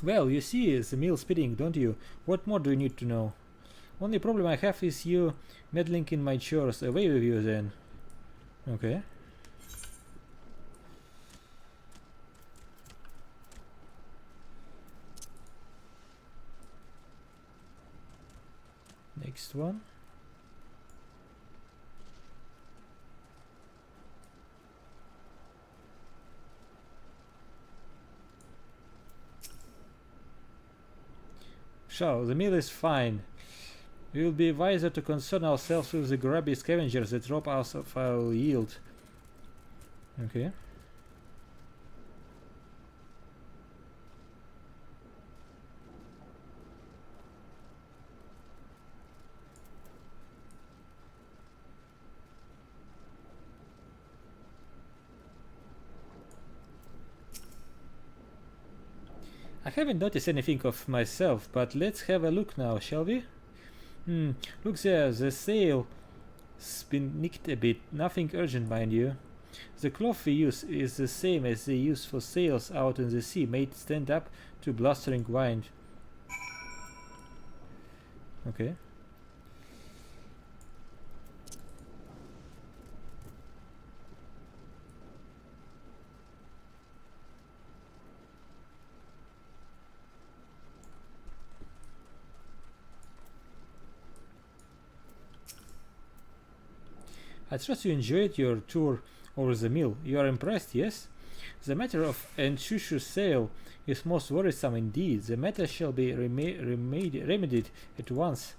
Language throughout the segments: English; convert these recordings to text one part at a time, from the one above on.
Well, you see the mill spinning, don't you? What more do you need to know? Only problem I have is you meddling in my chores. Away with you then. Okay. Next one. So, the mill is fine. We will be wiser to concern ourselves with the grubby scavengers that rob us of our yield. Okay. I haven't noticed anything of myself, but let's have a look now, shall we? Look there, the sail's been nicked a bit. Nothing urgent, mind you. The cloth we use is the same as they use for sails out in the sea, made stand up to blustering wind. Okay. I trust you enjoyed your tour over the mill. You are impressed, yes? The matter of Enshushu's sail is most worrisome indeed. The matter shall be remedied at once.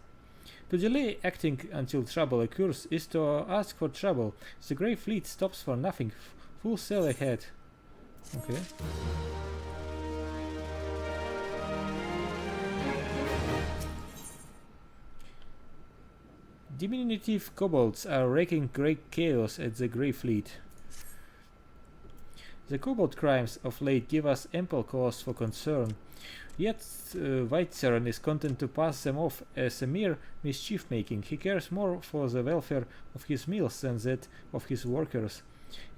To delay acting until trouble occurs is to ask for trouble. The Grey Fleet stops for nothing. Full sail ahead. Okay. Diminutive kobolds are wreaking great chaos at the Grey Fleet. The kobold crimes of late give us ample cause for concern, yet Weizsäcker is content to pass them off as a mere mischief-making. He cares more for the welfare of his mills than that of his workers.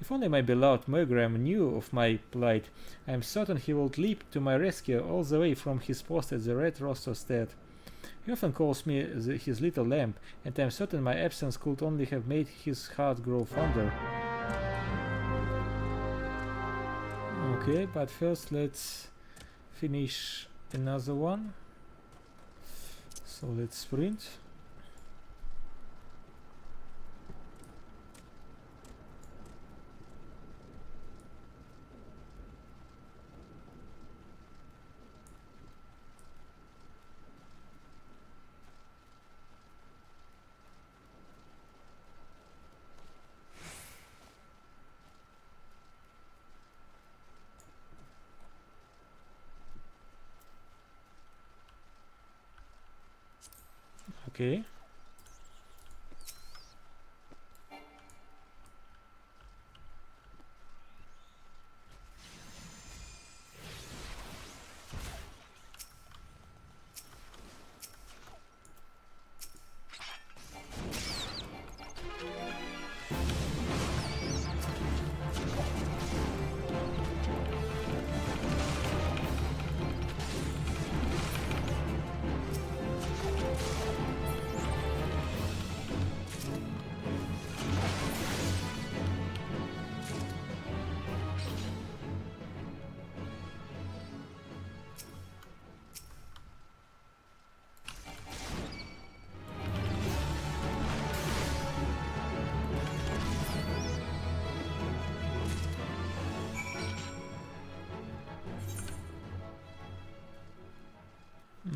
If only my beloved Mogram knew of my plight, I am certain he would leap to my rescue all the way from his post at the Red Rooster Stead. He often calls me his little lamb, and I am certain my absence could only have made his heart grow fonder. Okay, but first let's finish another one. So let's sprint. Okay.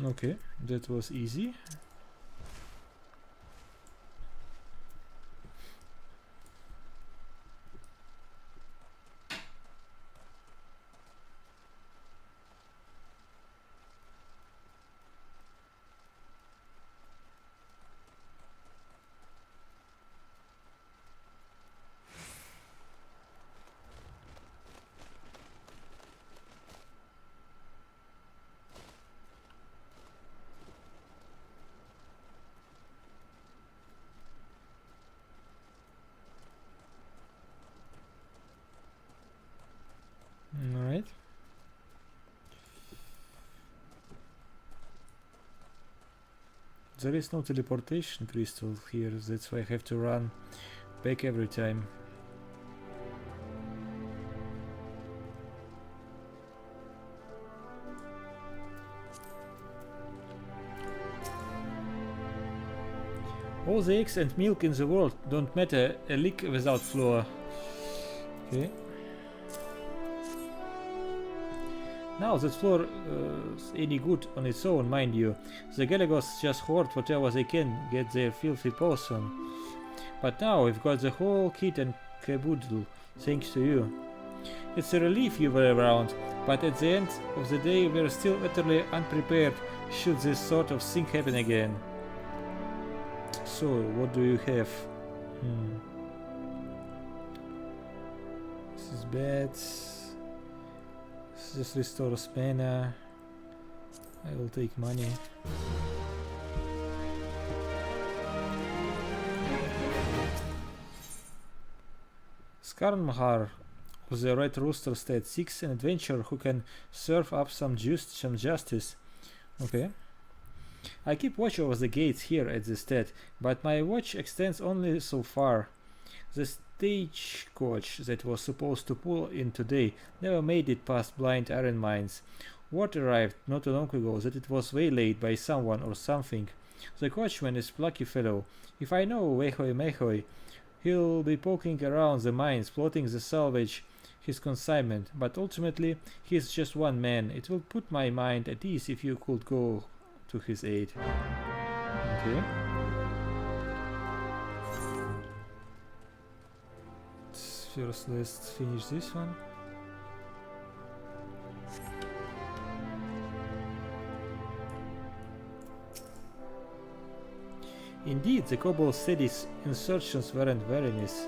Okay, that was easy. There is no teleportation crystal here, that's why I have to run back every time. All the eggs and milk in the world don't matter, a lick without flour. Okay. Now that flour is any good on its own, mind you. The Galagos just hoard whatever they can get their filthy paws on. But now we've got the whole kit and caboodle, thanks to you. It's a relief you were around, but at the end of the day we're still utterly unprepared should this sort of thing happen again. So, what do you have? This is bad. This restores mana. I will take money. Skarnmahar of the Red Rooster State seeks an adventurer who can serve up some justice. Okay. I keep watch over the gates here at the stead, but my watch extends only so far. The stagecoach that was supposed to pull in today never made it past blind iron mines. Word arrived not too long ago that it was waylaid by someone or something. The coachman is a plucky fellow. If I know Wehoy Mehoy, he'll be poking around the mines, plotting to salvage his consignment, but ultimately he's just one man. It will put my mind at ease if you could go to his aid. Okay. First, let's finish this one. Indeed, the kobolds said his insertions weren't very nice.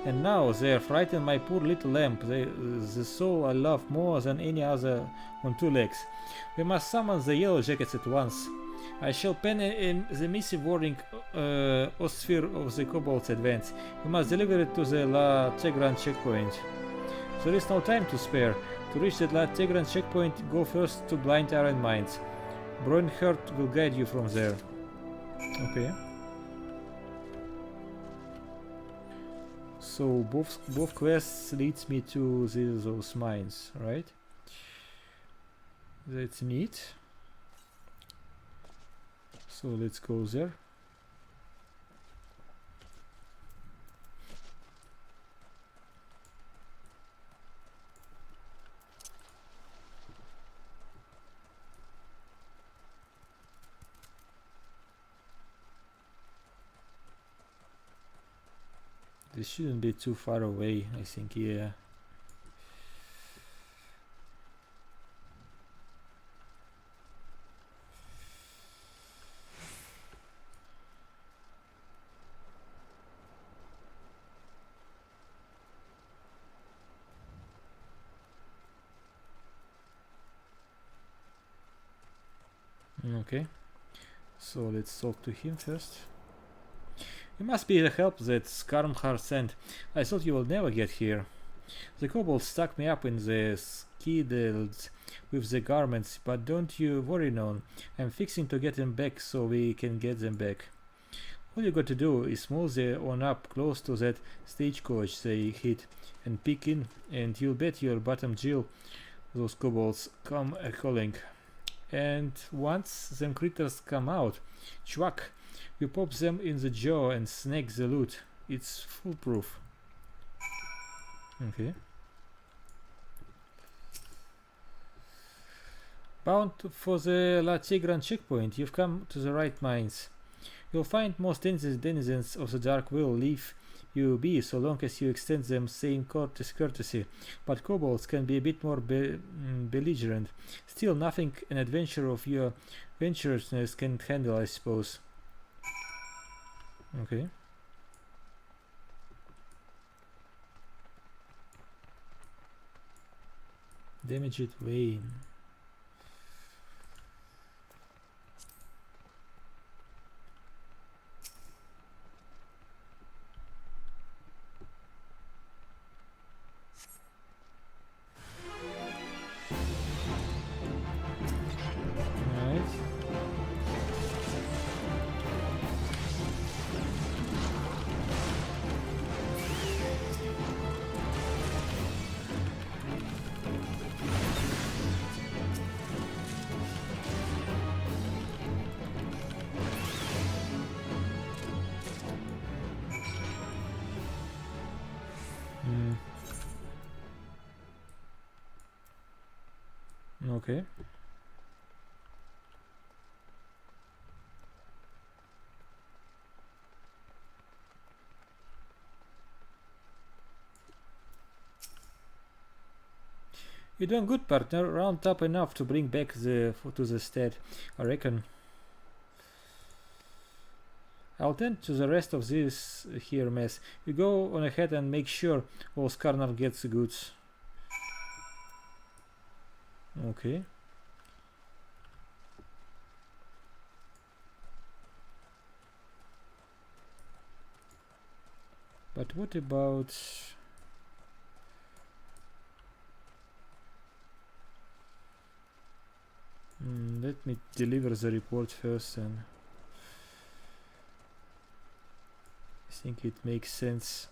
And now they frighten my poor little lamb, the soul I love more than any other on two legs. We must summon the yellow jackets at once. I shall pen the missive warning Osphere of the kobolds advance. We must deliver it to the La Tegran checkpoint. There is no time to spare. To reach the La Tegran checkpoint, go first to Blind Iron Mines. Broinhurt will guide you from there. Okay. So both quests leads me to those mines, right? That's neat. So let's go there. This shouldn't be too far away, I think, yeah. Okay, so let's talk to him first. It must be the help that Skarmhar sent. I thought you will never get here. The kobolds stuck me up in the skiddles with the garments, but don't you worry, none. I'm fixing to get them back so we can get them back. All you got to do is move on up close to that stagecoach they hit and peek in, and you'll bet your bottom Jill those kobolds come a-calling. And once them critters come out, chwack! You pop them in the jaw and snag the loot. It's foolproof. Okay. Bound for the La Tigran checkpoint, you've come to the right mines. You'll find most denizens of the Dark will leave you be so long as you extend them same courtesy, but kobolds can be a bit more belligerent. Still, nothing an adventure of your venturousness can handle, I suppose. Okay. Damaged vein. Okay. You're doing good, partner. Round up enough to bring back to the stead, I reckon. I'll tend to the rest of this here mess. You go on ahead and make sure old Skarnar gets the goods. Okay. But what about... let me deliver the report first, and I think it makes sense.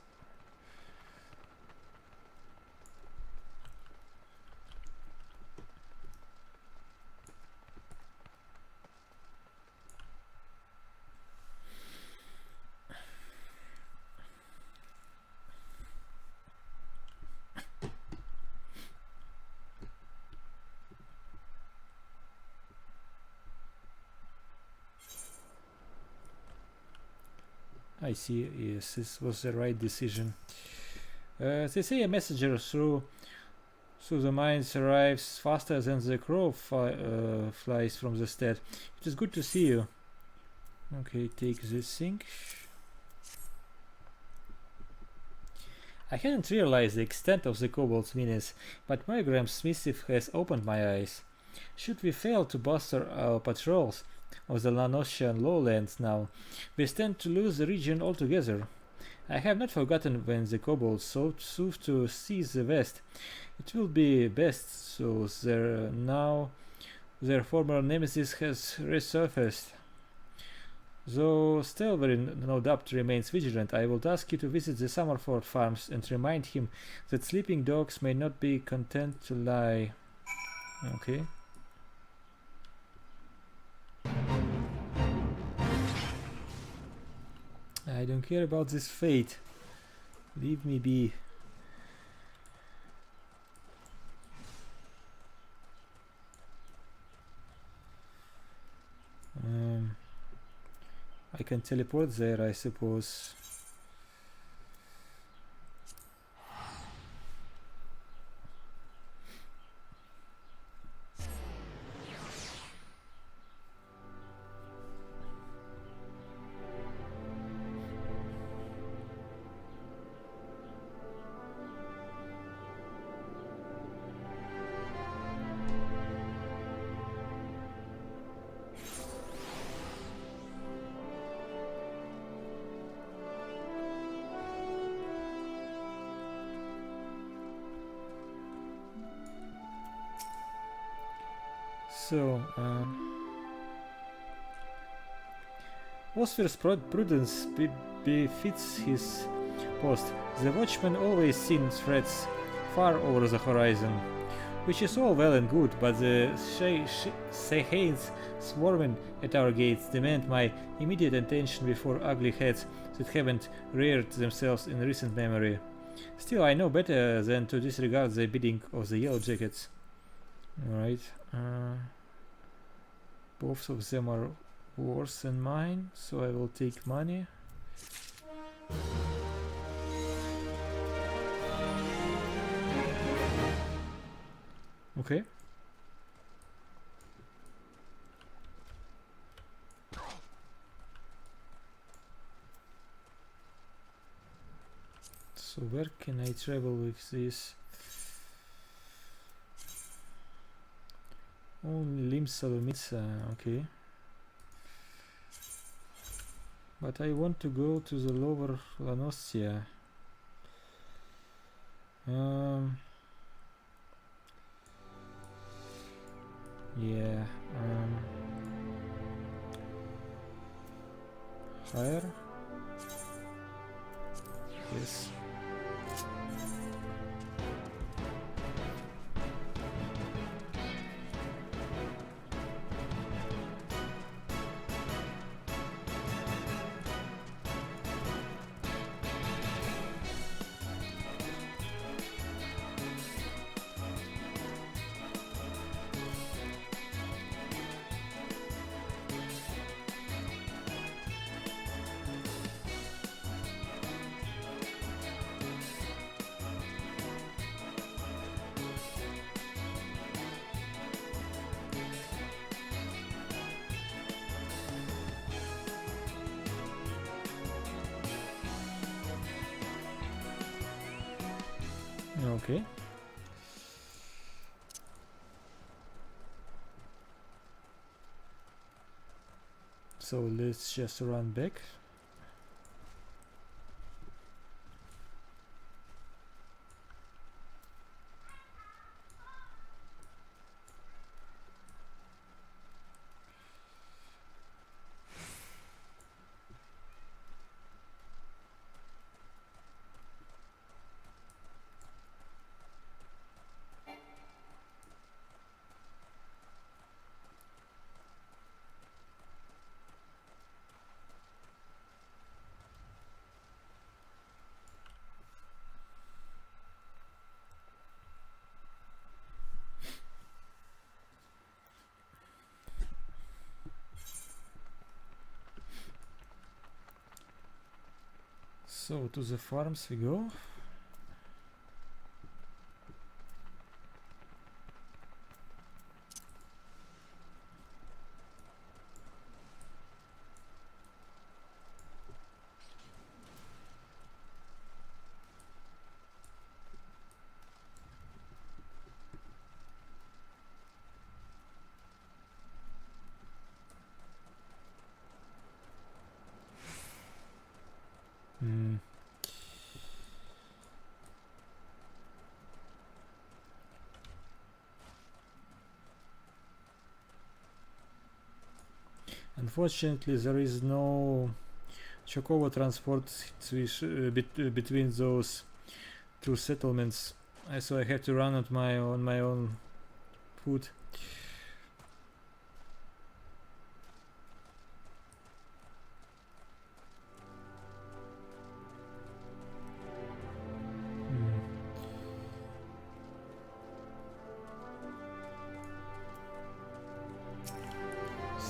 I see, yes, this was the right decision. They say a messenger through the mines arrives faster than the crow flies from the stead. It is good to see you. Okay, take this thing. I hadn't realized the extent of the kobold's menace, but Milgram's mischief has opened my eyes. Should we fail to bolster our patrols of the Lanosian lowlands now, we stand to lose the region altogether. I have not forgotten when the kobolds sought to seize the west. It will be best, so their former nemesis has resurfaced. Though Stelverin no doubt remains vigilant, I will ask you to visit the Summerford farms and remind him that sleeping dogs may not be content to lie. Okay. I don't care about this fate. Leave me be. I can teleport there, I suppose. So, Osvir's prudence befits his post. The watchman always seen threats far over the horizon, which is all well and good, but the Sehanes swarming at our gates demand my immediate attention before ugly heads that haven't reared themselves in recent memory. Still, I know better than to disregard the bidding of the Yellow Jackets. Alright. Both of them are worse than mine, so I will take money. Okay. So where can I travel with this? Only Limsa, okay. But I want to go to the lower Lanosia. Yeah. Higher? Yes. Okay. So let's just run back. So to the farms we go. Hmm. Unfortunately, there is no Chocobo transport between those two settlements, so I have to run on my own foot.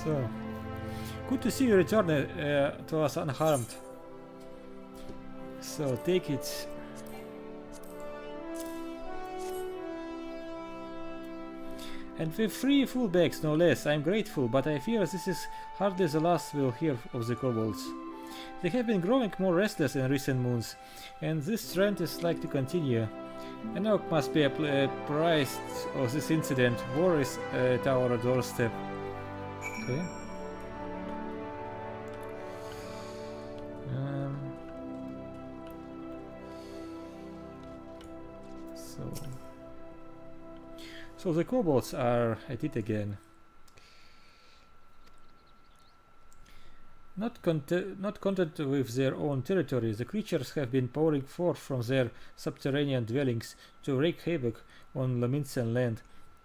So, good to see you return to us unharmed. So, take it. And with 3 full bags, no less. I'm grateful, but I fear this is hardly the last we'll hear of the kobolds. They have been growing more restless in recent months, and this trend is likely to continue. Enoch must be apprised of this incident. War is at our doorstep. Okay. So the kobolds are at it again. Not content with their own territory, the creatures have been pouring forth from their subterranean dwellings to wreak havoc on Lominsan land.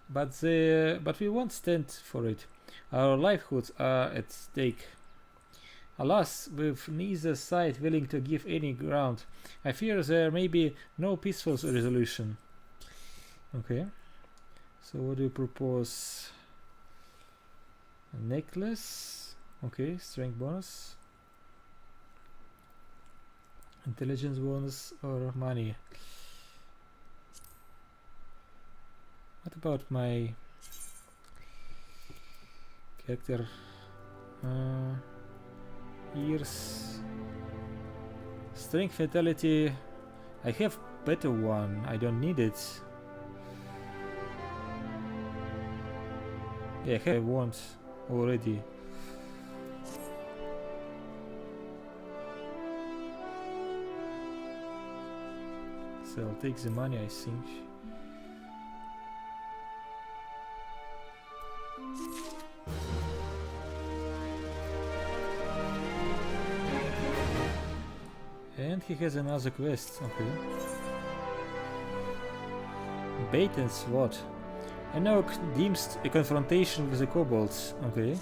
But we won't stand for it. Our livelihoods are at stake. Alas, with neither side willing to give any ground, I fear there may be no peaceful resolution. Okay. So what do you propose? A necklace? Okay, strength bonus. Intelligence bonus or money? What about my character? Ears. Strength fatality. I have better one. I don't need it. Yeah, I want already. So I'll take the money, I think. And he has another quest, okay. Bait and sword. And now deems a confrontation with the kobolds, okay.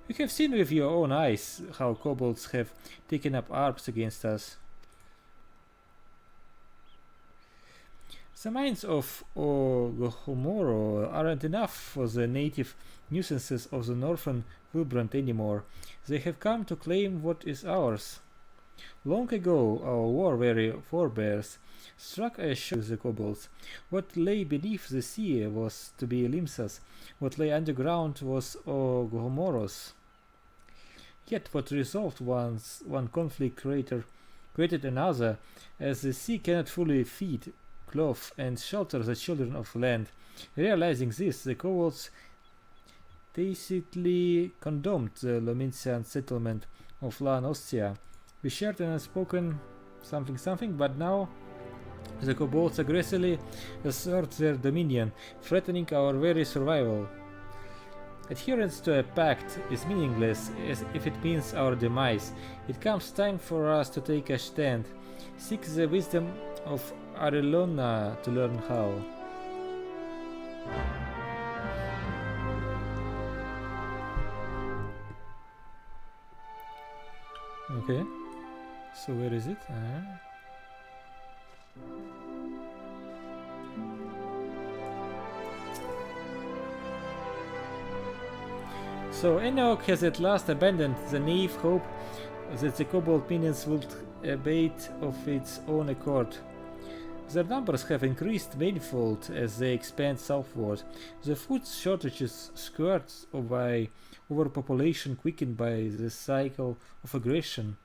You have seen with your own eyes how kobolds have taken up arms against us. The mines of Ogomoro aren't enough for the native nuisances of the northern Wilbrant anymore. They have come to claim what is ours. Long ago, our war-weary forebears struck a shock with the kobolds. What lay beneath the sea was to be Limsa's. What lay underground was Ogomoros. Yet what resolved one conflict created another, as the sea cannot fully feed, clothe, and shelter the children of land. Realizing this, the kobolds tacitly condemned the Lominsian settlement of La Nostia. We shared an unspoken something, but now the kobolds aggressively assert their dominion, threatening our very survival. Adherence to a pact is meaningless if it means our demise. It comes time for us to take a stand. Seek the wisdom of Arelona to learn how. Okay, so where is it? So Enoch has at last abandoned the naive hope that the kobold minions would abate of its own accord. Their numbers have increased manifold as they expand southward. The food shortages squared by overpopulation quickened by the cycle of aggression.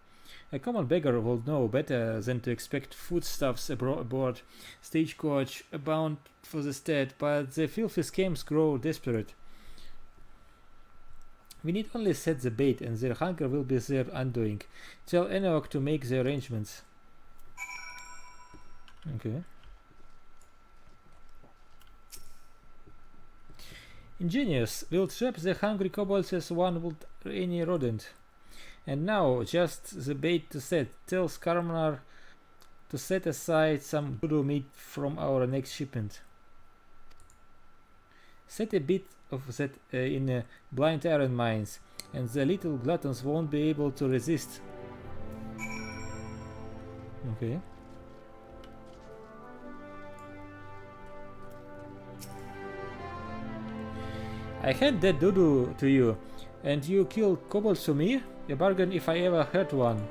A common beggar will know better than to expect foodstuffs aboard stagecoach bound for the stead, but the filthy schemes grow desperate. We need only set the bait, and their hunger will be their undoing. Tell Enoch to make the arrangements. Okay. Ingenious. Will trap the hungry kobolds as one would any rodent. And now, just the bait to set. Tell Skarmnar to set aside some voodoo meat from our next shipment. Set a bit of that in blind iron mines, and the little gluttons won't be able to resist. Okay. I had that doodoo to you, and you killed kobolds to me? A bargain if I ever heard one.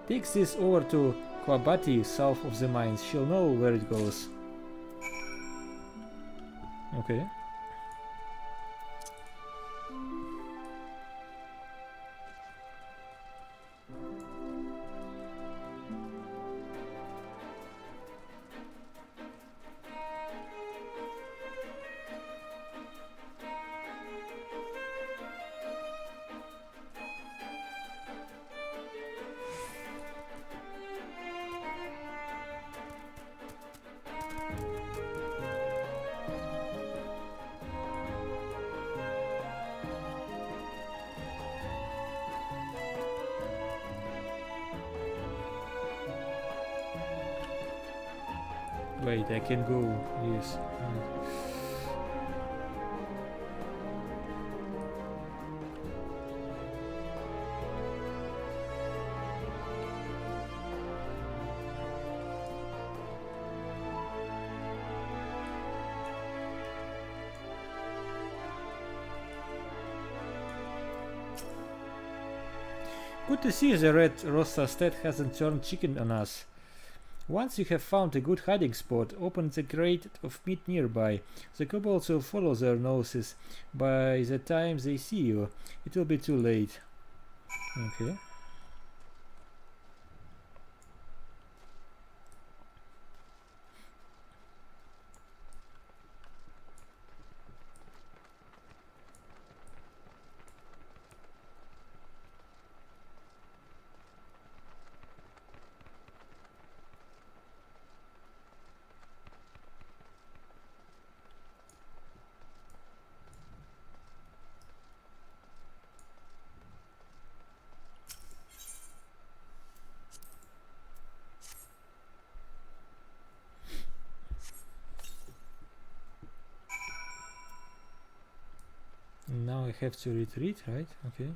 Take this over to Kwabati, south of the mines. She'll know where it goes. Okay. Wait, I can go. Yes. Good to see the red Rosastet hasn't turned chicken on us. Once you have found a good hiding spot, open the crate of meat nearby. The kobolds will follow their noses. By the time they see you, it will be too late. Okay. Now I have to retreat, right? Okay.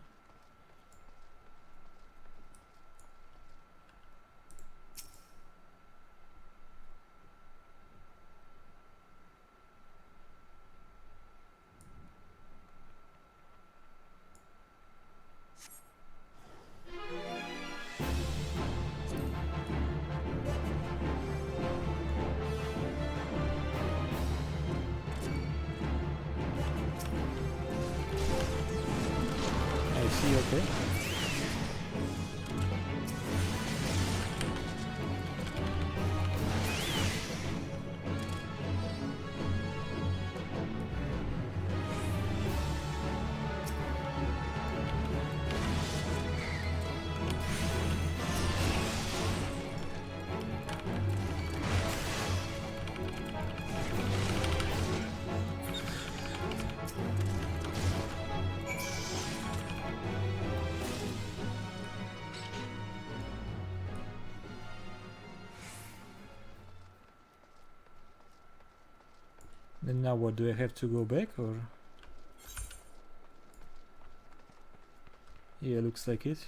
Okay. And now what, do I have to go back or? Yeah, looks like it.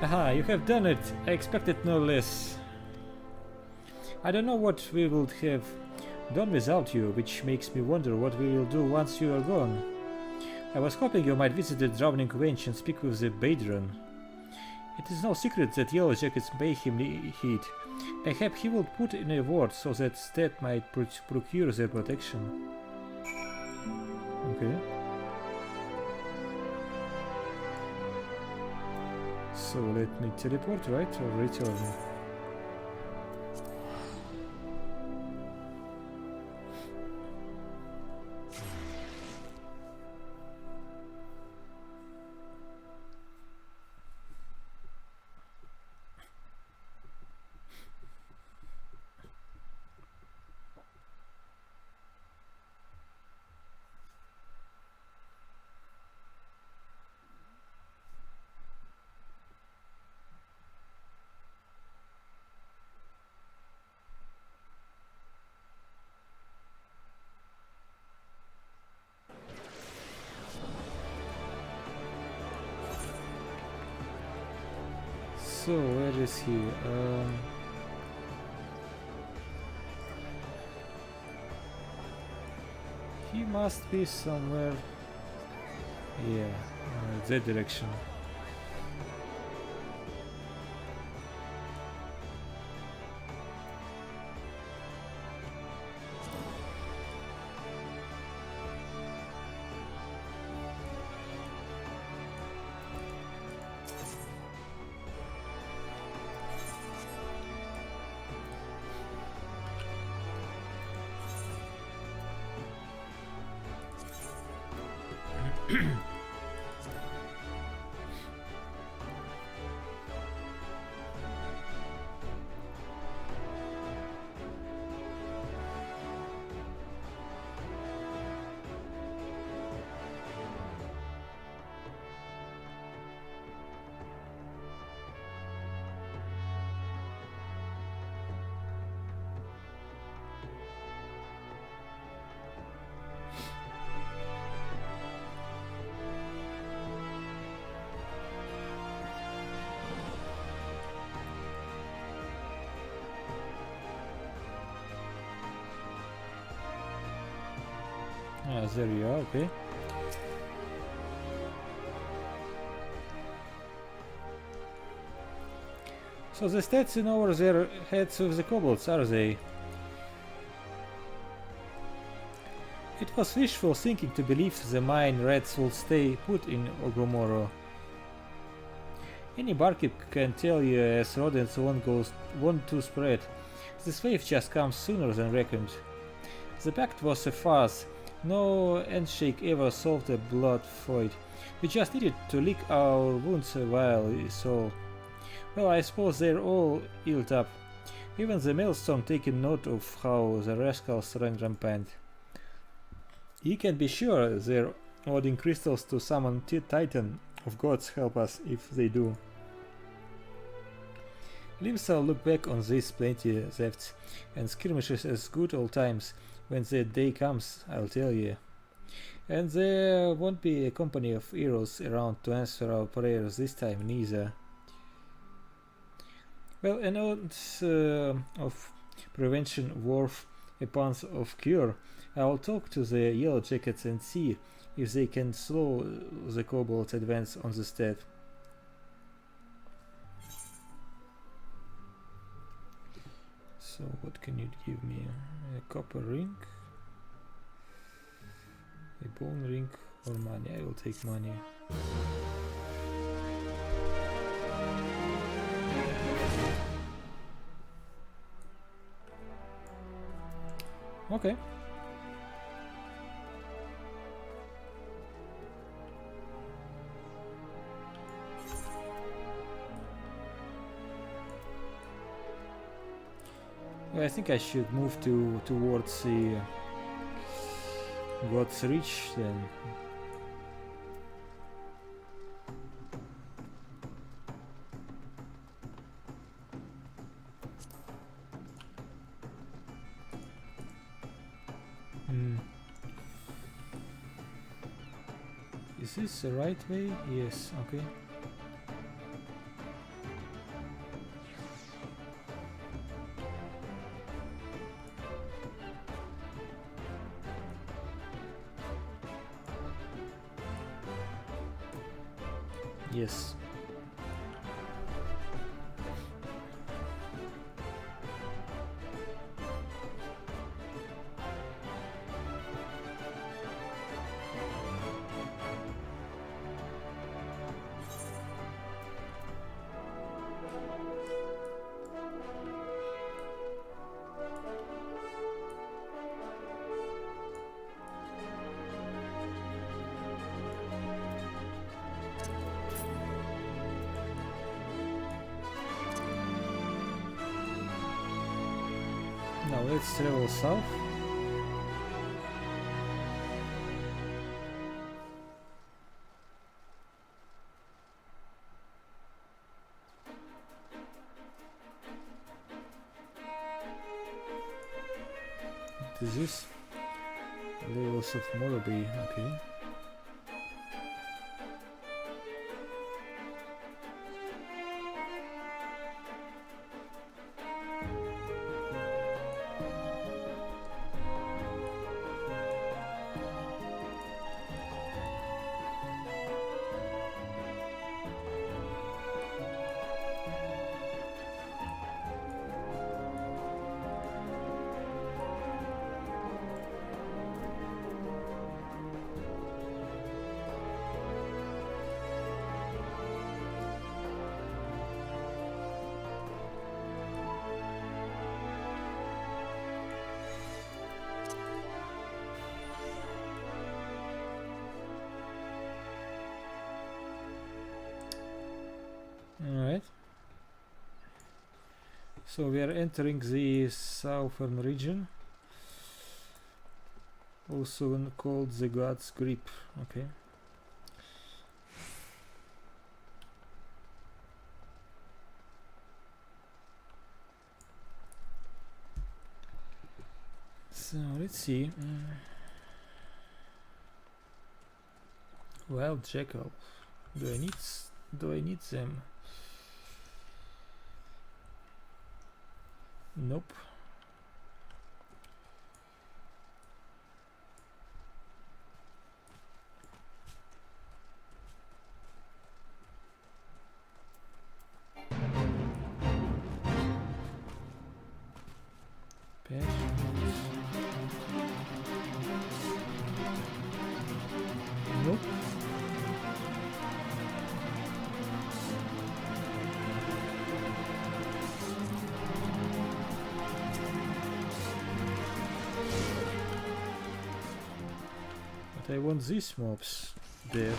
Aha, you have done it! I expected no less. I don't know what we would have done without you, which makes me wonder what we will do once you are gone. I was hoping you might visit the Drowning Wench and speak with the Badron. It is no secret that Yellow Jackets pay him heed. Perhaps he will put in a word so that Stead might procure their protection. Okay. So let me teleport, right? Or return? So, where is he? He must be somewhere. Yeah, that direction. Ah, there you are, okay. So the stats in over their heads with the kobolds, are they? It was wishful thinking to believe the mine rats will stay put in Ogromoro. Any barkeep can tell you as rodents want to spread. This wave just comes sooner than reckoned. The pact was a farce. No handshake ever solved a blood void. We just needed to lick our wounds a while, so... Well, I suppose they're all healed up. Even the maelstrom taking note of how the rascals ran rampant. You can be sure they're hoarding crystals to summon Titan of gods help us if they do. Limsal look back on these plenty thefts and skirmishes as good old times. When that day comes, I'll tell you. And there won't be a company of heroes around to answer our prayers this time neither. Well, a note of prevention worth a pound of cure. I'll talk to the Yellow Jackets and see if they can slow the kobolds' advance on the stead. So what can you give me? A copper ring, a bone ring, or money? I will take money. Okay. Well, I think I should move towards the God's Reach then. Is this the right way? Yes, okay. Yes. Now let's travel south. What is this? Levels of Morbi, okay. Alright. So we are entering the southern region, also called the God's Grip. Okay. So let's see. Wild jackal. Do I need them? Nope. Patch. Nope. I want these mobs dead.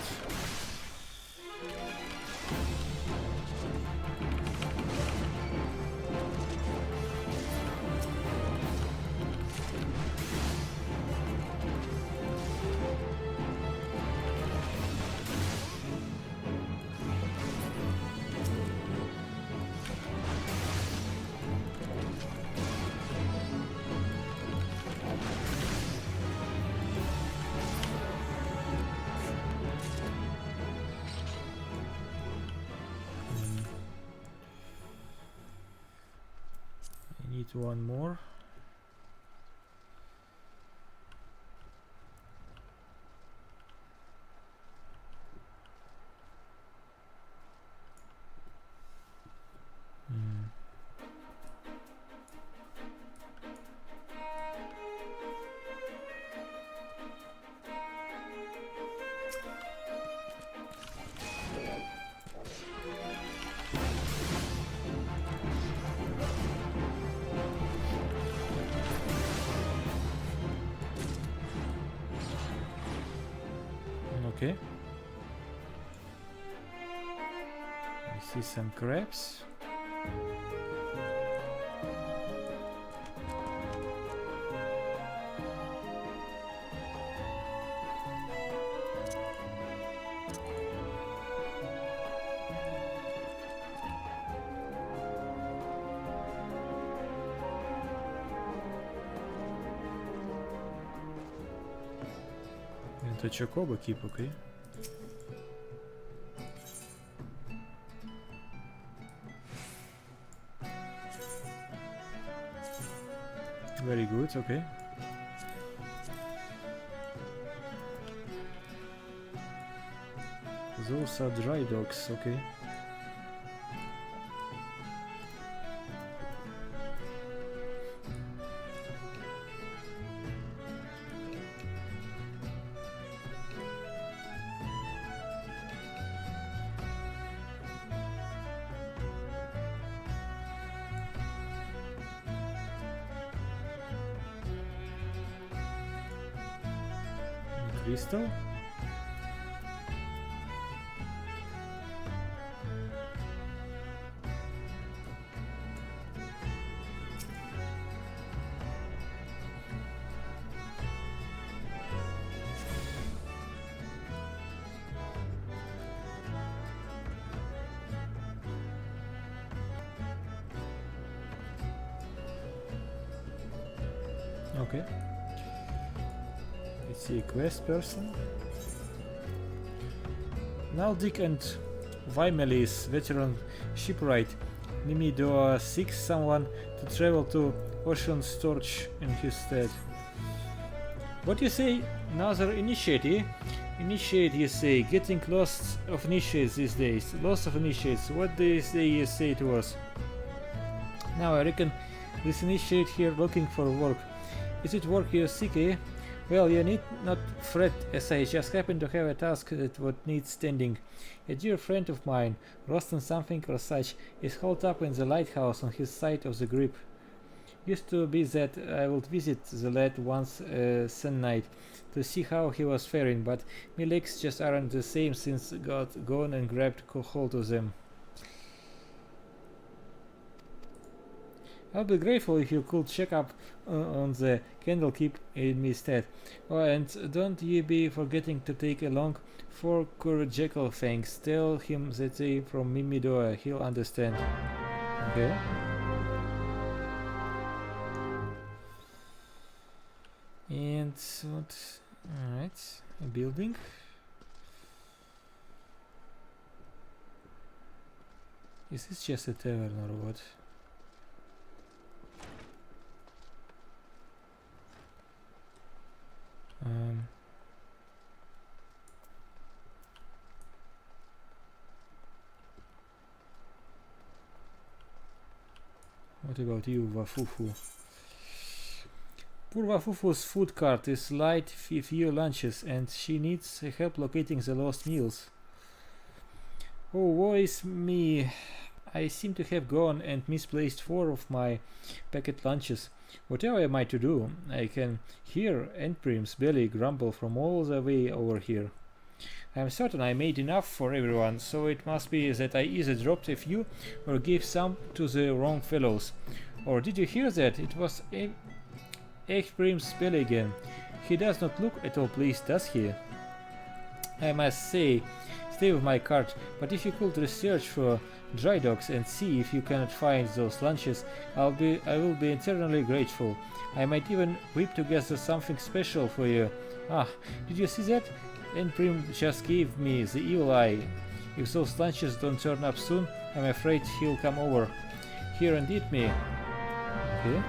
I need one more. Okay. I see some crabs. Это Chocobo keep, okay. Very good, okay. Those are dry dogs, okay. Crystal. Okay. Let's see, quest person. Naldic and Vimeli's veteran shipwright Nimidoa seeks someone to travel to Ocean Storch in his stead. What you say? Another initiate, eh? Initiate, you say. Getting lost of initiates these days. Lost of initiates. What do you say to us? Now I reckon this initiate here looking for work. Is it work you seek, eh? Well, you need not fret, as I just happen to have a task that would need standing. A dear friend of mine, Roston something or such, is holed up in the lighthouse on his side of the grip. Used to be that I would visit the lad once a night to see how he was faring, but my legs just aren't the same since got gone and grabbed hold of them. I'll be grateful if you could check up on the Candlekeep in me stead. Oh, and don't ye be forgetting to take along 4 Jackal Fangs. Tell him that they from Mimidoa, he'll understand. Okay. And what? Alright, a building. Is this just a tavern or what? What about you, Wafufu? Poor Wafufu's food cart is light few lunches and she needs help locating the lost meals. Oh, woe is me. I seem to have gone and misplaced 4 of my packet lunches. Whatever am I to do? I can hear Endprim's belly grumble from all the way over here. I am certain I made enough for everyone, so it must be that I either dropped a few or gave some to the wrong fellows. Or did you hear that? It was Endprim's belly again. He does not look at all pleased, does he? I must say, stay with my cart, but if you could research for dry dogs and see if you cannot find those lunches, I will be eternally grateful. I might even whip together something special for you. Ah, did you see that? Endprim just gave me the evil eye. If those lunches don't turn up soon, I'm afraid he'll come over here and eat me. Okay.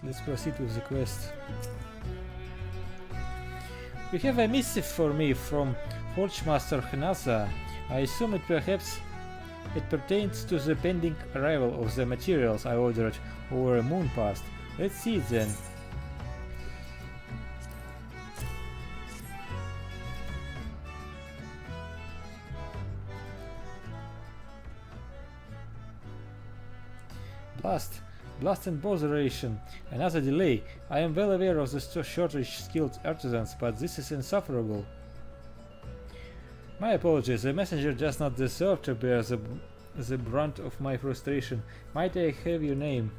Let's proceed with the quest. You have a missive for me from Forgemaster Hnaza. I assume it pertains to the pending arrival of the materials I ordered over a moon past. Let's see it then. Blast and botheration. Another delay. I am well aware of the shortage of skilled artisans, but this is insufferable. My apologies, the messenger does not deserve to bear the brunt of my frustration. Might I have your name?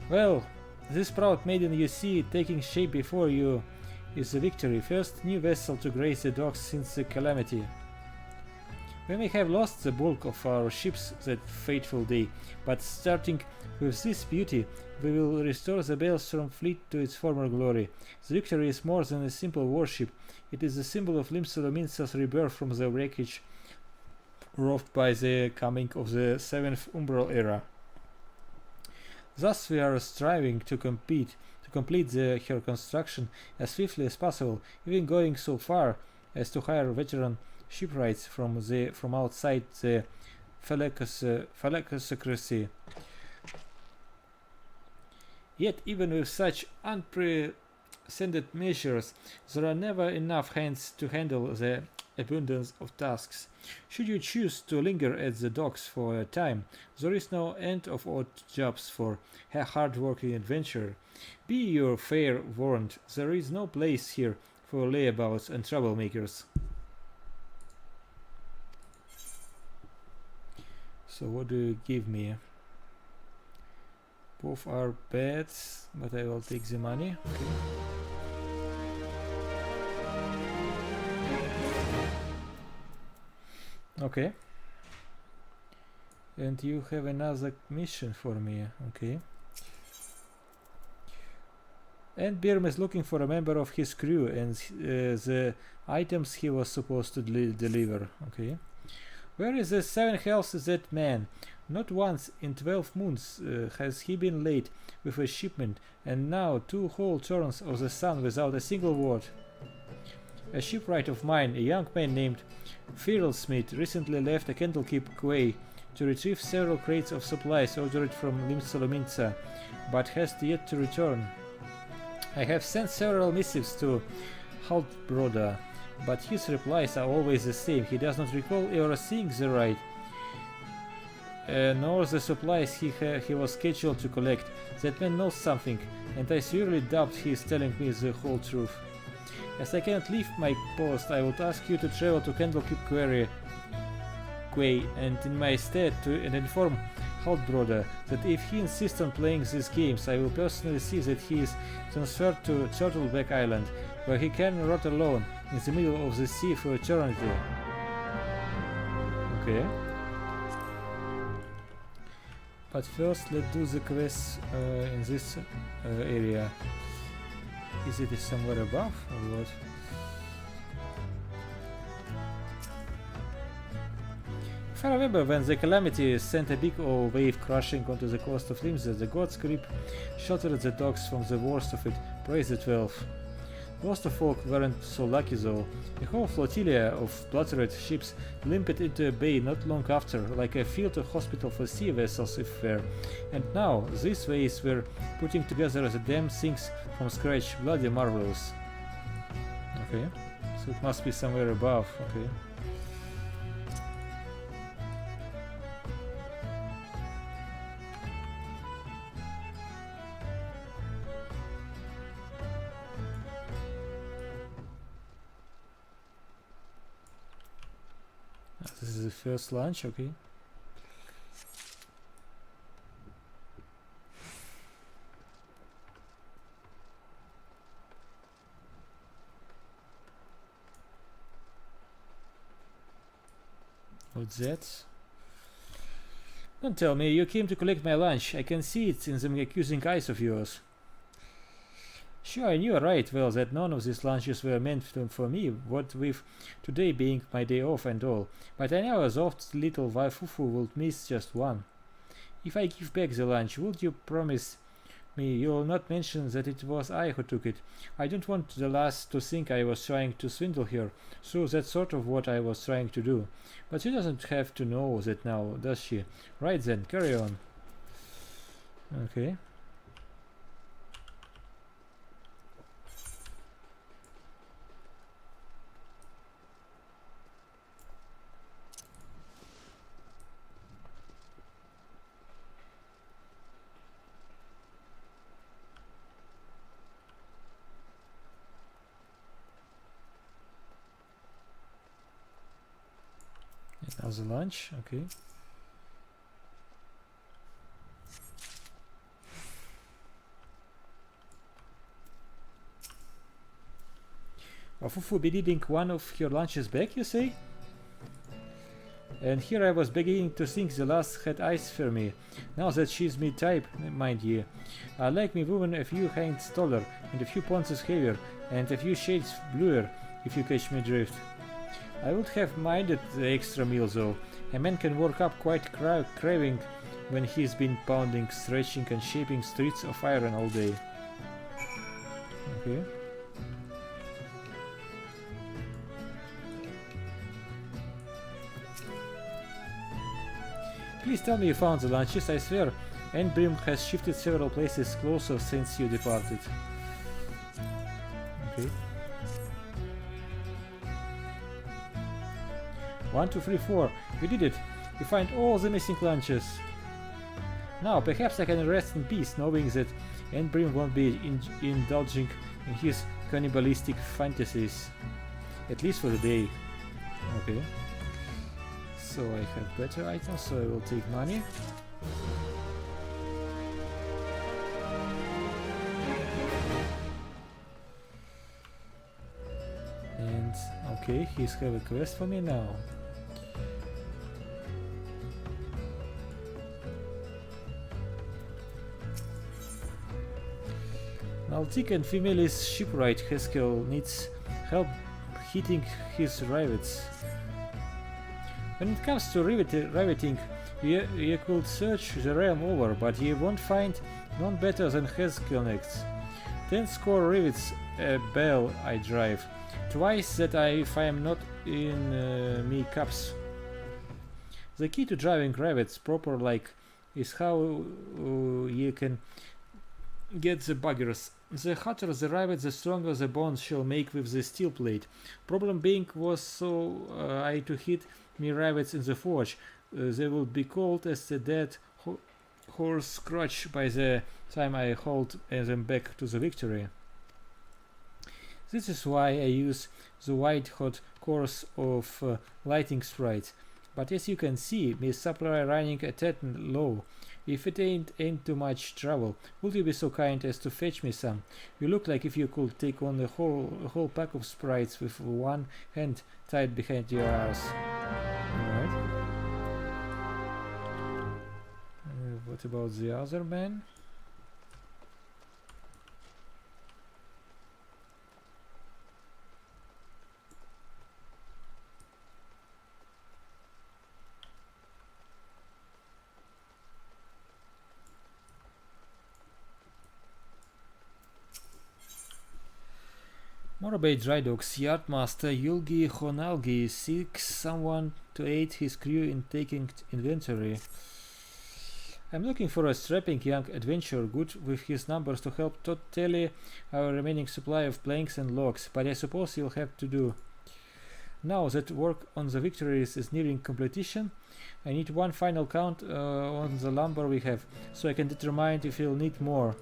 Well, this proud maiden you see taking shape before you is the victory, first new vessel to grace the docks since the calamity. We may have lost the bulk of our ships that fateful day, but starting with this beauty, we will restore the Maelstrom fleet to its former glory. The victory is more than a simple warship, it is the symbol of Limsolominsa's rebirth from the wreckage wrought by the coming of the 7th Umbral era. Thus we are striving to complete her construction as swiftly as possible, even going so far as to hire veteran shipwrights from outside the Phalacocracy. Yet even with such unprecedented measures, there are never enough hands to handle the abundance of tasks. Should you choose to linger at the docks for a time, there is no end of odd jobs for a hard-working adventurer. Be your fair warned, there is no place here for layabouts and troublemakers. So what do you give me? Both are bad, but I will take the money. Okay. And you have another mission for me. Okay. And Birm is looking for a member of his crew and the items he was supposed to deliver. Okay. Where is the 7 hells that man? Not once in 12 moons has he been late with a shipment, and now 2 whole turns of the sun without a single word. A shipwright of mine, a young man named Firlsmith, recently left a Candlekeep quay to retrieve several crates of supplies ordered from Limsolominsa, but has yet to return. I have sent several missives to Haltbroda, but his replies are always the same. He does not recall ever seeing the ride, nor the supplies he was scheduled to collect. That man knows something, and I severely doubt he is telling me the whole truth. As I cannot leave my post, I would ask you to travel to Candlekeep Quay and in my stead and inform Haltbroda that if he insists on playing these games, I will personally see that he is transferred to Turtleback Island, where he can rot alone in the middle of the sea for eternity. Okay. But first, let's do the quest in this area. Is it somewhere above or what? If I remember, when the calamity sent a big old wave crashing onto the coast of Limsa, the gods' grip sheltered the docks from the worst of it. Praise the 12. Most of folk weren't so lucky though. A whole flotilla of blood-red ships limped into a bay not long after, like a field hospital for sea vessels if fair. And now, these ways were putting together the damn things from scratch. Bloody marvelous. Okay, so it must be somewhere above. Okay. This is the first lunch, okay. What's that? Don't tell me you came to collect my lunch. I can see it in the accusing eyes of yours. Sure, I knew right well that none of these lunches were meant for me, what with today being my day off and all, but I never thought little Waifufu would miss just one. If I give back the lunch, would you promise me you'll not mention that it was I who took it? I don't want the lass to think I was trying to swindle her, so that's sort of what I was trying to do. But she doesn't have to know that now, does she? Right then, carry on. Okay. Another lunch, okay. Wafufu be needing one of her lunches back, you say? And here I was beginning to think the last had eyes for me. Now that she's me type, mind ye. I like me woman a few hands taller, and a few pounds heavier, and a few shades bluer, if you catch me drift. I would have minded the extra meal though. A man can work up quite craving when he's been pounding, stretching and shaping streets of iron all day. Okay. Please tell me you found the lunches, I swear. Endbrim has shifted several places closer since you departed. Okay. 1, 2, 3, 4. We did it. We find all the missing lunches. Now, perhaps I can rest in peace, knowing that Endbrim won't be indulging in his cannibalistic fantasies. At least for the day. Okay. So I have better items, so I will take money. And okay, he's have a quest for me now. Baltic and female's shipwright Haskell needs help hitting his rivets. When it comes to riveting, you could search the realm over, but you won't find none better than Haskell's. 10 score rivets a bell I drive. Twice that if I am not in me cups. The key to driving rivets proper like is how you can get the buggers. The hotter the rivet, the stronger the bonds shall make with the steel plate. Problem being was so I to hit me rivets in the forge. They will be cold as a dead horse crutch by the time I hold them back to the victory. This is why I use the white hot course of lighting sprites. But as you can see, my supply running a tad low. If it ain't too much trouble, would you be so kind as to fetch me some? You look like if you could take on a whole pack of sprites with one hand tied behind your ass. Alright. What about the other man? Morabay dry docks, yardmaster Yulgi Honalgi seeks someone to aid his crew in taking inventory. I'm looking for a strapping young adventurer good with his numbers to help tally our remaining supply of planks and logs, but I suppose you'll have to do. Now that work on the victories is nearing completion, I need one final count on the lumber we have, so I can determine if we'll need more.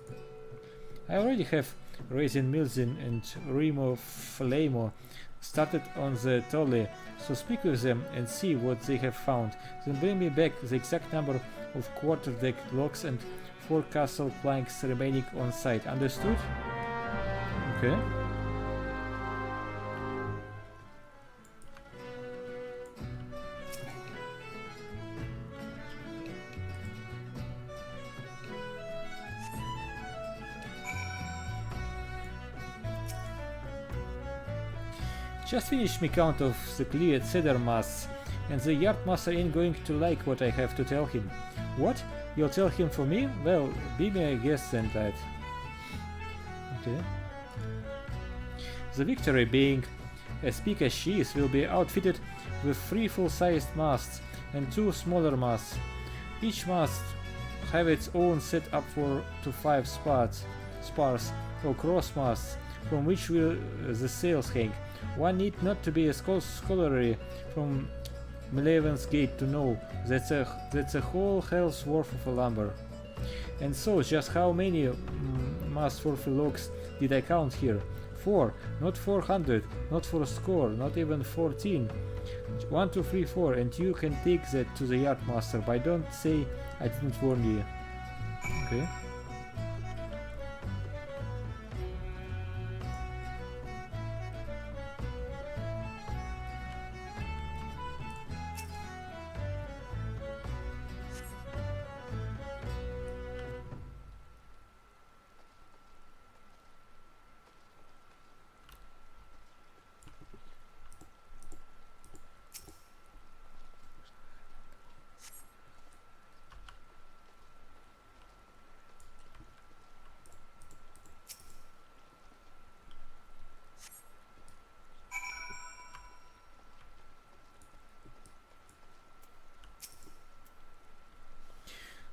I already have Raisin Milzin and Remo Flamo started on the Tolle, so speak with them and see what they have found. Then bring me back the exact number of quarterdeck logs and forecastle planks remaining on site. Understood? Okay. Just finish me count of the cleared cedar masts, and the yardmaster ain't going to like what I have to tell him. What? You'll tell him for me? Well, be my guest then, lad. Okay. The Victory, being as big as she is, will be outfitted with 3 full-sized masts and 2 smaller masts. Each mast have its own set up to 5 spars or cross masts from which will the sails hang. One need not to be a scholarly from Maleven's Gate to know that's a whole hell's worth of lumber. And so, just how many mast-worthy logs did I count here? 4, not 400, not 4 score, not even 14. 1, 2, 3, 4, and you can take that to the yardmaster, but don't say I didn't warn you. Okay.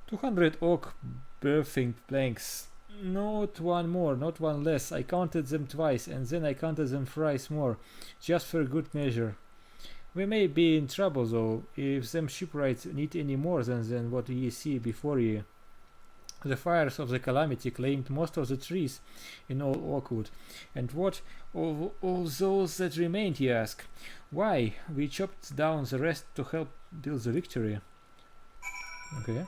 "200 oak birthing planks. Not one more, not one less. I counted them twice, and then I counted them thrice more, just for good measure. We may be in trouble, though, if them shipwrights need any more than what ye see before ye. The fires of the calamity claimed most of the trees in all Oakwood. And what of all those that remained, ye ask? Why, we chopped down the rest to help build the Victory." Okay.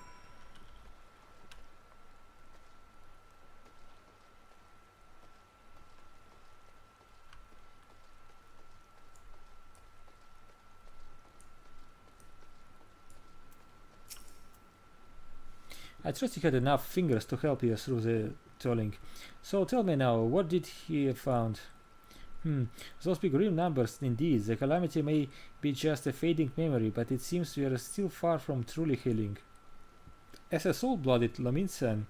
I trust he had enough fingers to help you through the tolling. So tell me now, what did he found? Those big grim numbers indeed. The calamity may be just a fading memory, but it seems we are still far from truly healing. As a soul-blooded Lominsan,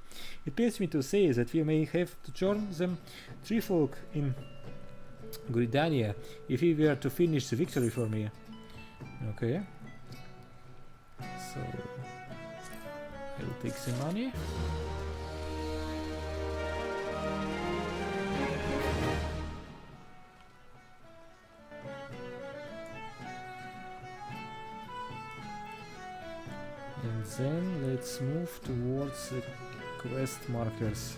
it pains me to say that we may have to join them treefolk in Gridania if we were to finish the Victory for me. Okay. So I'll take the money. And then let's move towards the quest markers.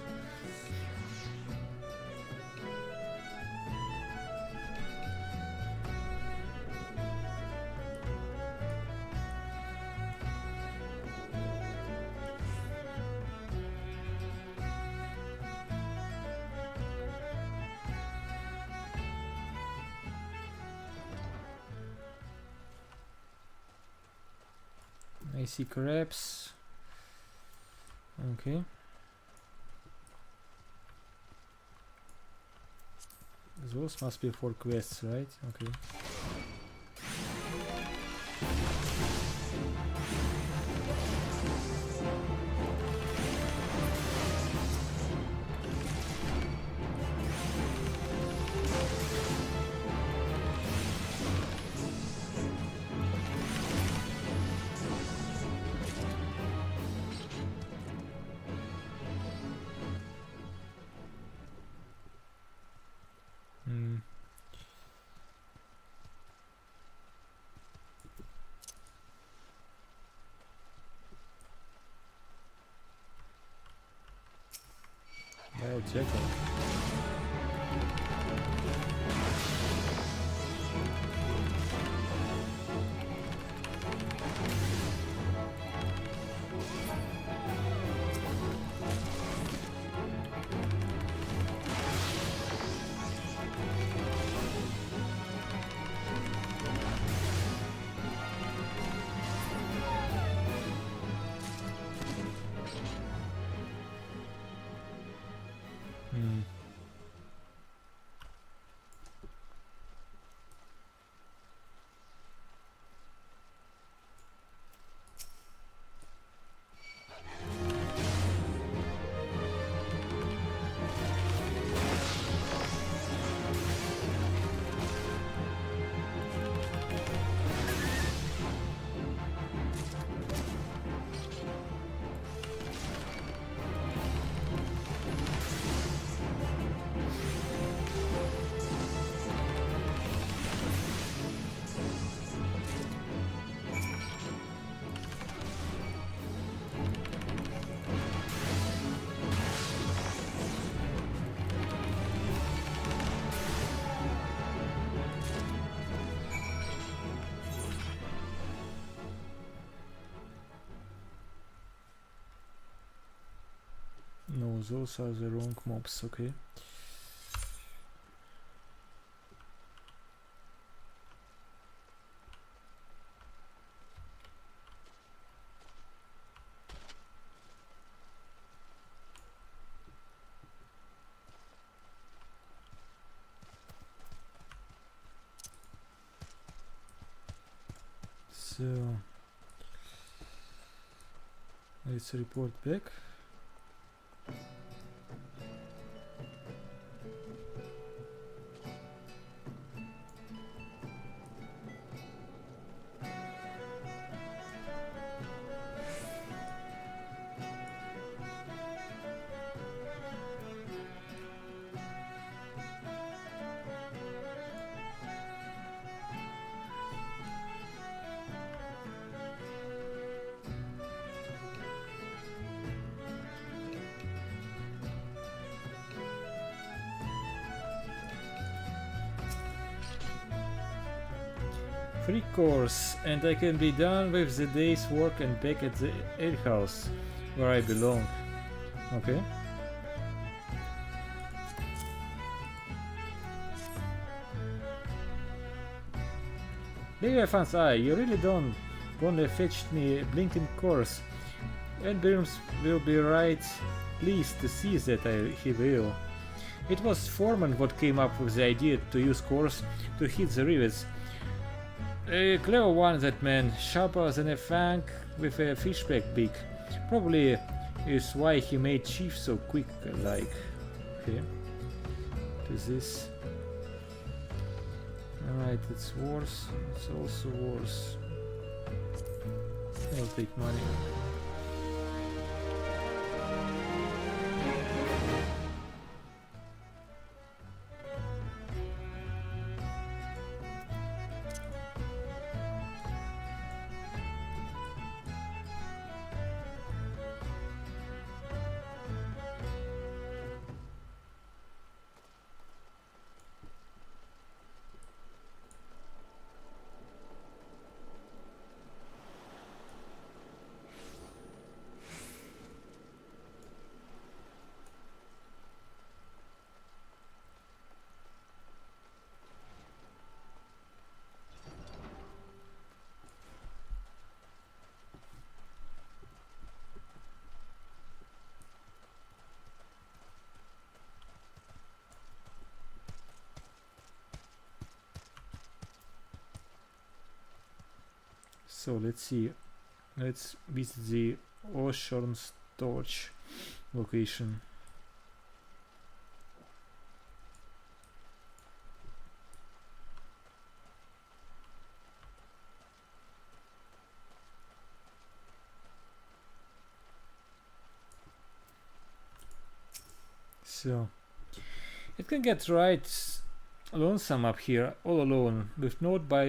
I see crabs. Okay. Those must be for quests, right? Okay. Well, check it. those are the wrong mobs, okay. So let's report back. Free course, and I can be done with the day's work and back at the alehouse, where I belong. Okay. Maybe I fancy you really don't wanna fetch me a blinking course, and Birms will be right pleased to see that he will. It was Foreman what came up with the idea to use course to hit the rivets. A clever one, that man, sharper than a fang with a fishback beak. Probably is why he made Chief so quick, like. Okay. What is this? Alright, it's worse. It's also worse. I'll take money. So let's see. Let's visit the Ocean Storage location. So it can get right lonesome up here, all alone, with naught but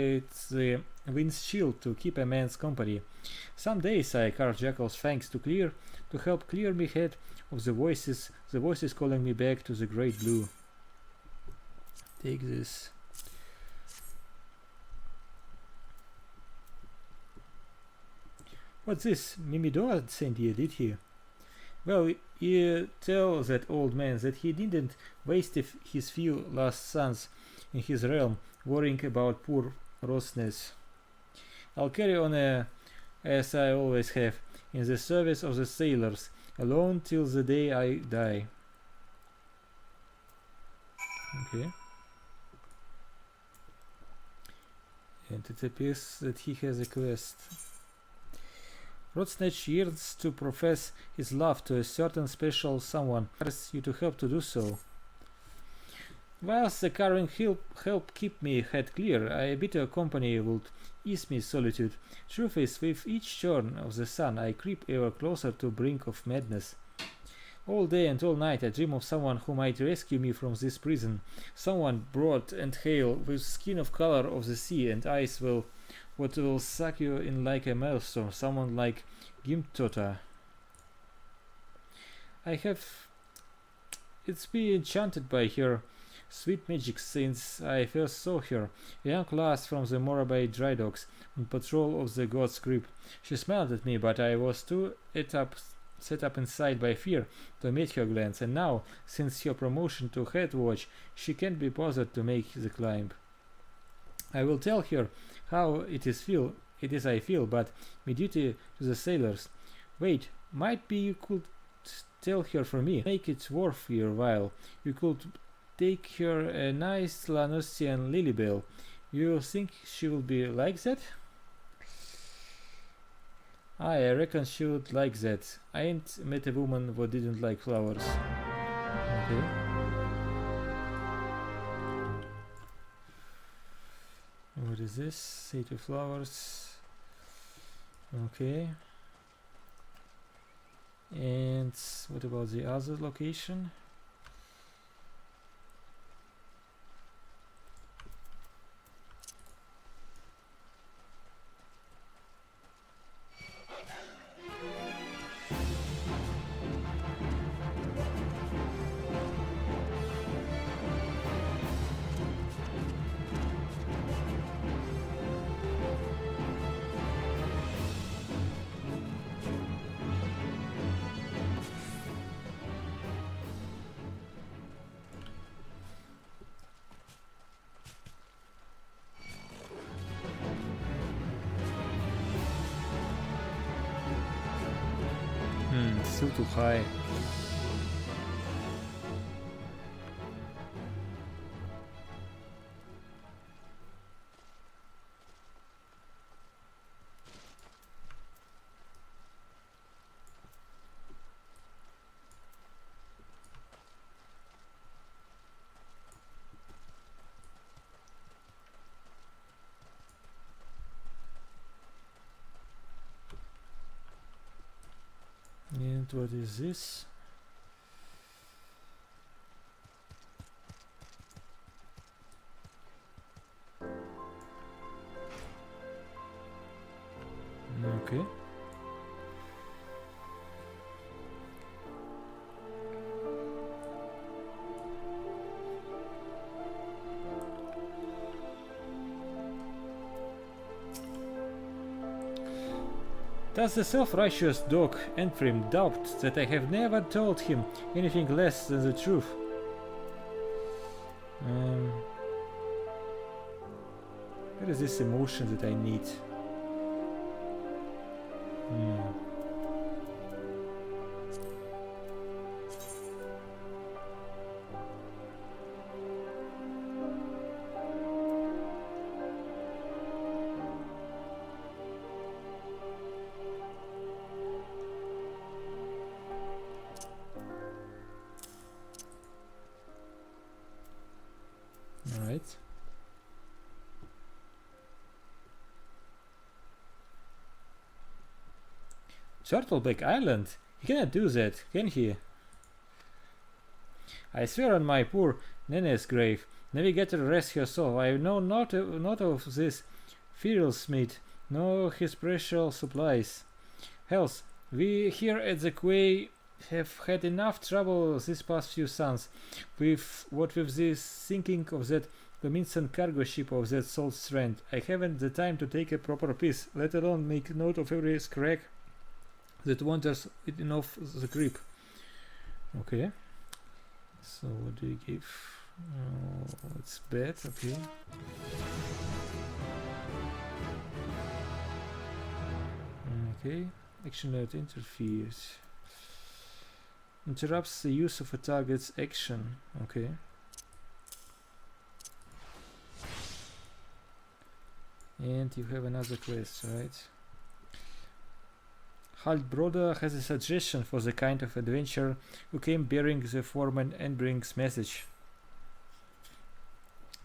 the windshield to keep a man's company. Some days I carve jackals' fangs to help clear me head of the voices calling me back to the great blue. Take this. What's this? Mimidoa sent you, did he? Well, you tell that old man that he didn't waste his few last sons in his realm worrying about poor Rosnes. I'll carry on as I always have, in the service of the sailors, alone till the day I die. Okay. And it appears that he has a quest. Rodsnatch yearns to profess his love to a certain special someone. Asks you to help to do so. Whilst the carving help keep me head clear, a bitter company would ease me solitude. Truth is, with each turn of the sun, I creep ever closer to brink of madness. All day and all night I dream of someone who might rescue me from this prison. Someone broad and hale, with skin of color of the sea and eyes what will suck you in like a maelstrom. Someone like Gimtota. It's been enchanted by her sweet magic since I first saw her, a young lass from the Morabay dry docks, on patrol of the god's grip. She smiled at me, but I was too et up set up inside by fear to meet her glance, and now, since her promotion to head watch, she can't be bothered to make the climb. I will tell her how it is I feel, but my duty to the sailors. Wait, might be you could tell her for me. Make it worth your while. You could take her a nice Lanosian Lilybell. You think she will be like that? I reckon she would like that. I ain't met a woman who didn't like flowers. Okay. What is this? Say to flowers. Okay. And what about the other location? Still too high. And what is this? Okay. Does the self-righteous dog Enfrim doubt that I have never told him anything less than the truth? Where is this emotion that I need? Alright. Turtleback Island? He cannot do that, can he? I swear on my poor Nene's grave, Navigator rest her soul, I know not of this feral smith, nor his precious supplies. Hells, we here at the quay have had enough trouble these past few suns, with this sinking of that Comincent cargo ship of that salt strand. I haven't the time to take a proper piece, let alone make note of every scrag that wanders in off the grip. Okay. So what do you give? Oh, it's bad, okay. Okay. Action that interferes. Interrupts the use of a target's action. Okay. And you have another quest, right? Haltbroda has a suggestion for the kind of adventurer who came bearing the foreman Enbring's message.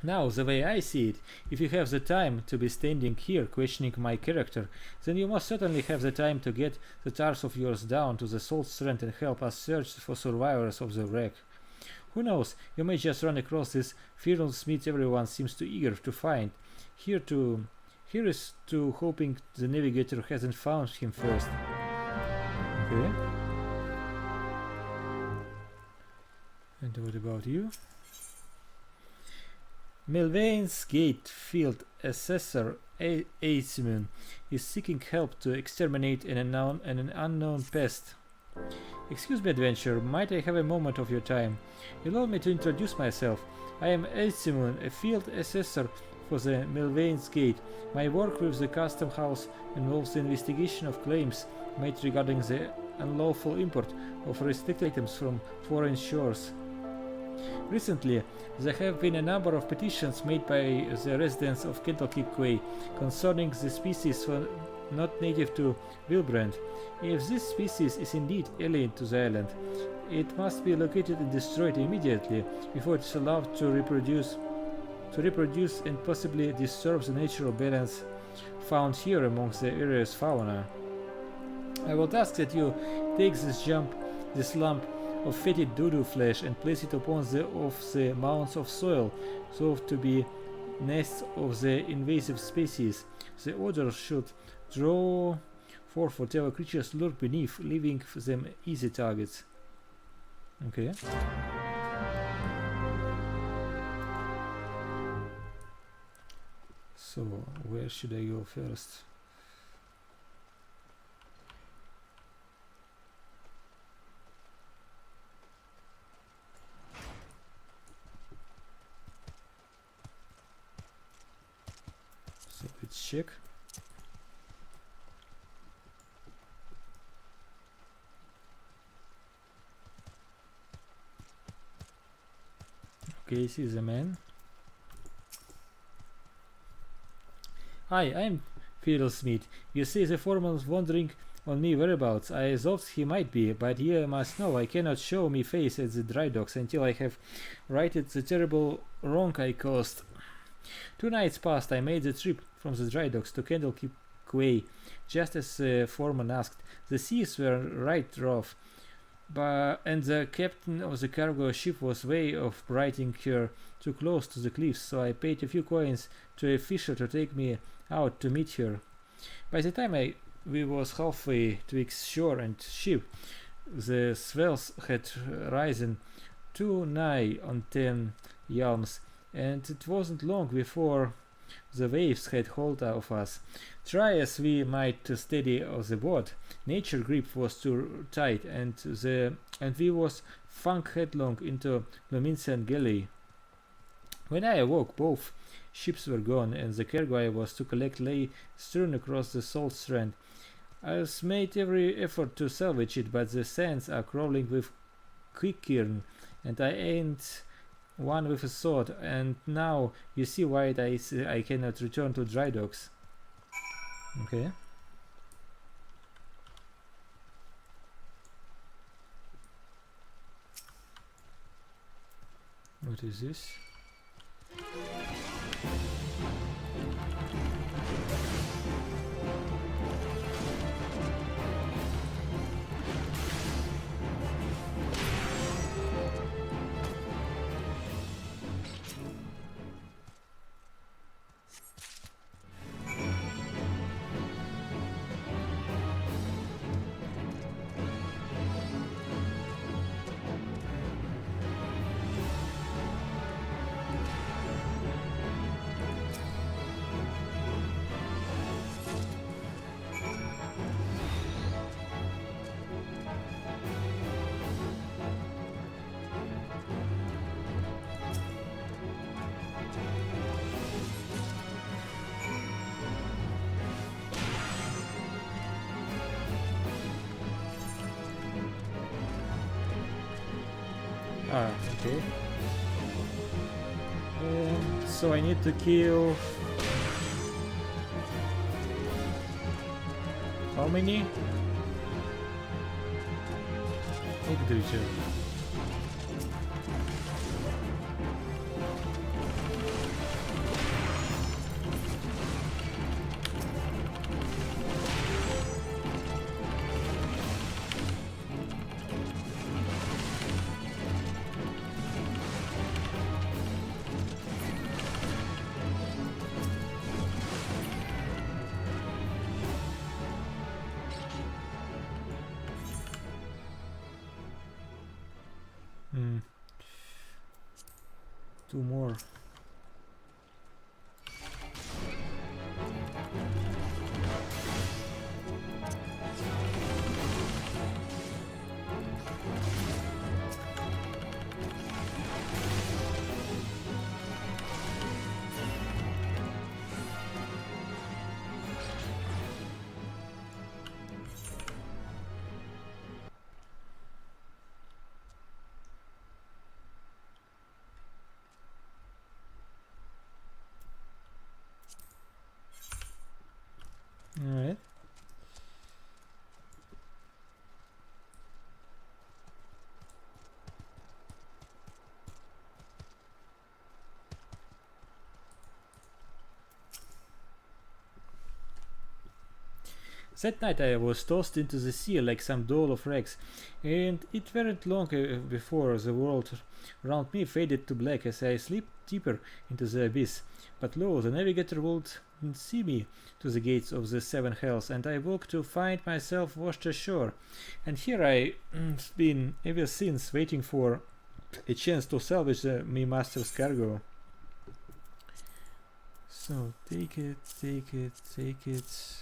Now, the way I see it, if you have the time to be standing here questioning my character, then you must certainly have the time to get the tars of yours down to the salt strand and help us search for survivors of the wreck. Who knows, you may just run across this feral smith everyone seems too eager to find. Here is to hoping the navigator hasn't found him first. Okay. And what about you? Melvain's Gate Field Assessor Aesmun is seeking help to exterminate an unknown pest. Excuse me, adventurer, might I have a moment of your time? Allow me to introduce myself. I am Elsimun, a field assessor for the Milvain's Gate. My work with the custom house involves the investigation of claims made regarding the unlawful import of restricted items from foreign shores. Recently, there have been a number of petitions made by the residents of Candlekeep Way concerning the species not native to Wilbrand. If this species is indeed alien to the island, it must be located and destroyed immediately before it is allowed to reproduce and possibly disturb the natural balance found here amongst the area's fauna. I would ask that you take this lump of fetid doodoo flesh and place it upon the mounds of soil thought to be nests of the invasive species. The odor should draw forth whatever creatures lurk beneath, leaving them easy targets. Okay. So, where should I go first? So, let's check. Okay, this is a man. Hi, I'm Fiddlesmith. You see, the foreman's wandering on me whereabouts. I thought he might be, but you must know I cannot show me face at the dry docks until I have righted the terrible wrong I caused. 2 nights past I made the trip from the dry docks to Candlekeep Quay, just as the foreman asked. The seas were right rough, and the captain of the cargo ship was way off riding her too close to the cliffs, so I paid a few coins to a fisher to take me out to meet her. By the time we was halfway twixt shore and ship, the swells had risen too nigh on 10 yalms, and it wasn't long before the waves had hold of us. Try as we might to steady the boat, nature grip was too tight, and we was flung headlong into Lominsan Galley. When I awoke, both ships were gone, and the cargo I was to collect lay strewn across the salt strand. I've made every effort to salvage it, but the sands are crawling with quickirn, and I ain't one with a sword, and now you see why I cannot return to dry docks. Okay. What is this? Ah, okay. So I need to kill... how many? Igdricha. Two more. That night I was tossed into the sea like some doll of rags, and it weren't long before the world around me faded to black as I slipped deeper into the abyss. But lo, the navigator would see me to the gates of the seven hells, and I woke to find myself washed ashore. And here I've been ever since, waiting for a chance to salvage me master's cargo. So take it, take it, take it.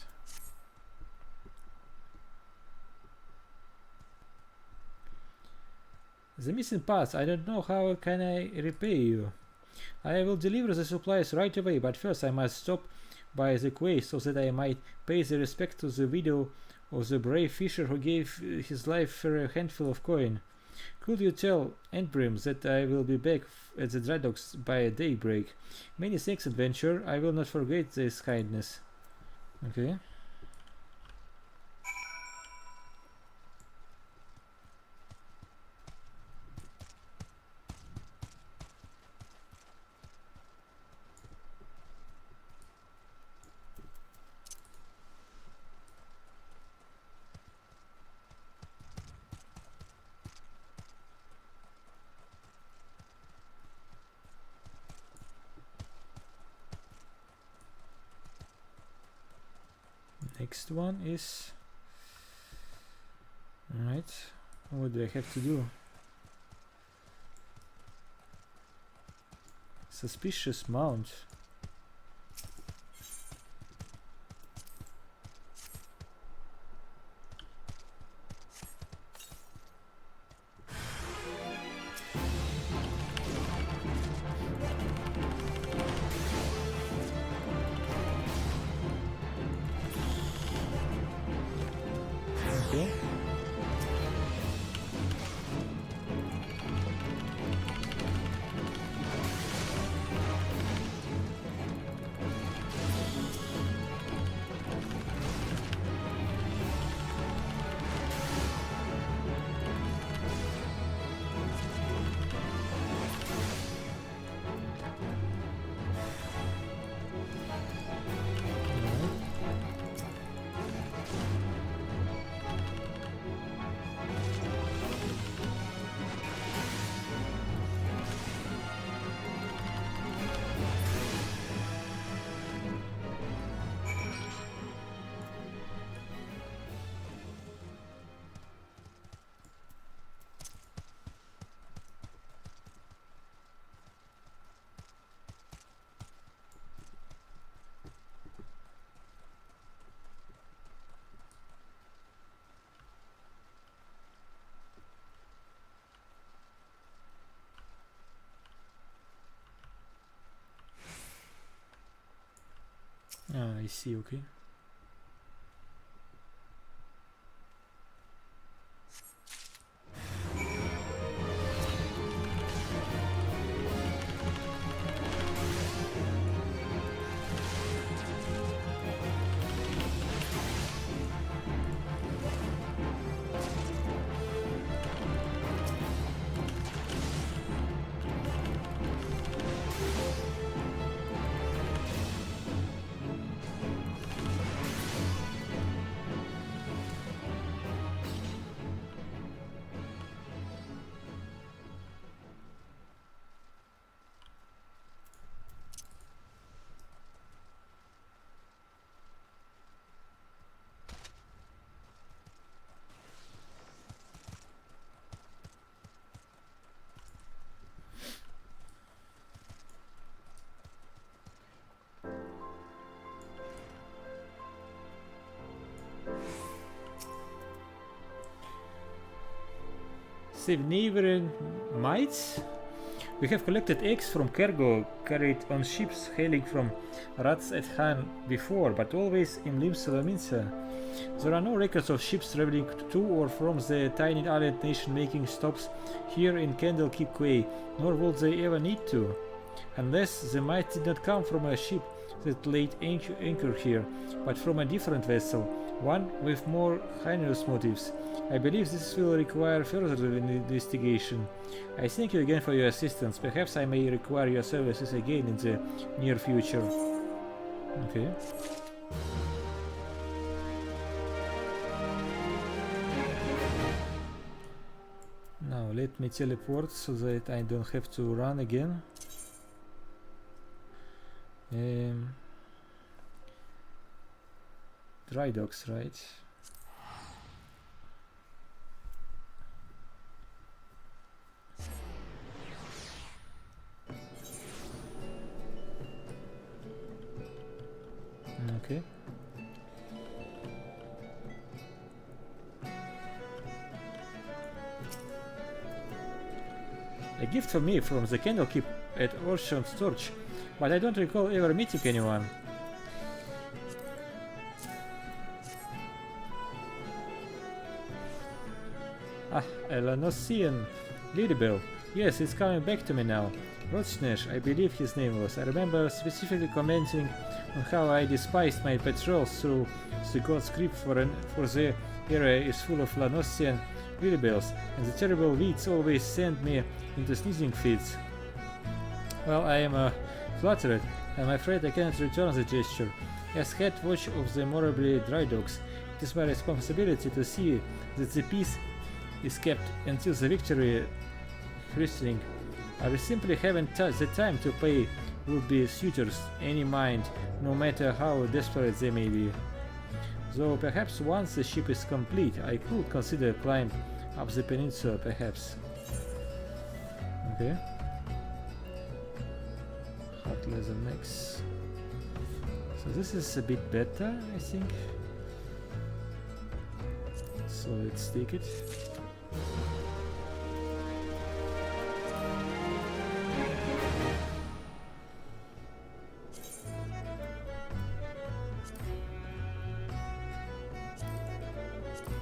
The missing parts, I don't know how can I repay you. I will deliver the supplies right away, but first I must stop by the quay so that I might pay the respect to the widow of the brave fisher who gave his life for a handful of coin. Could you tell Endbrim that I will be back at the Dreadnoughts by daybreak? Many thanks, adventurer. I will not forget this kindness. Okay. Next one is... Alright, what do I have to do? Suspicious mount. Okay. Ah, I see, okay. Neighboring mites? We have collected eggs from cargo carried on ships hailing from Rats at Han before, but always in Limsa. There are no records of ships traveling to or from the tiny island nation making stops here in Candlekeep Quay, nor would they ever need to. Unless the mites did not come from a ship that laid anchor here, but from a different vessel, one with more heinous motives. I believe this will require further investigation. I thank you again for your assistance. Perhaps I may require your services again in the near future. Okay. let me teleport so that I don't have to run again. Dry docks, right? Okay. A gift for me from the Candlekeep at Ocean's Torch, but I don't recall ever meeting anyone. Ah, a Lanosian Lilybell. Yes, it's coming back to me now. Rotsnesh, I believe his name was. I remember specifically commenting on how I despised my patrols through the God's Crypt for the area is full of Lanosian Lilybells, and the terrible weeds always send me into sneezing fits. Well, I am flattered. I'm afraid I cannot return the gesture. As head watch of the Morably Dry Docks, it is my responsibility to see that the peace is kept until the victory christening. I simply haven't the time to pay would-be suitors any mind, no matter how desperate they may be. Though perhaps once the ship is complete, I could consider climb up the peninsula, perhaps. Okay. Hot leather necks. So this is a bit better, I think. So let's take it.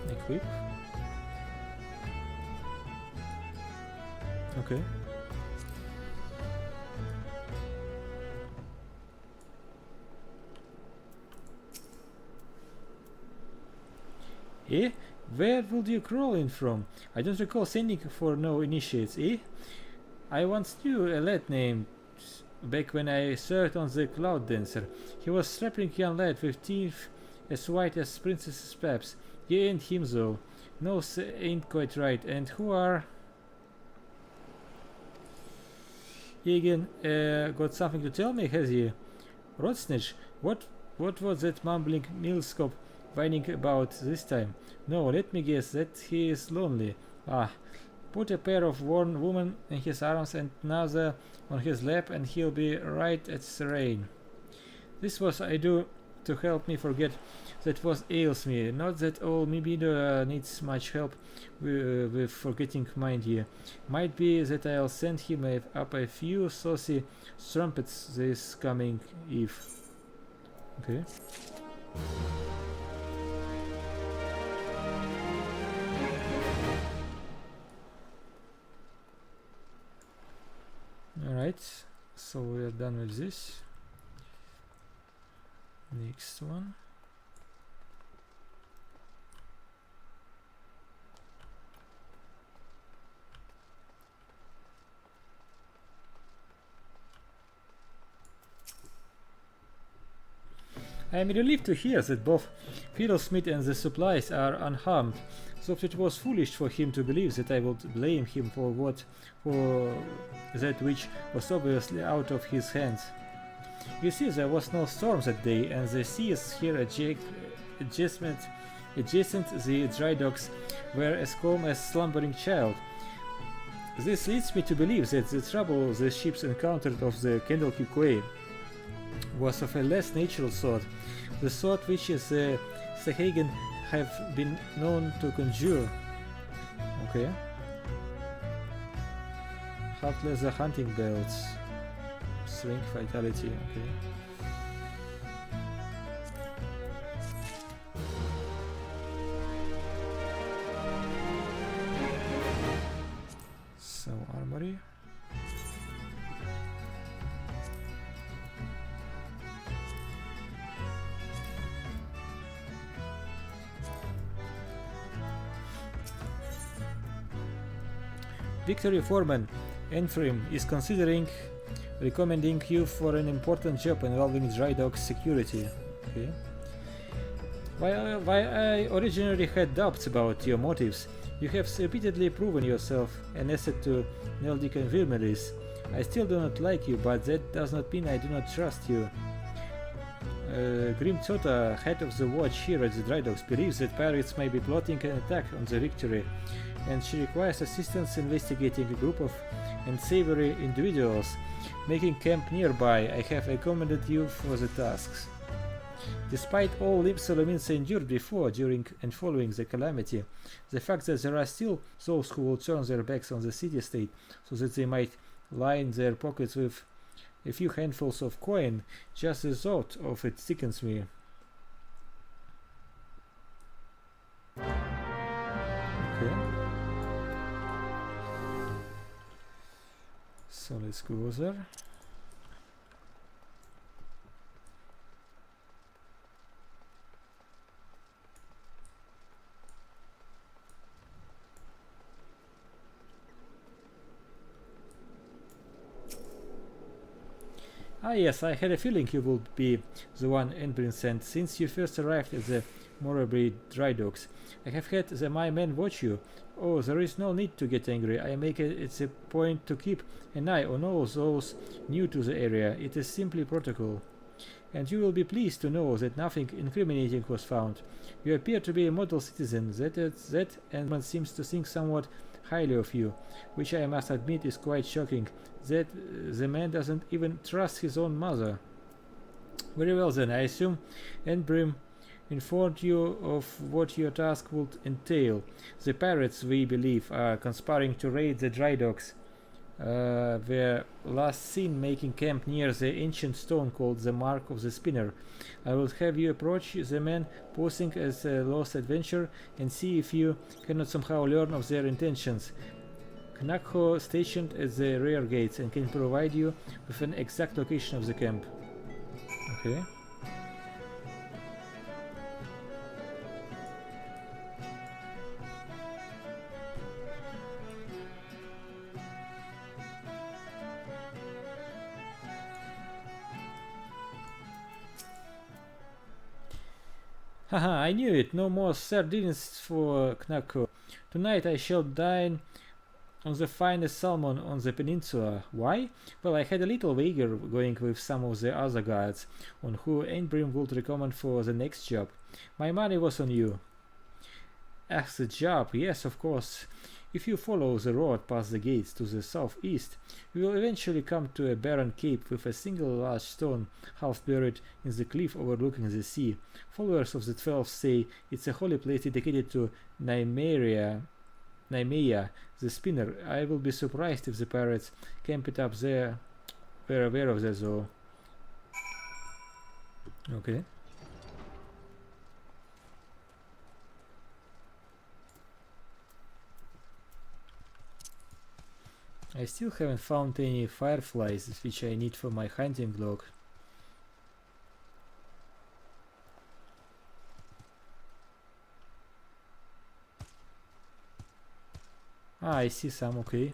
Equip. Okay. Eh? Where would you crawl in from? I don't recall sending for no initiates, eh? I once knew a lad named back when I served on the Cloud Dancer. He was a strapping young lad with teeth as white as princesses' paps. He ain't him though. Nose ain't quite right. And who are... Egan got something to tell me, has he? Rotsnitch, what was that mumbling Millscope whining about this time? No, let me guess that he is lonely. Ah, put a pair of worn women in his arms and another on his lap and he'll be right at the rain. This was I do to help me forget that what ails me. Not that old Mibido needs much help with forgetting mind here. Might be that I'll send him up a few saucy strumpets this coming eve. Okay. Alright, so we are done with this. Next one. I am relieved to hear that both Fiddlesmith and the supplies are unharmed, though it was foolish for him to believe that I would blame him for that which was obviously out of his hands. You see, there was no storm that day, and the seas here adjacent the dry docks were as calm as a slumbering child. This leads me to believe that the trouble the ships encountered off the Candlekeep Quay was of a less natural sort, the sort which the Sahagan have been known to conjure. Okay. Hot leather hunting belts. Strength, vitality, okay. So, armory. Victory Foreman, Enfrim is recommending you for an important job involving dry dock security. Okay. While I originally had doubts about your motives, You have repeatedly proven yourself an asset to Neldic and Wilmeris. I still do not like you, but that does not mean I do not trust you. Grim Tsota, head of the watch here at the Dry Docks, believes that pirates may be plotting an attack on the Victory, and she requires assistance investigating a group of unsavory individuals making camp nearby. I have recommended you for the tasks. Despite all Solomins endured before, during and following the calamity, the fact that there are still those who will turn their backs on the city-state so that they might line their pockets with a few handfuls of coin, just the thought of it sickens me. Okay. So let's go there. Ah yes, I had a feeling you would be the one Enbrin sent since you first arrived at the Morabri Dry Docks. I have had my men watch you. Oh, there is no need to get angry. I make it a point to keep an eye on all those new to the area. It is simply protocol. And you will be pleased to know that nothing incriminating was found. You appear to be a model citizen. That and one seems to think somewhat highly of you, which I must admit is quite shocking. That the man doesn't even trust his own mother. Very well then, I assume Enbrim informed you of what your task would entail. The pirates, we believe, are conspiring to raid the Dry Docks. Were last seen making camp near the ancient stone called the Mark of the Spinner. I will have you approach the men posing as a lost adventurer and see if you cannot somehow learn of their intentions. Knakho stationed at the rear gates and can provide you with an exact location of the camp. Okay. Haha, I knew it. No more sardines for Knakho. Tonight I shall dine on the finest salmon on the peninsula. Why? Well, I had a little wager going with some of the other guards on who Einbrim would recommend for the next job. My money was on you. Ask the job? Yes, of course. If you follow the road past the gates to the southeast, you will eventually come to a barren cape with a single large stone half buried in the cliff overlooking the sea. Followers of the 12 say it's a holy place dedicated to Nymeia, the spinner. I will be surprised if the pirates camp it up there. We're aware of that though. Okay. I still haven't found any fireflies which I need for my hunting log. Ah, I see some, okay.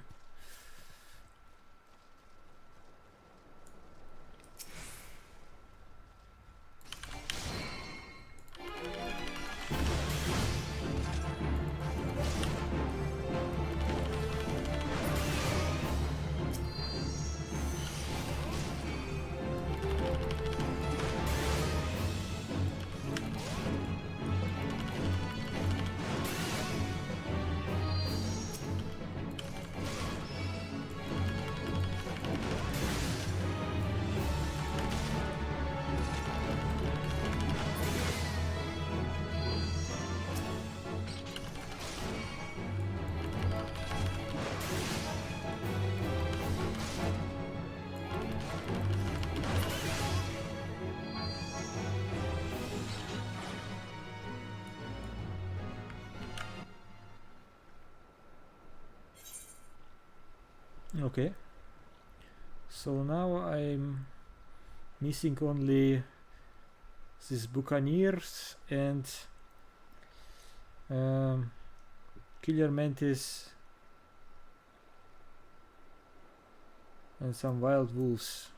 Okay, so now I'm missing only these buccaneers and killer mantis and some wild wolves,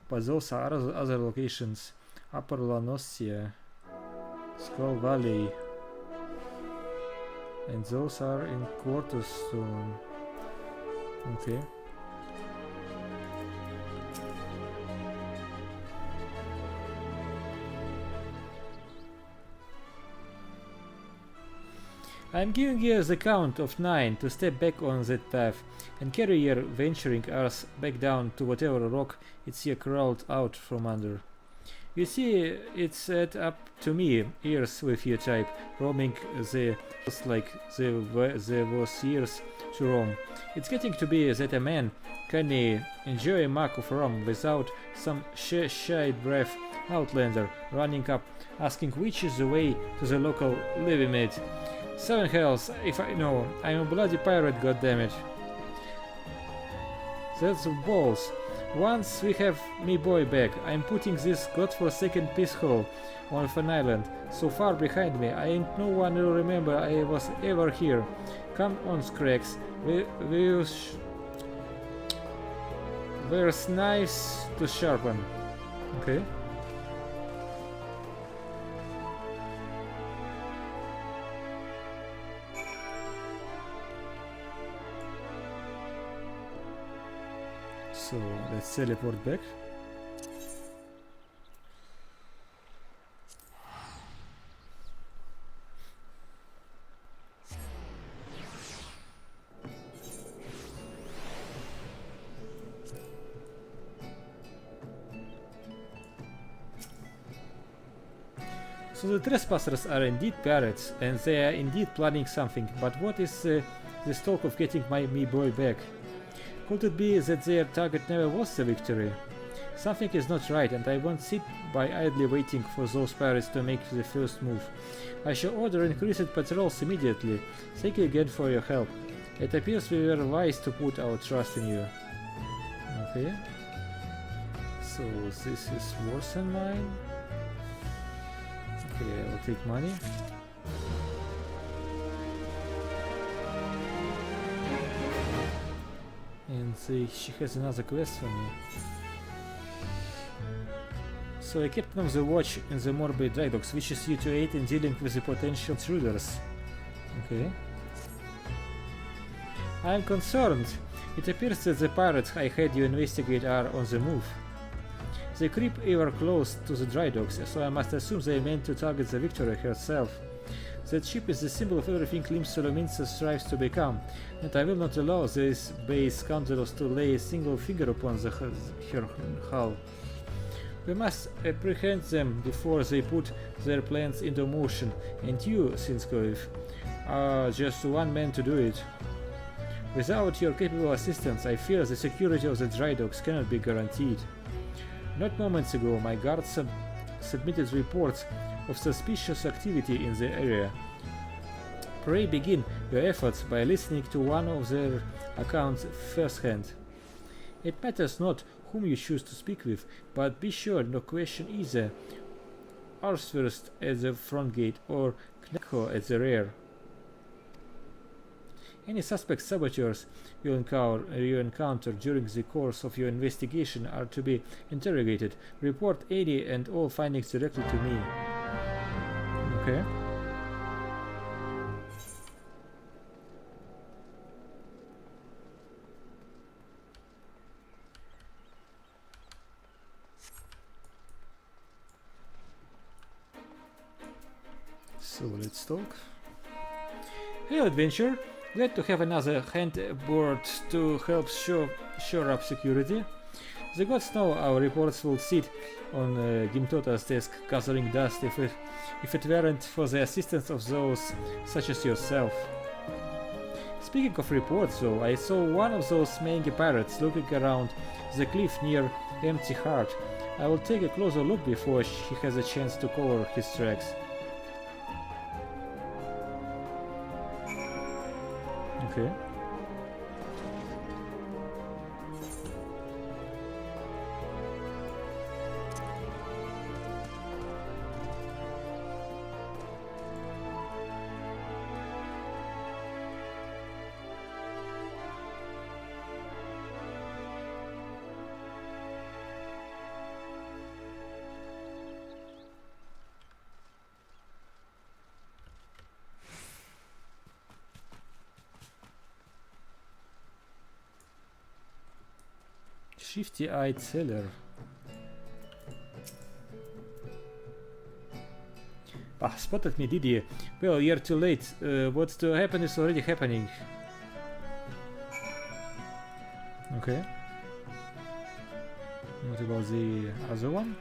but those are other locations. Upper Lanossia, Skull Valley. And those are in Quarterstone. Okay. I'm giving you the count of 9 to step back on that path and carry your venturing arse back down to whatever rock it's here crawled out from under. You see, it's up to me, ears with you type, roaming the hills like there was years to roam. It's getting to be that a man can enjoy a mug of rum without some shy breath outlander running up asking which is the way to the local limit. 7 hells, if I know, I'm a bloody pirate, goddammit. That's balls. Once we have me boy back, I'm putting this godforsaken piece hole on an island so far behind me, I ain't no one will remember I was ever here. Come on, Scrags, there's knives to sharpen. Okay. So let's teleport back. So the trespassers are indeed pirates, and they are indeed planning something, but what is this talk of getting me boy back? Could it be that their target never was the victory? Something is not right, and I won't sit by idly waiting for those pirates to make the first move. I shall order increased patrols immediately. Thank you again for your help. It appears we were wise to put our trust in you. Okay. So this is worse than mine. Okay, I will take money. And she has another quest for me. So a captain of the watch in the Morbid Dry Docks wishes you to aid in dealing with the potential intruders. Okay. I am concerned. It appears that the pirates I had you investigate are on the move. They creep ever close to the dry docks, so I must assume they meant to target the Victoria herself. That ship is the symbol of everything Lim Solominsa strives to become, and I will not allow these base scoundrels to lay a single finger upon her hull. We must apprehend them before they put their plans into motion, and you, Sinskoev, are just one man to do it. Without your capable assistance, I fear the security of the dry docks cannot be guaranteed. Not moments ago, my guards submitted reports of suspicious activity in the area. Pray begin your efforts by listening to one of their accounts firsthand. It matters not whom you choose to speak with, but be sure no question either Arswurst at the front gate or Knekho at the rear. Any suspect saboteurs you encounter during the course of your investigation are to be interrogated. Report any and all findings directly to me. Okay. So let's talk. Hello, adventurer. Glad to have another hand aboard to help shore up security. The gods know our reports will sit on Gimtota's desk gathering dust if it weren't for the assistance of those such as yourself. Speaking of reports though, I saw one of those mangy pirates looking around the cliff near Empty Heart. I will take a closer look before he has a chance to cover his tracks. Okay. Shifty-eyed seller. Ah, spotted me, did you? Well, you're too late. What's to happen is already happening. Okay. What about the other one?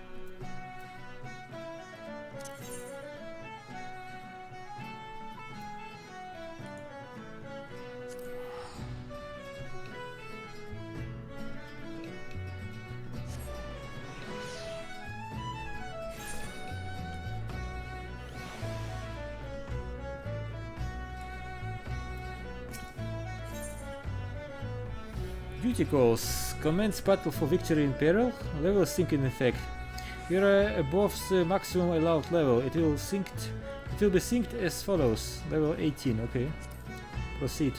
Duty calls. Commence battle for victory in peril. Level sync in effect. You're above the maximum allowed level. It will be synced as follows. Level 18. Okay. Proceed.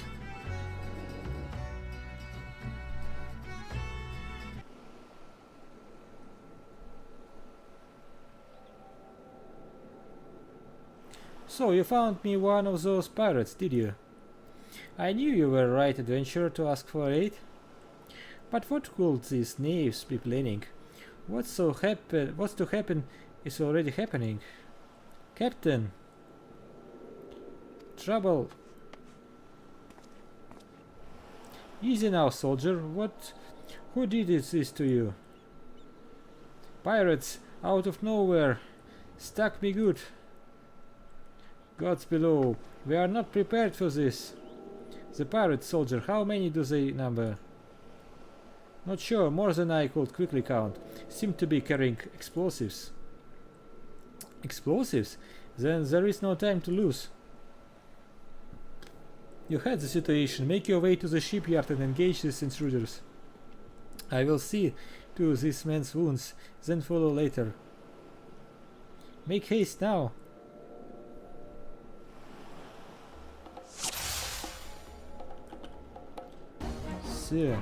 So you found me one of those pirates, did you? I knew you were right adventurer to ask for aid. But what could these knaves be planning? What's to happen is already happening. Captain! Trouble! Easy now, soldier. Who did this to you? Pirates, out of nowhere. Stuck me good. Gods below, we are not prepared for this. The pirate soldier, how many do they number? Not sure, more than I could quickly count. Seem to be carrying explosives. Explosives? Then there is no time to lose. You had the situation. Make your way to the shipyard and engage these intruders. I will see to this man's wounds, then follow later. Make haste now. So.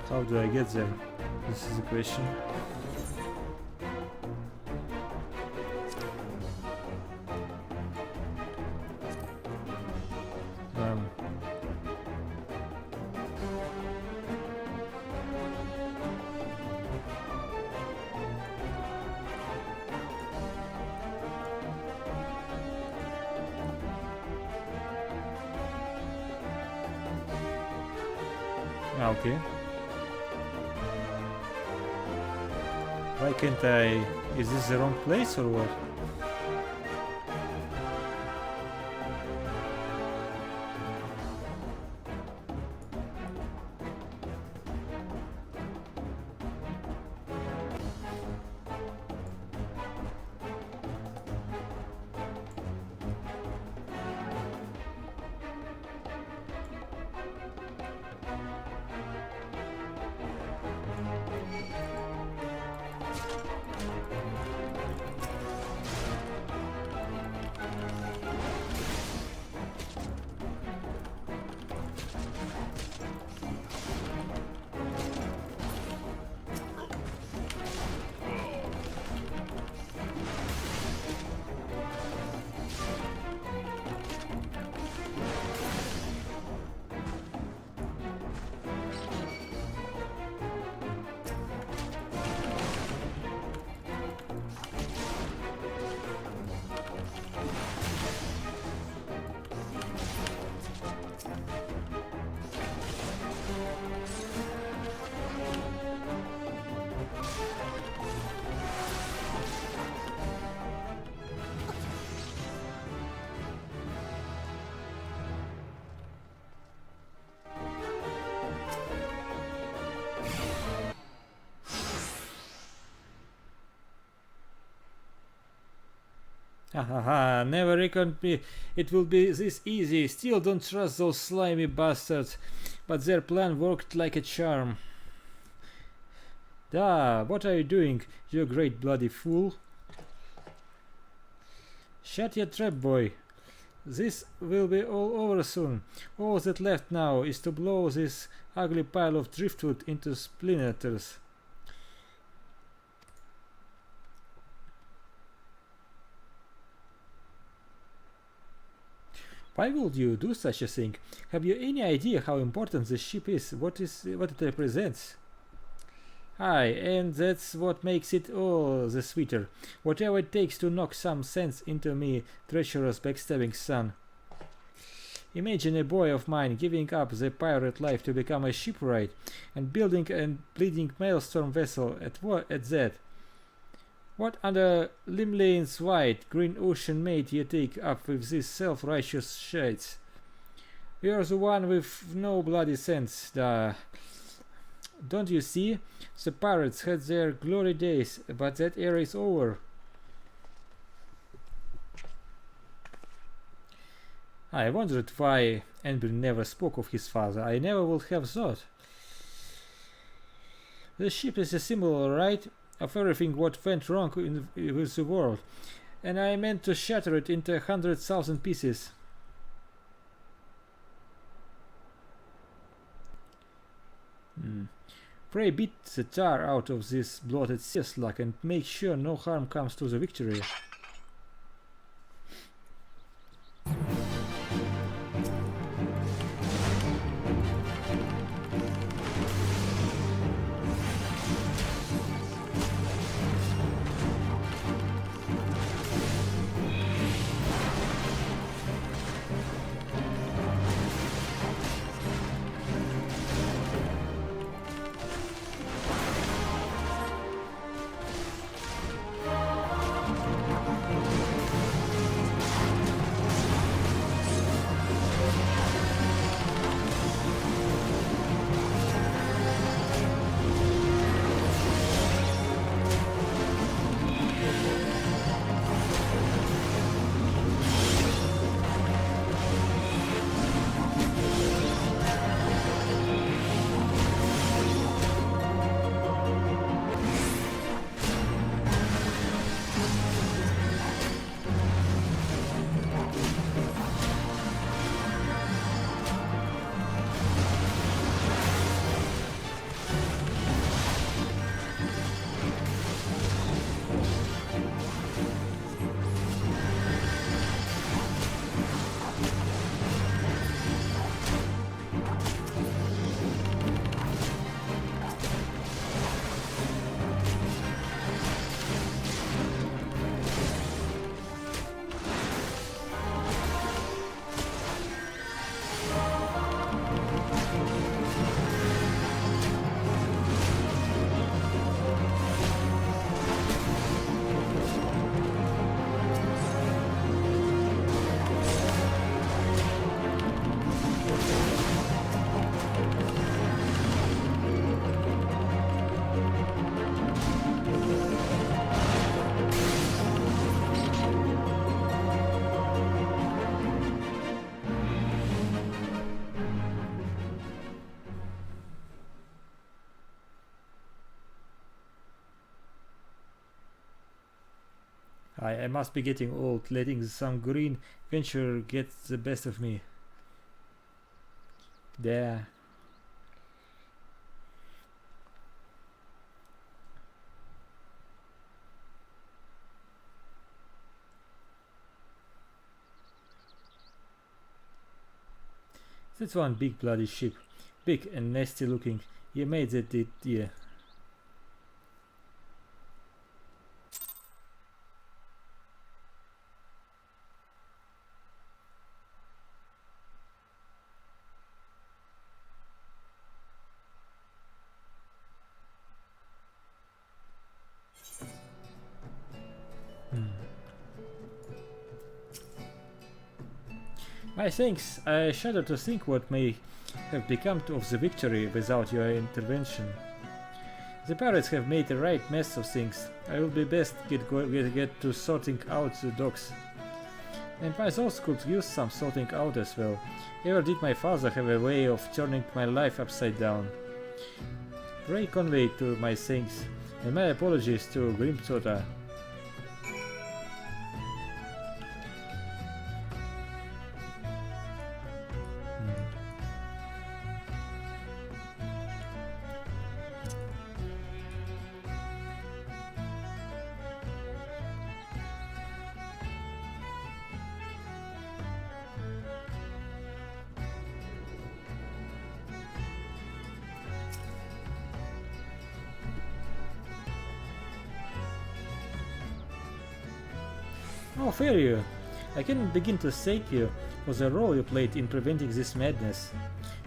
How do I get there? This is the question. Okay. Why can't I... Is this the wrong place or what? Haha, never reckoned it will be this easy. Still don't trust those slimy bastards, but their plan worked like a charm. Da, what are you doing, you great bloody fool? Shut your trap, boy. This will be all over soon. All that left now is to blow this ugly pile of driftwood into splinters. Why would you do such a thing? Have you any idea how important this ship is? What it represents? Aye, and that's what makes it all the sweeter. Whatever it takes to knock some sense into me, treacherous backstabbing son. Imagine a boy of mine giving up the pirate life to become a shipwright and building a bleeding maelstrom vessel at that. What under Limlane's wide green ocean mate you take up with these self-righteous shades? You're the one with no bloody sense, Don't you see? The pirates had their glory days, but that era is over. I wondered why Enbrin never spoke of his father. I never would have thought. The ship is a symbol, right, of everything what went wrong with the world, and I meant to shatter it into 100,000 pieces. Pray beat the tar out of this bloated sea slug and make sure no harm comes to the Victory. I must be getting old, letting some green venture get the best of me. There. That's one big bloody ship. Big and nasty looking. You made that, did you? My thanks. I shudder to think what may have become of the Victory without your intervention. The pirates have made a right mess of things. I will be best get to sorting out the docks. And my thoughts could use some sorting out as well. Ever did my father have a way of turning my life upside down? Pray convey to my thanks, and my apologies to Grimsota. Oh, fair you. I cannot begin to thank you for the role you played in preventing this madness.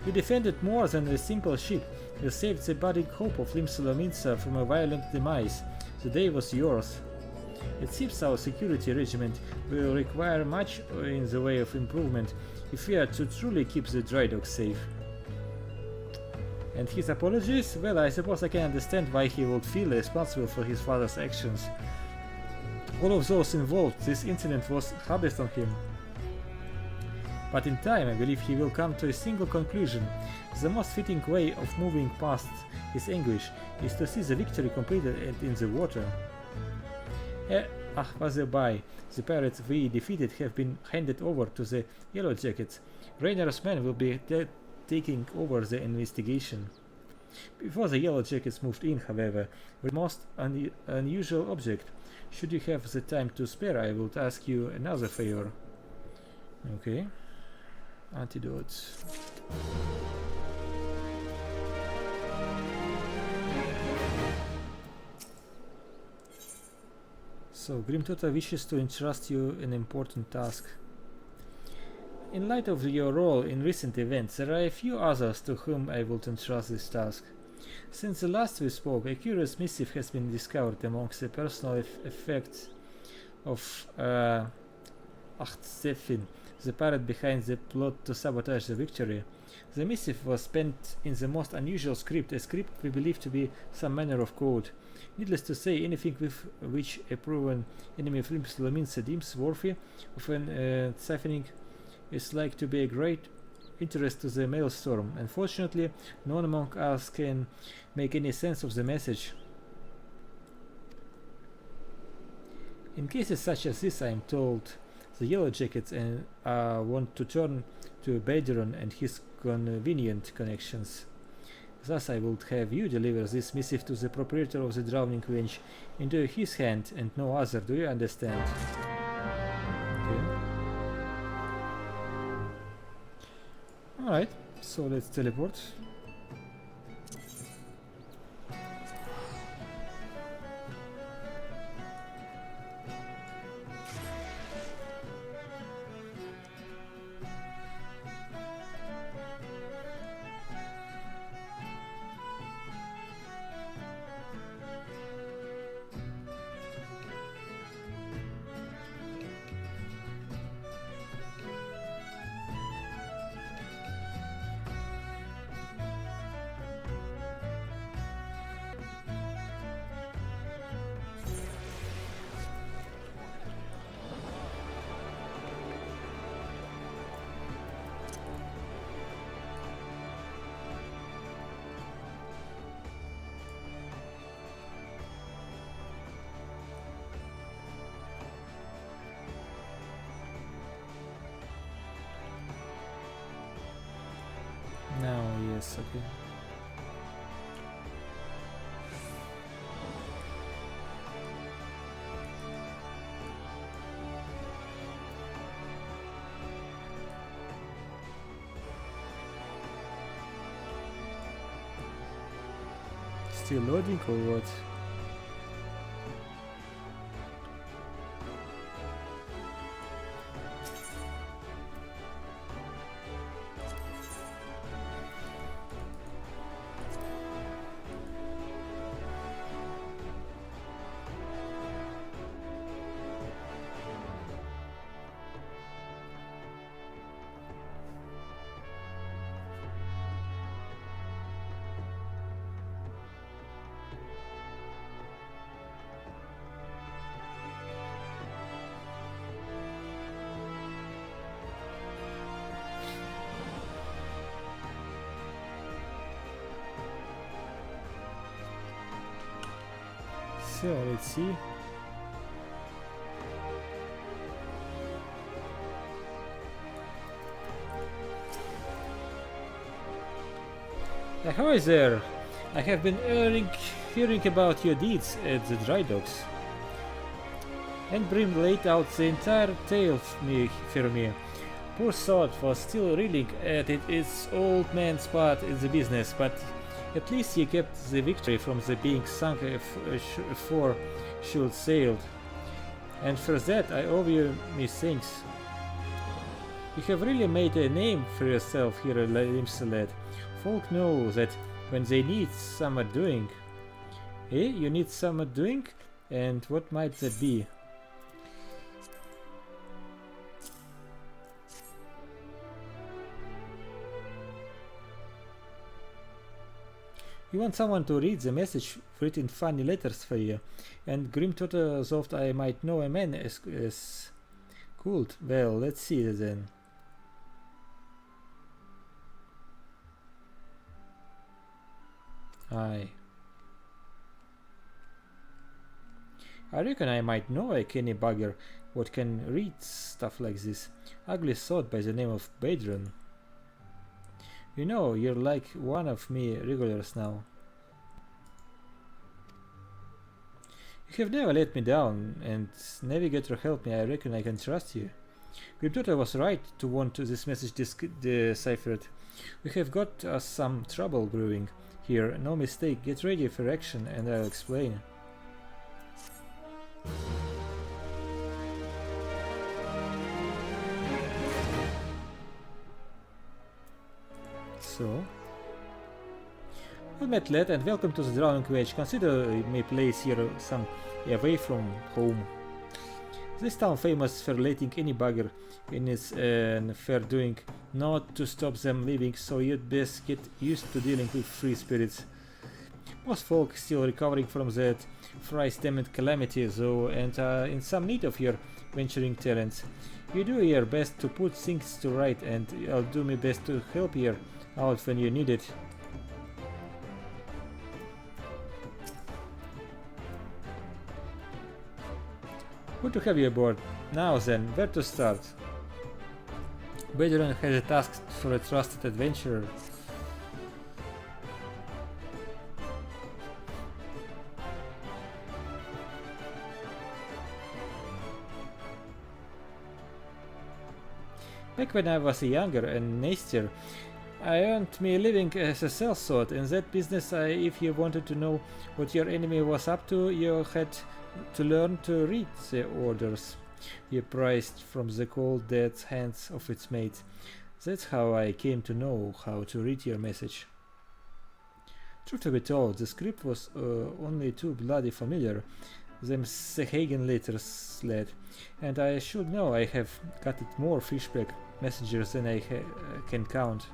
You defended more than a simple ship. You saved the budding hope of Limsolominsa from a violent demise. The day was yours. It seems our security regiment will require much in the way of improvement if we are to truly keep the dry dock safe. And his apologies? Well, I suppose I can understand why he would feel responsible for his father's actions. All of those involved, this incident was hardest on him. But in time, I believe he will come to a single conclusion. The most fitting way of moving past his anguish is to see the victory completed and in the water. By the pirates we defeated have been handed over to the Yellow Jackets. Rainer's men will be taking over the investigation. Before the Yellow Jackets moved in, however, with most unusual object. Should you have the time to spare, I would ask you another favor. Okay. Antidotes. So, Grimtota wishes to entrust you an important task. In light of your role in recent events, there are a few others to whom I would entrust this task. Since the last we spoke, a curious missive has been discovered amongst the personal effects of Achtstefin, the pirate behind the plot to sabotage the victory. The missive was penned in the most unusual script, a script we believe to be some manner of code. Needless to say, anything with which a proven enemy of Limsolominsa deems worthy of an siphoning is like to be a great interest to the Maelstrom. Unfortunately, no one among us can make any sense of the message. In cases such as this, I am told, the Yellow Jackets want to turn to Baderon and his convenient connections. Thus I would have you deliver this missive to the proprietor of the Drowning Wench into his hand and no other. Do you understand? Okay. Alright, so let's teleport. Now, yes, okay. Still loading or what? So let's see. Ahoy there! I have been hearing about your deeds at the dry docks. And Brim laid out the entire tale for me. Poor Sword was still reeling at its old man's part in the business, but at least he kept the victory from the being sunk before should sailed. and for that I owe you me thanks. You have really made a name for yourself here at Limsalet. Folk know that when they need some doing. Eh? You need some doing? And what might that be? You want someone to read the message written funny letters for you, and Grim Toto thought I might know a man as could. Well, let's see then. I reckon I might know a canny bugger what can read stuff like this. Ugly thought by the name of Badron. You know, you're like one of me regulars now. You have never let me down, and Navigator helped me. I reckon I can trust you. Grimtota was right to want this message deciphered. We have got us some trouble brewing here, no mistake. Get ready for action and I'll explain. So, well met lad, and welcome to the Drowning Wage. Consider my place here some away from home. This town famous for letting any bugger in its fair doing, not to stop them living, so you'd best get used to dealing with free spirits. Most folk still recovering from that thrice-damned calamity though, and in some need of your venturing talents. You do your best to put things to right, and I'll do my best to help you out when you need it. Good to have you aboard. Now then, where to start? Bedouin has a task for a trusted adventurer. Back when I was younger and nastier, I earned me living as a sellsword. In that business, if you wanted to know what your enemy was up to, you had to learn to read the orders you prized from the cold dead hands of its mate. That's how I came to know how to read your message. Truth to be told, the script was only too bloody familiar, them Sehagen letters led, and I should know I have got it more fishback messengers than I can count.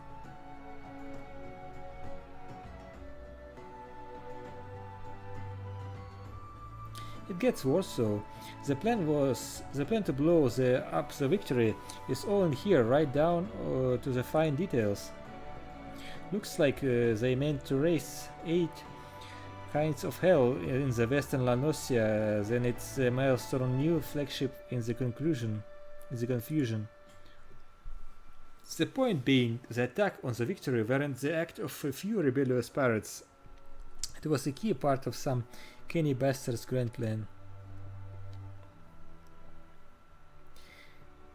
It gets worse though. The plan to blow up the victory is all in here, right down to the fine details. Looks like they meant to raise 8 kinds of hell in the western La Nocia, then it's the milestone new flagship in the confusion. The point being, the attack on the victory weren't the act of a few rebellious pirates. It was a key part of some canny bastard's grand plan.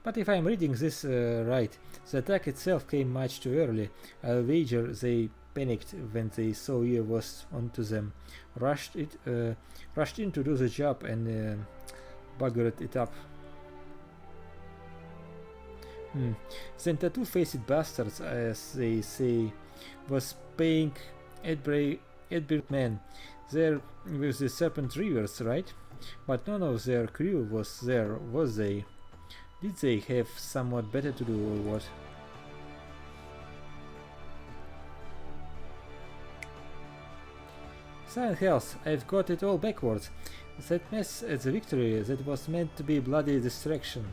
But if I'm reading this right, the attack itself came much too early. I'll wager they panicked when they saw you was onto them, rushed in to do the job and buggered it up. Then the two-faced bastards, as they say, was paying Edbury men. They're with the Serpent Rivers, right? But none of their crew was there, was they? Did they have somewhat better to do or what? Silent Hells, I've got it all backwards. That mess at the victory, that was meant to be bloody distraction.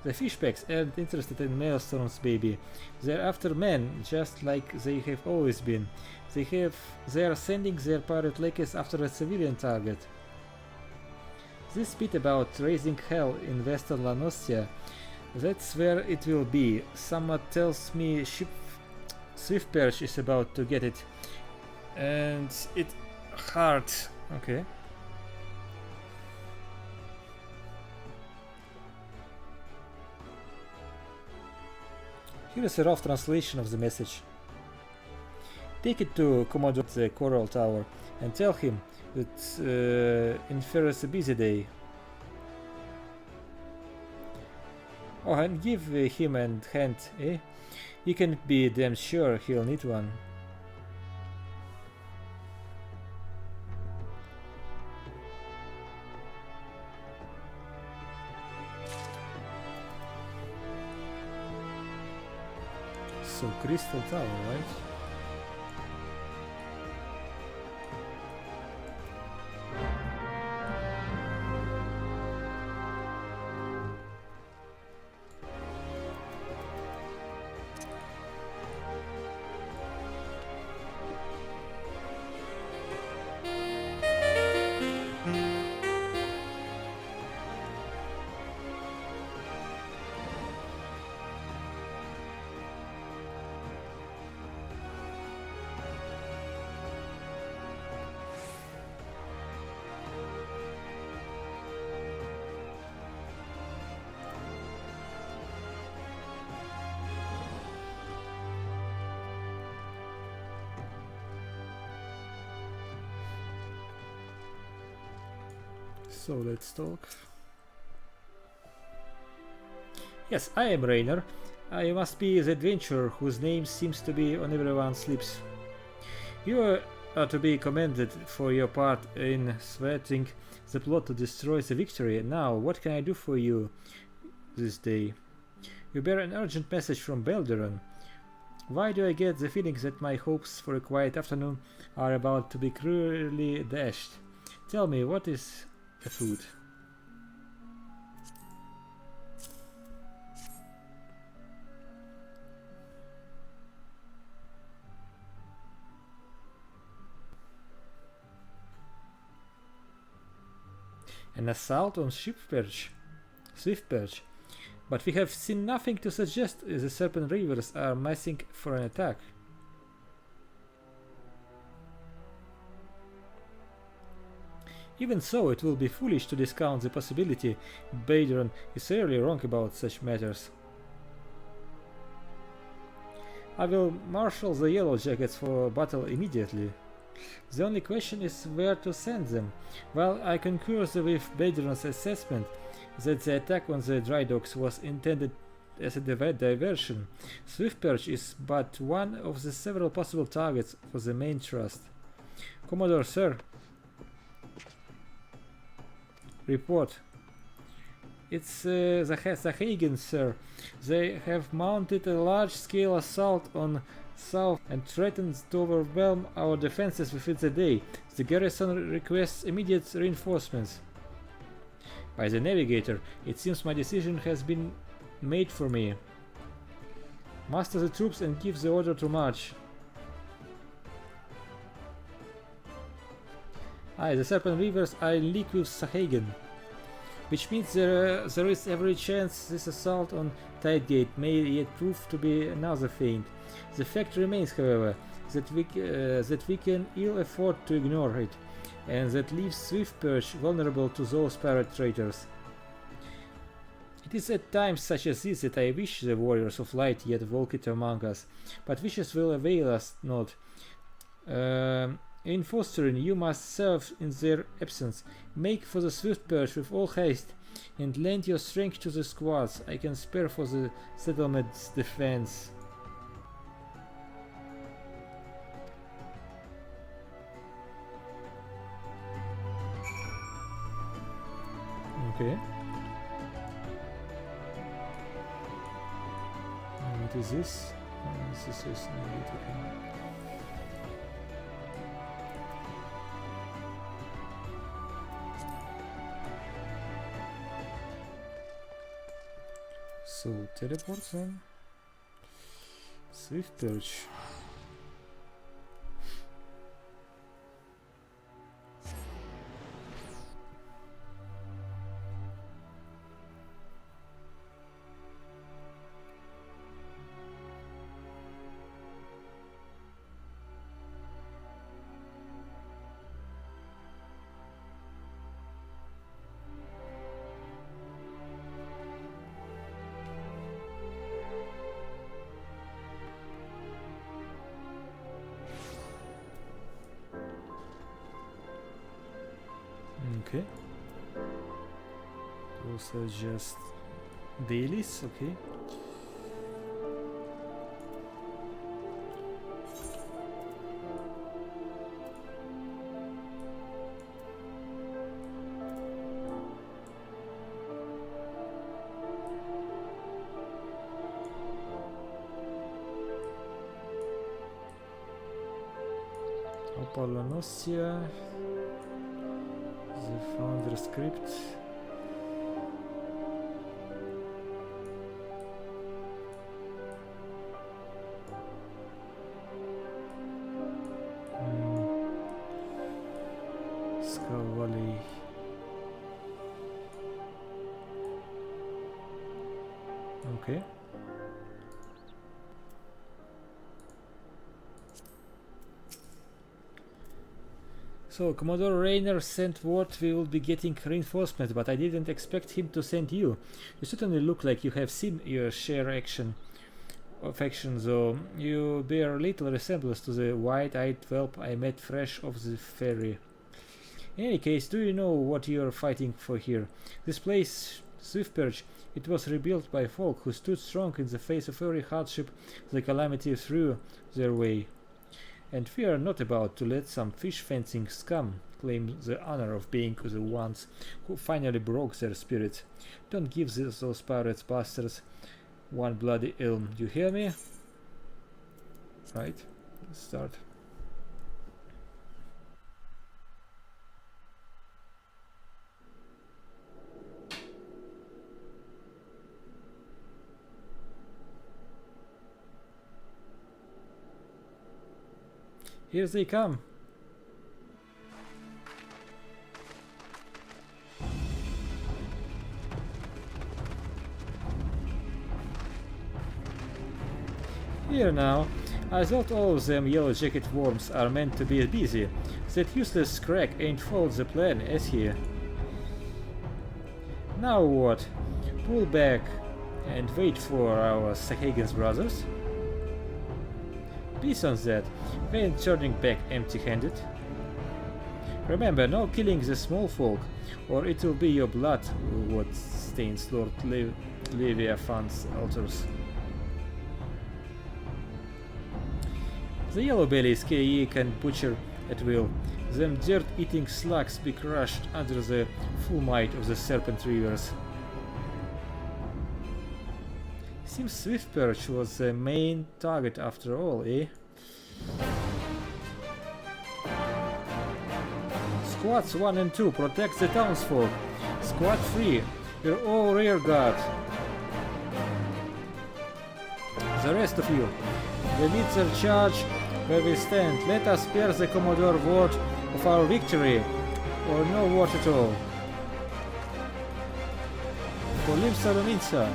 The fishbacks aren't interested in maelstroms, baby. They're after men, just like they have always been. They are sending their pirate lakes after a civilian target. This bit about raising hell in Western La Nocia, that's where it will be. Someone tells me Swiftperch is about to get it. And it hard. Okay. Here is a rough translation of the message. Take it to Commodore at the Coral Tower and tell him that Inferus a busy day. Oh, and give him a hand, eh? You can be damn sure he'll need one. So, Crystal Tower, right? So let's talk. Yes, I am Rainer. I must be the adventurer whose name seems to be on everyone's lips. You are to be commended for your part in thwarting the plot to destroy the victory. Now, what can I do for you this day? You bear an urgent message from Belderon. Why do I get the feeling that my hopes for a quiet afternoon are about to be cruelly dashed? Tell me, what is the food? An assault on Swift Perch. But we have seen nothing to suggest the Serpent Reavers are massing for an attack. Even so, it will be foolish to discount the possibility Baderon is rarely wrong about such matters. I will marshal the Yellow Jackets for battle immediately. The only question is where to send them. While I concur with Baderon's assessment that the attack on the dry docks was intended as a diversion, Swiftperch is but one of the several possible targets for the main thrust. Commodore, sir. Report. It's the Hagen, sir. They have mounted a large-scale assault on south and threatens to overwhelm our defenses within the day. The garrison requests immediate reinforcements. By the navigator, it seems my decision has been made for me. Muster the troops and give the order to march. Aye, the Serpent Reavers are in league with Sahagan, which means there is every chance this assault on Tidegate may yet prove to be another feint. The fact remains, however, that we can ill afford to ignore it, and that leaves Swiftperch vulnerable to those pirate traitors. It is at times such as this that I wish the warriors of light yet walk it among us, but wishes will avail us not. In fostering, you must serve in their absence. Make for the Swiftperch with all haste, and lend your strength to the squads I can spare for the settlement's defense. Okay. What is this? This is so teleport then. Swiftperch. Okay. Also just Dailies, okay. Apollonosia, the founder script. Skull Valley. Okay. So, Commodore Rainer sent word we will be getting reinforcements, but I didn't expect him to send you. You certainly look like you have seen your share of action, though you bear little resemblance to the wide-eyed whelp I met fresh off the ferry. In any case, do you know what you're fighting for here? This place, Swiftperch, it was rebuilt by folk who stood strong in the face of every hardship the calamity threw their way. And we are not about to let some fish-fencing scum claim the honor of being the ones who finally broke their spirit. Don't give those pirates bastards one bloody ilm, you hear me? Right, let's start. Here they come. Here now. I thought all of them yellow jacket worms are meant to be busy. That useless crack ain't followed the plan, has he? Now what? Pull back and wait for our Sahagan's brothers? Peace on that. We ain't turning back empty-handed. Remember, no killing the small folk, or it will be your blood what stains Lord Leviathan's altars. The yellow bellies ye can butcher at will. Them dirt-eating slugs be crushed under the full might of the serpent rivers. Seems Swiftperch was the main target after all, eh? Squads 1 and 2, protect the townsfolk. Squad 3, we're all rear guard. The rest of you, the leads their charge where we stand. Let us bear the Commodore word of our victory, or no word at all. Polimsa Luminsa.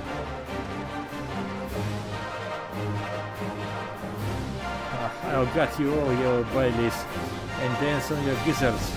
I'll gut you all, your bodies, and dance on your gizzards.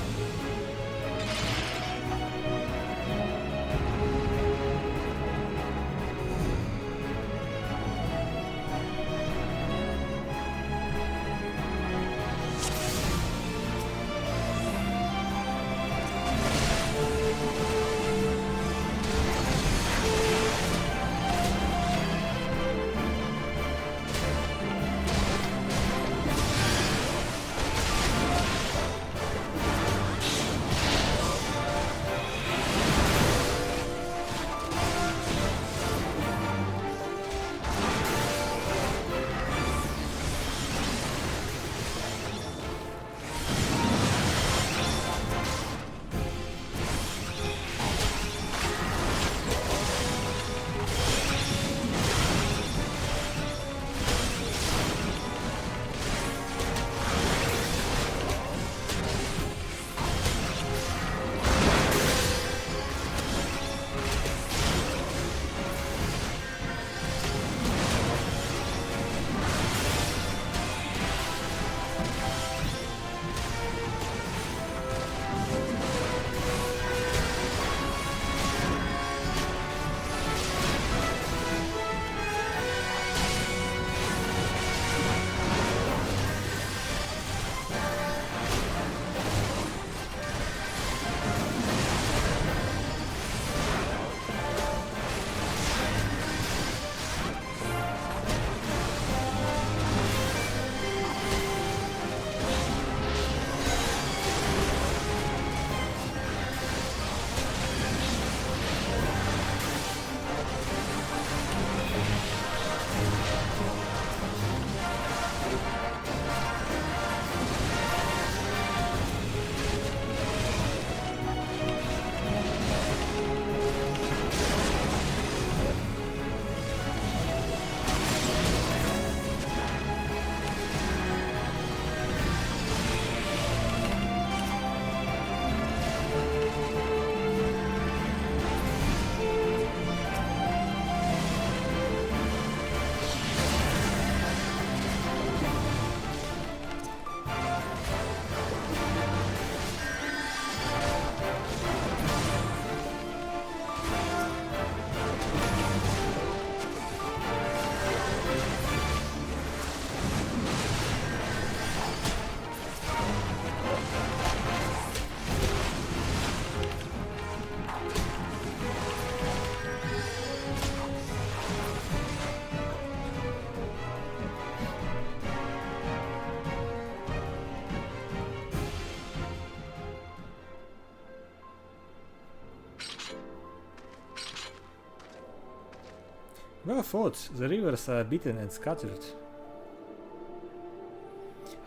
Well fought. The rivers are beaten and scattered.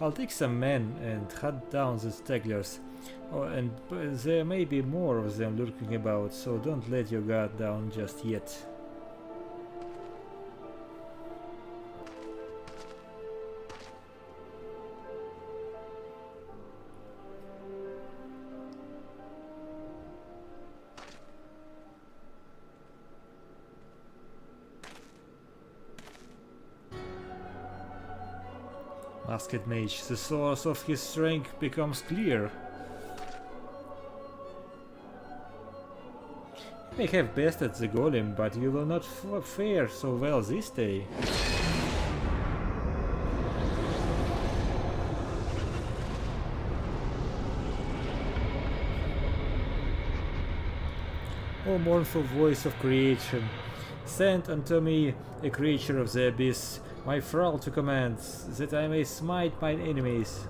I'll take some men and hunt down the stragglers. Oh, and there may be more of them lurking about, so don't let your guard down just yet. Masked Mage, the source of his strength becomes clear. You may have bested the golem, but you will not fare so well this day. O mournful voice of creation, send unto me a creature of the abyss, my thrall to command, that I may smite mine enemies.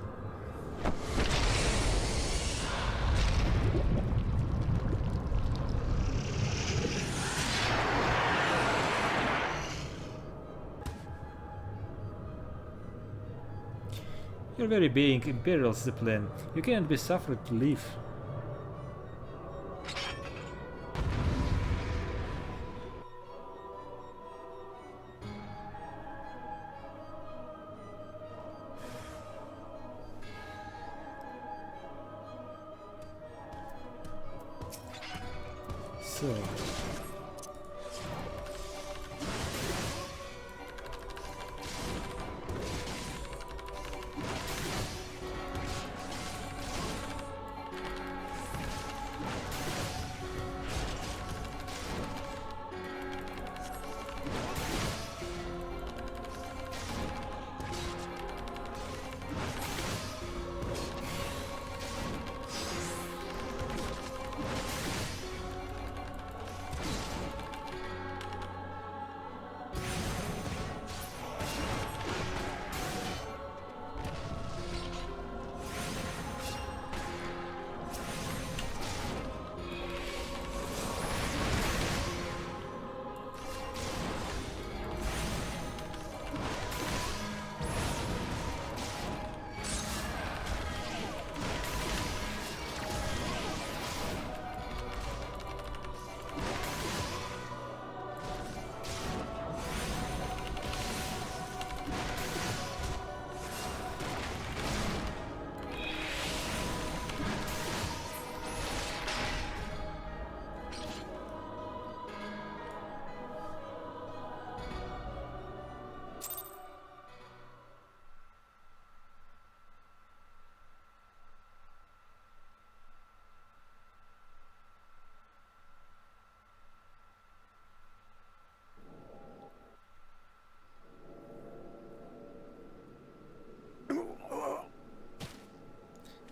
Your very being imperils the plan. You cannot be suffered to live.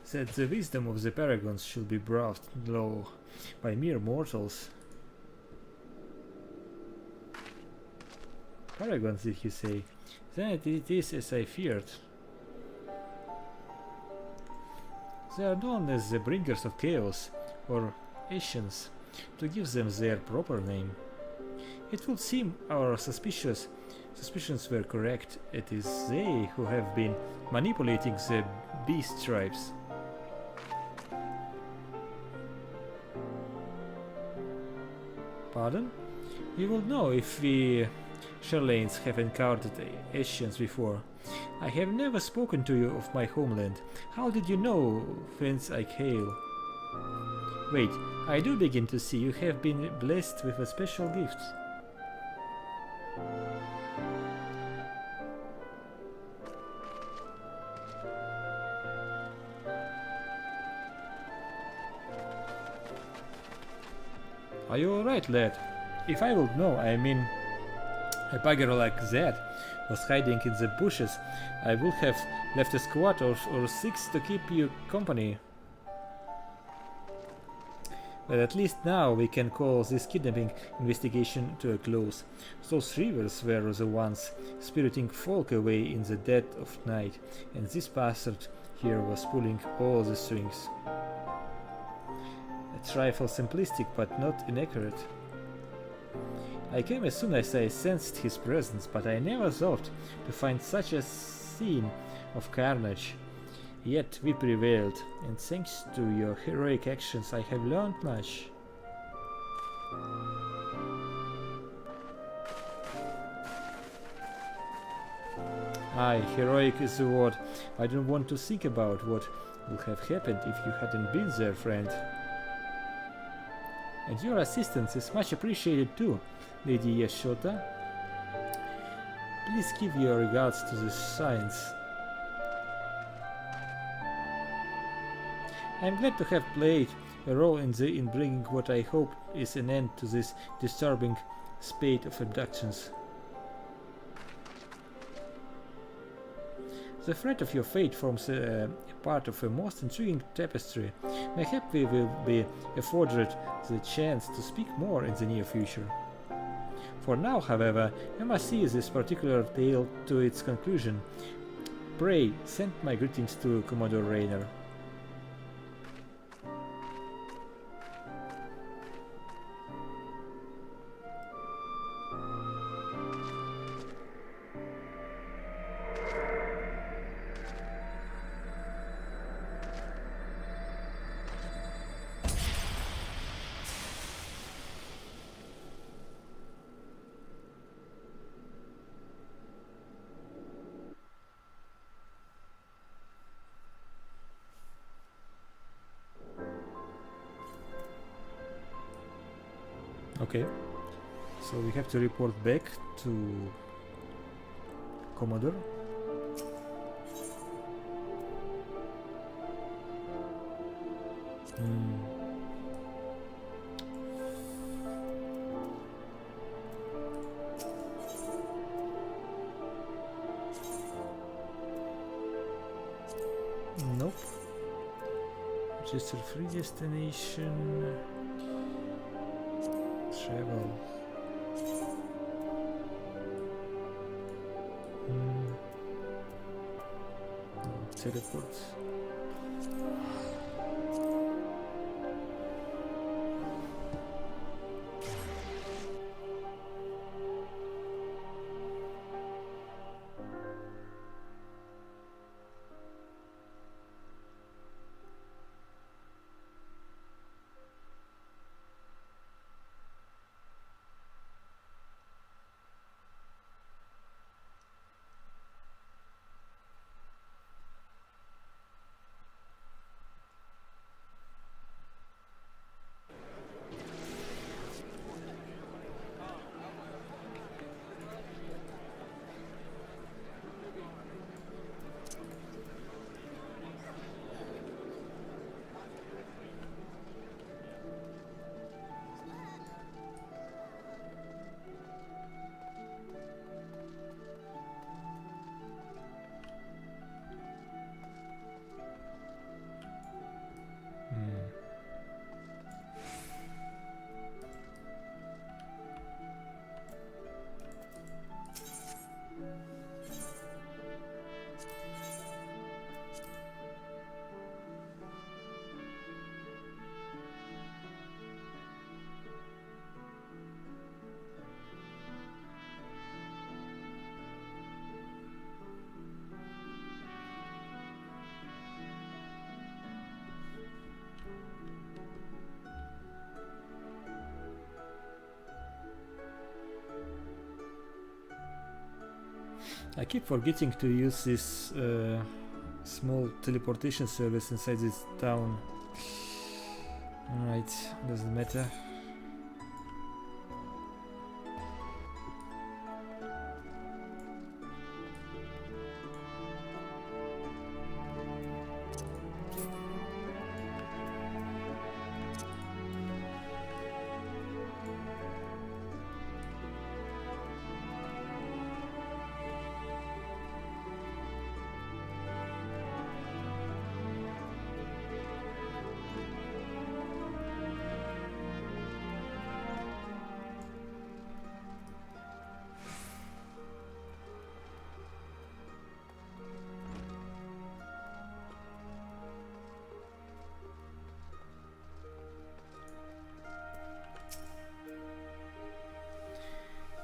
So that the wisdom of the paragons should be brought low by mere mortals. Paragons, did he say? Then it is as I feared. They are known as the bringers of chaos, or Asians, to give them their proper name. It would seem our suspicions were correct. It is they who have been manipulating the beast tribes. Pardon? We will know if we Charlanes have encountered Asians before. I have never spoken to you of my homeland. How did you know whence I hail? Wait, I do begin to see you have been blessed with a special gift. Are you alright, lad? If I would know, I mean, a bugger like that was hiding in the bushes, I would have left a squad or six to keep you company. But at least now we can call this kidnapping investigation to a close. Those rivers were the ones spiriting folk away in the dead of night, and this bastard here was pulling all the strings. A trifle simplistic but not inaccurate. I came as soon as I sensed his presence, but I never thought to find such a scene of carnage. Yet we prevailed, and thanks to your heroic actions I have learned much. Aye, heroic is the word. I don't want to think about what would have happened if you hadn't been there, friend. And your assistance is much appreciated too, Lady Yashota. Please give your regards to the Science. I'm glad to have played a role in bringing what I hope is an end to this disturbing spate of abductions. The thread of your fate forms a part of a most intriguing tapestry. Mayhap we will be afforded the chance to speak more in the near future. For now, however, I must see this particular tale to its conclusion. Pray, send my greetings to Commodore Raynor. Okay, so we have to report back to Commodore. Nope. Register free destination. Travel. Teleport. I keep forgetting to use this small teleportation service inside this town. Alright, doesn't matter.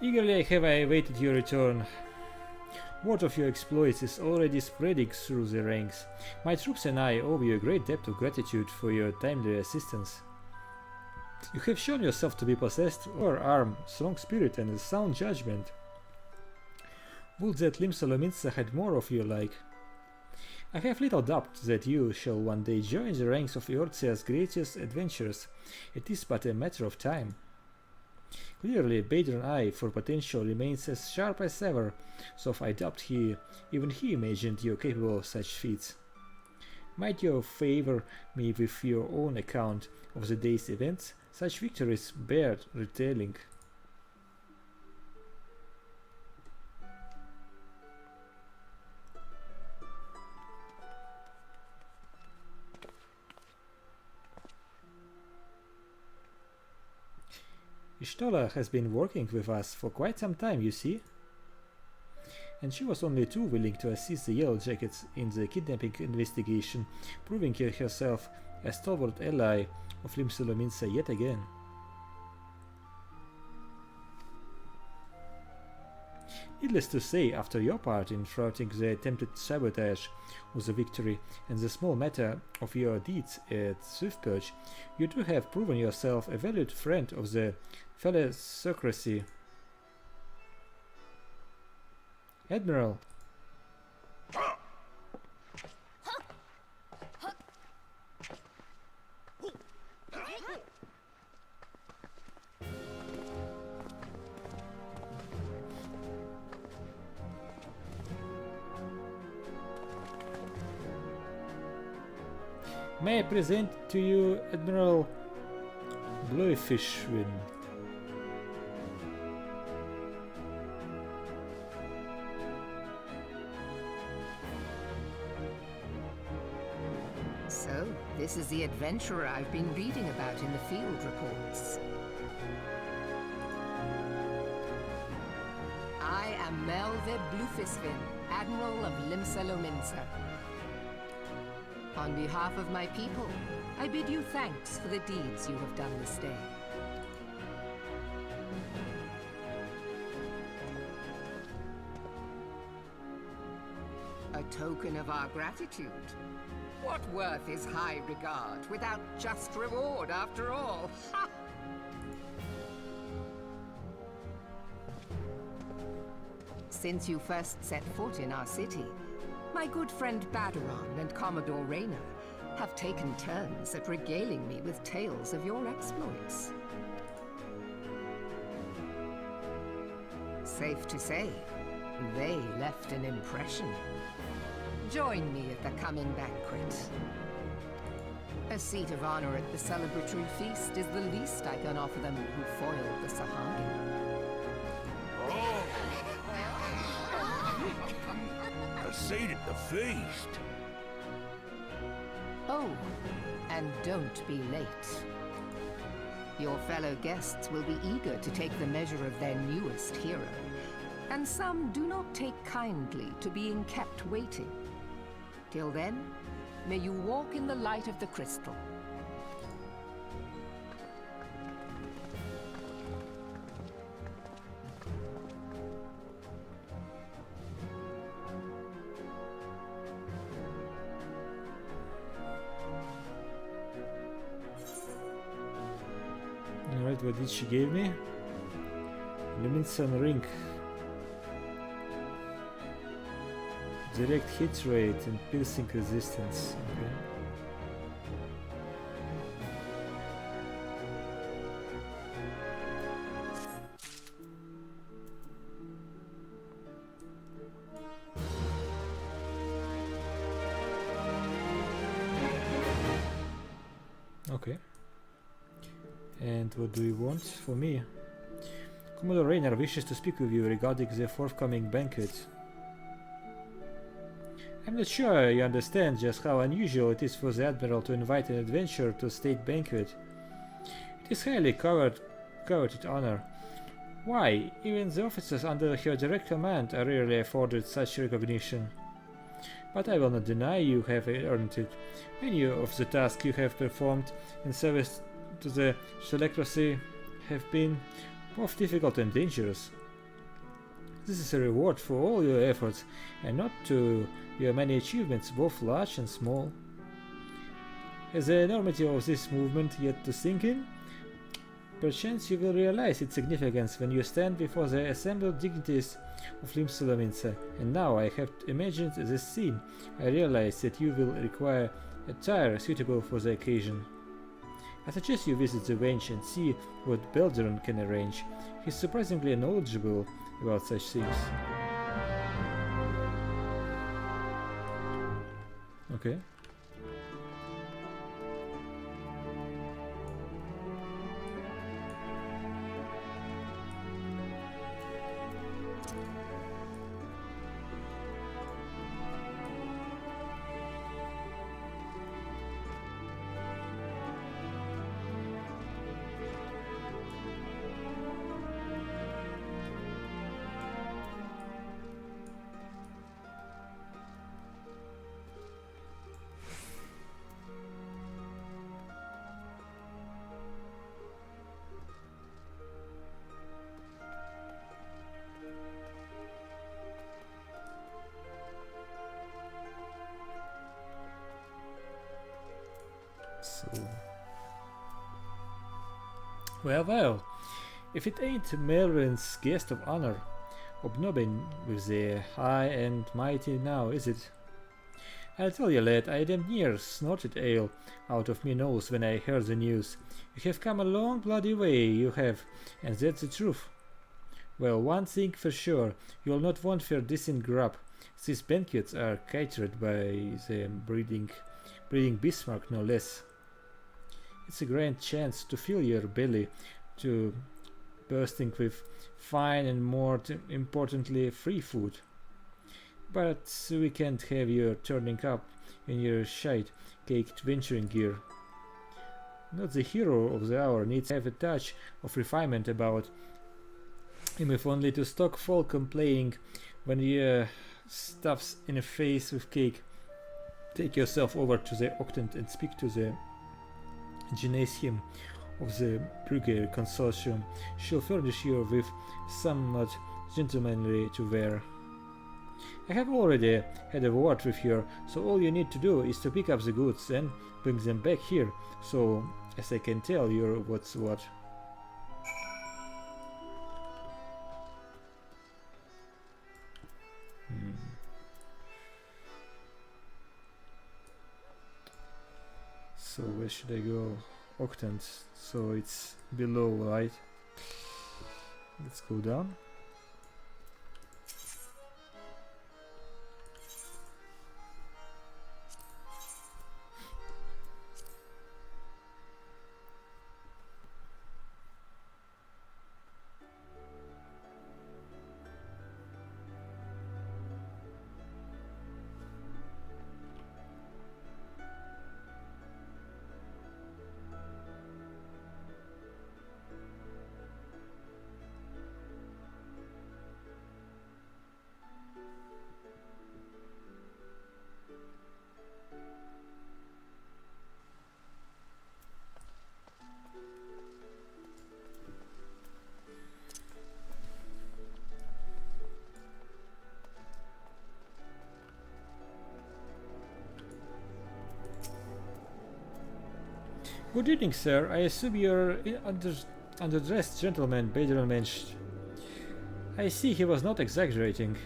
Eagerly have I awaited your return. Word of your exploits is already spreading through the ranks. My troops and I owe you a great debt of gratitude for your timely assistance. You have shown yourself to be possessed of arm, strong spirit, and a sound judgment. Would that Limsa had more of you like. I have little doubt that you shall one day join the ranks of Eorzea's greatest adventurers. It is but a matter of time. Clearly, Badron's eye for potential remains as sharp as ever, so I doubt even he imagined you capable of such feats. Might you favor me with your own account of the day's events? Such victories bear retelling. Ishtola has been working with us for quite some time, you see. And she was only too willing to assist the Yellow Jackets in the kidnapping investigation, proving herself a stalwart ally of Limsa yet again. Needless to say, after your part in thwarting the attempted sabotage of the victory and the small matter of your deeds at Swiftperch, you do have proven yourself a valued friend of the Phalacocracy. Admiral, may I present to you Admiral Bluefishwin. So, this is the adventurer I've been reading about in the field reports. I am Melve Bluefishwin, Admiral of Limsa. On behalf of my people, I bid you thanks for the deeds you have done this day. A token of our gratitude. What worth is high regard without just reward after all? Ha! Since you first set foot in our city, my good friend Baderon and Commodore Rayner have taken turns at regaling me with tales of your exploits. Safe to say, they left an impression. Join me at the coming banquet. A seat of honor at the celebratory feast is the least I can offer them who foiled the Sahagi. A seat at the feast. Oh, and don't be late. Your fellow guests will be eager to take the measure of their newest hero, and some do not take kindly to being kept waiting. Till then, may you walk in the light of the crystal. Alright, what did she give me? Luminson ring. Direct hit rate and piercing resistance. Okay. Okay. And what do you want for me? Commodore Rayner wishes to speak with you regarding the forthcoming banquet. I'm not sure you understand just how unusual it is for the Admiral to invite an adventurer to a state banquet. It is highly coveted honor. Why, even the officers under her direct command are rarely afforded such recognition. But I will not deny you have earned it. Many of the tasks you have performed in service to the Phalacocracy have been both difficult and dangerous. This is a reward for all your efforts, and not to your many achievements, both large and small. Has the enormity of this movement yet to sink in? Perchance you will realize its significance when you stand before the assembled dignities of Limsulaminsa, and now I have imagined this scene. I realize that you will require attire suitable for the occasion. I suggest you visit the bench and see what Belderon can arrange. He's surprisingly knowledgeable about such things. Okay. Well, if it ain't Melrin's guest of honor, obnobbing with the high and mighty now, is it? I'll tell you, lad, I damn near snorted ale out of me nose when I heard the news. You have come a long bloody way, you have, and that's the truth. Well, one thing for sure, you'll not want for decent grub. These banquets are catered by the breeding Bismarck, no less. It's a grand chance to fill your belly to bursting with fine and more importantly free food. But we can't have you turning up in your shite-caked venturing gear. Not the hero of the hour needs to have a touch of refinement about him, if only to stock folk complaining when he stuffs in a face with cake. Take yourself over to the octant and speak to the gymnasium of the Brugger Consortium. She'll furnish you with somewhat gentlemanly to wear. I have already had a word with her, so all you need to do is to pick up the goods and bring them back here, so as I can tell you what's what. So where should I go? Octant, so it's below, right? Let's go down. Good evening, sir. I assume you're underdressed gentleman, Badron mentioned. I see he was not exaggerating.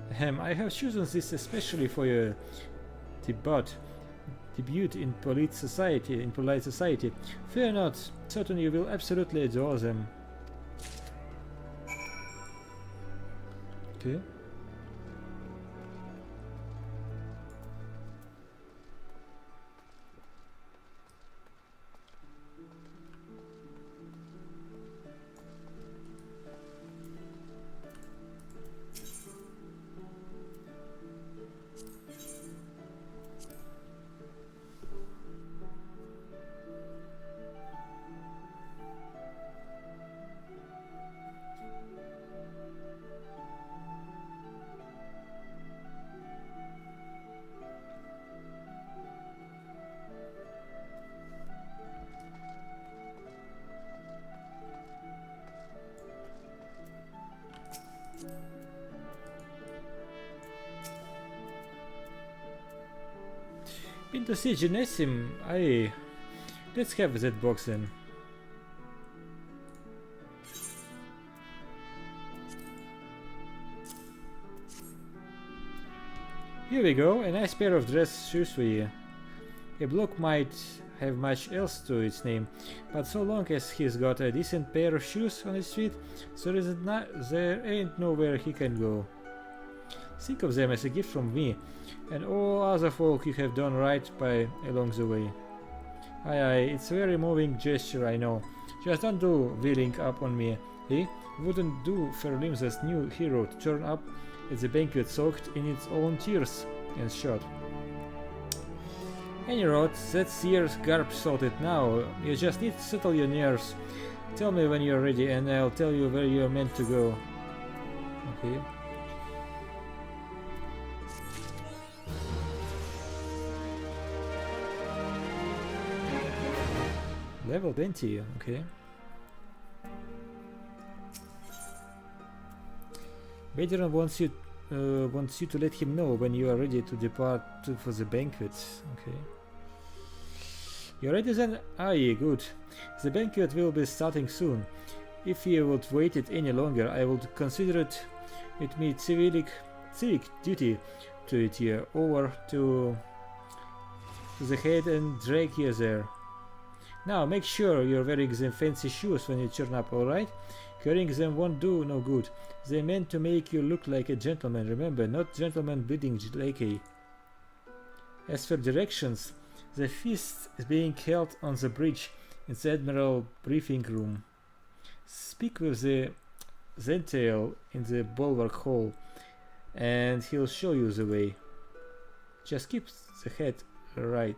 I have chosen this especially for your debut in polite society. Fear not, certain you will absolutely adore them. Okay. Been to see Genesim? Aye. Let's have that box then. Here we go, a nice pair of dress shoes for you. A bloke might have much else to its name, but so long as he's got a decent pair of shoes on his feet, there ain't nowhere he can go. Think of them as a gift from me, and all other folk you have done right by along the way. Aye, it's a very moving gesture, I know. Just don't do wheeling up on me, eh? Wouldn't do for Limsa's new hero to turn up at the banquet soaked in its own tears and shot. Any rot, that's year's garb sorted now. You just need to settle your nerves. Tell me when you're ready and I'll tell you where you're meant to go. Okay. Level 20, okay. Veteran wants you to let him know when you are ready to depart for the banquet. Okay. You ready then? Aye, good. The banquet will be starting soon. If you would wait it any longer, I would consider it me civic duty to it you over to the head and drag you there. Now make sure you're wearing them fancy shoes when you turn up, alright? Carrying them won't do no good. They're meant to make you look like a gentleman, remember, not gentleman bleeding lakey. As for directions, the feast is being held on the bridge in the Admiral briefing room. Speak with the Zentail in the bulwark hall, and he'll show you the way. Just keep the head right.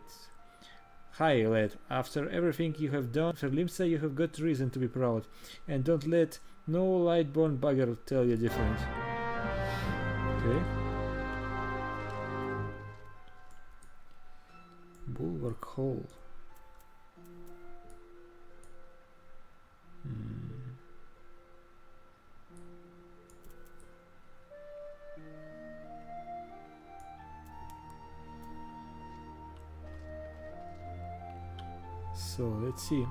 Hi, lad. After everything you have done for Limsa, you have got reason to be proud, and don't let no light-born bugger tell you different. Okay. Bulwark Hall. So let's see.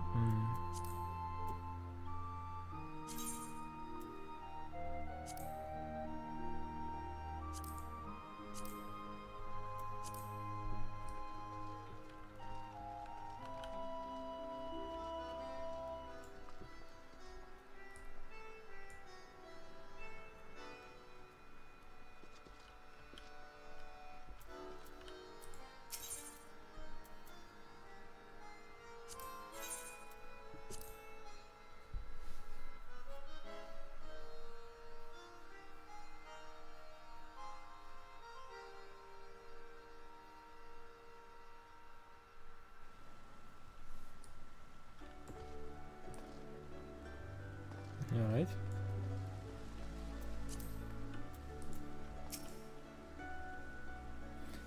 Alright.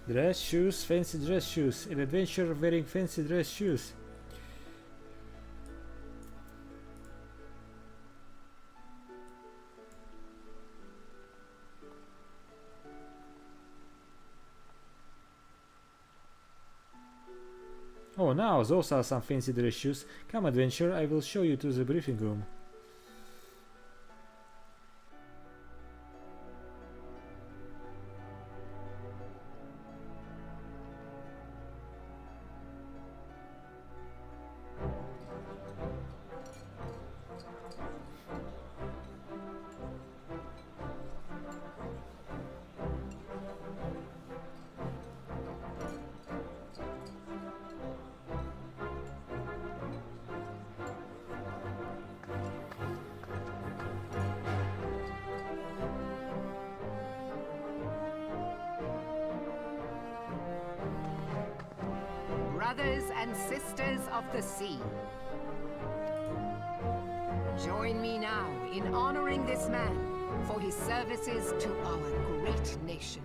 Dress shoes, fancy dress shoes. An adventurer wearing fancy dress shoes. Oh, now those are some fancy dress shoes. Come, adventurer, I will show you to the briefing room. Brothers and sisters of the sea, join me now in honoring this man for his services to our great nation.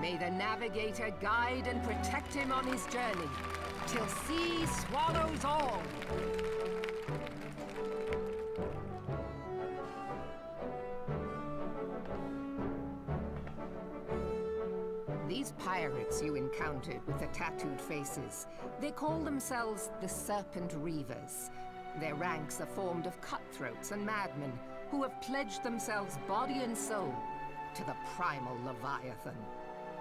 May the navigator guide and protect him on his journey, till sea swallows all. These pirates bandits you encountered with the tattooed faces. They call themselves the Serpent Reavers. Their ranks are formed of cutthroats and madmen who have pledged themselves body and soul to the primal Leviathan.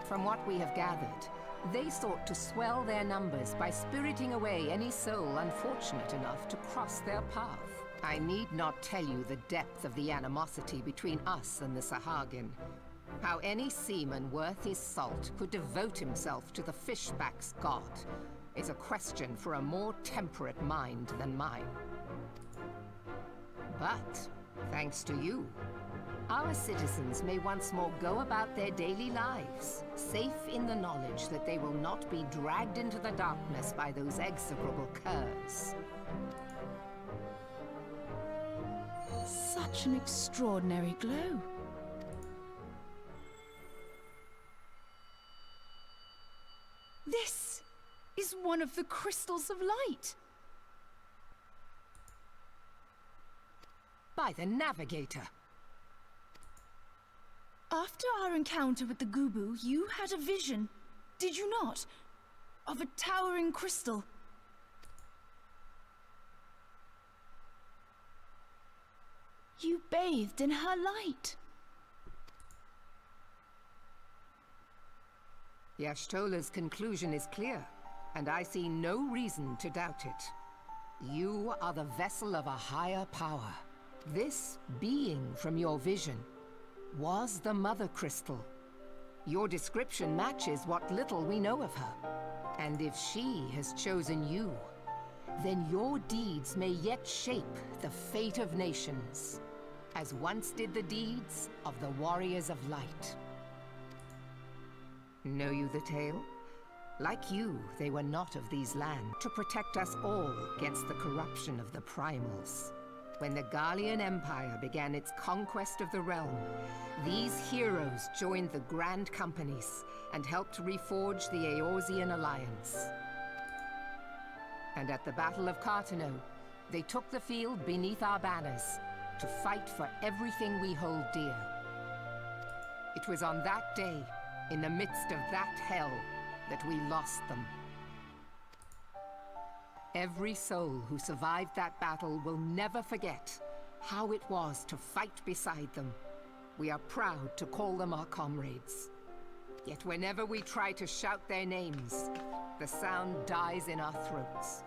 From what we have gathered, they sought to swell their numbers by spiriting away any soul unfortunate enough to cross their path. I need not tell you the depth of the animosity between us and the Sahagin. How any seaman worth his salt could devote himself to the fishback's god is a question for a more temperate mind than mine. But, thanks to you, our citizens may once more go about their daily lives, safe in the knowledge that they will not be dragged into the darkness by those execrable curs. Such an extraordinary glow. This is one of the crystals of light. By the Navigator. After our encounter with the Gubu, you had a vision, did you not? Of a towering crystal. You bathed in her light. Yashtola's conclusion is clear, and I see no reason to doubt it. You are the vessel of a higher power. This being from your vision was the Mother Crystal. Your description matches what little we know of her. And if she has chosen you, then your deeds may yet shape the fate of nations, as once did the deeds of the Warriors of Light. Know you the tale? Like you, they were not of these lands, to protect us all against the corruption of the Primals. When the Garlean Empire began its conquest of the realm, these heroes joined the Grand Companies and helped reforge the Eorzean Alliance. And at the Battle of Cartano, they took the field beneath our banners to fight for everything we hold dear. It was on that day, in the midst of that hell, that we lost them. Every soul who survived that battle will never forget how it was to fight beside them. We are proud to call them our comrades. Yet whenever we try to shout their names, the sound dies in our throats.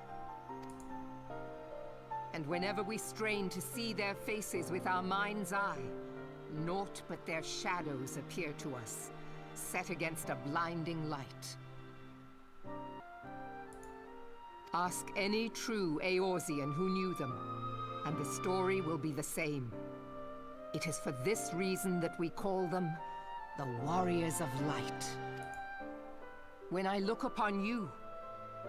And whenever we strain to see their faces with our mind's eye, naught but their shadows appear to us, set against a blinding light. Ask any true Eorzean who knew them, and the story will be the same. It is for this reason that we call them the Warriors of Light. When I look upon you,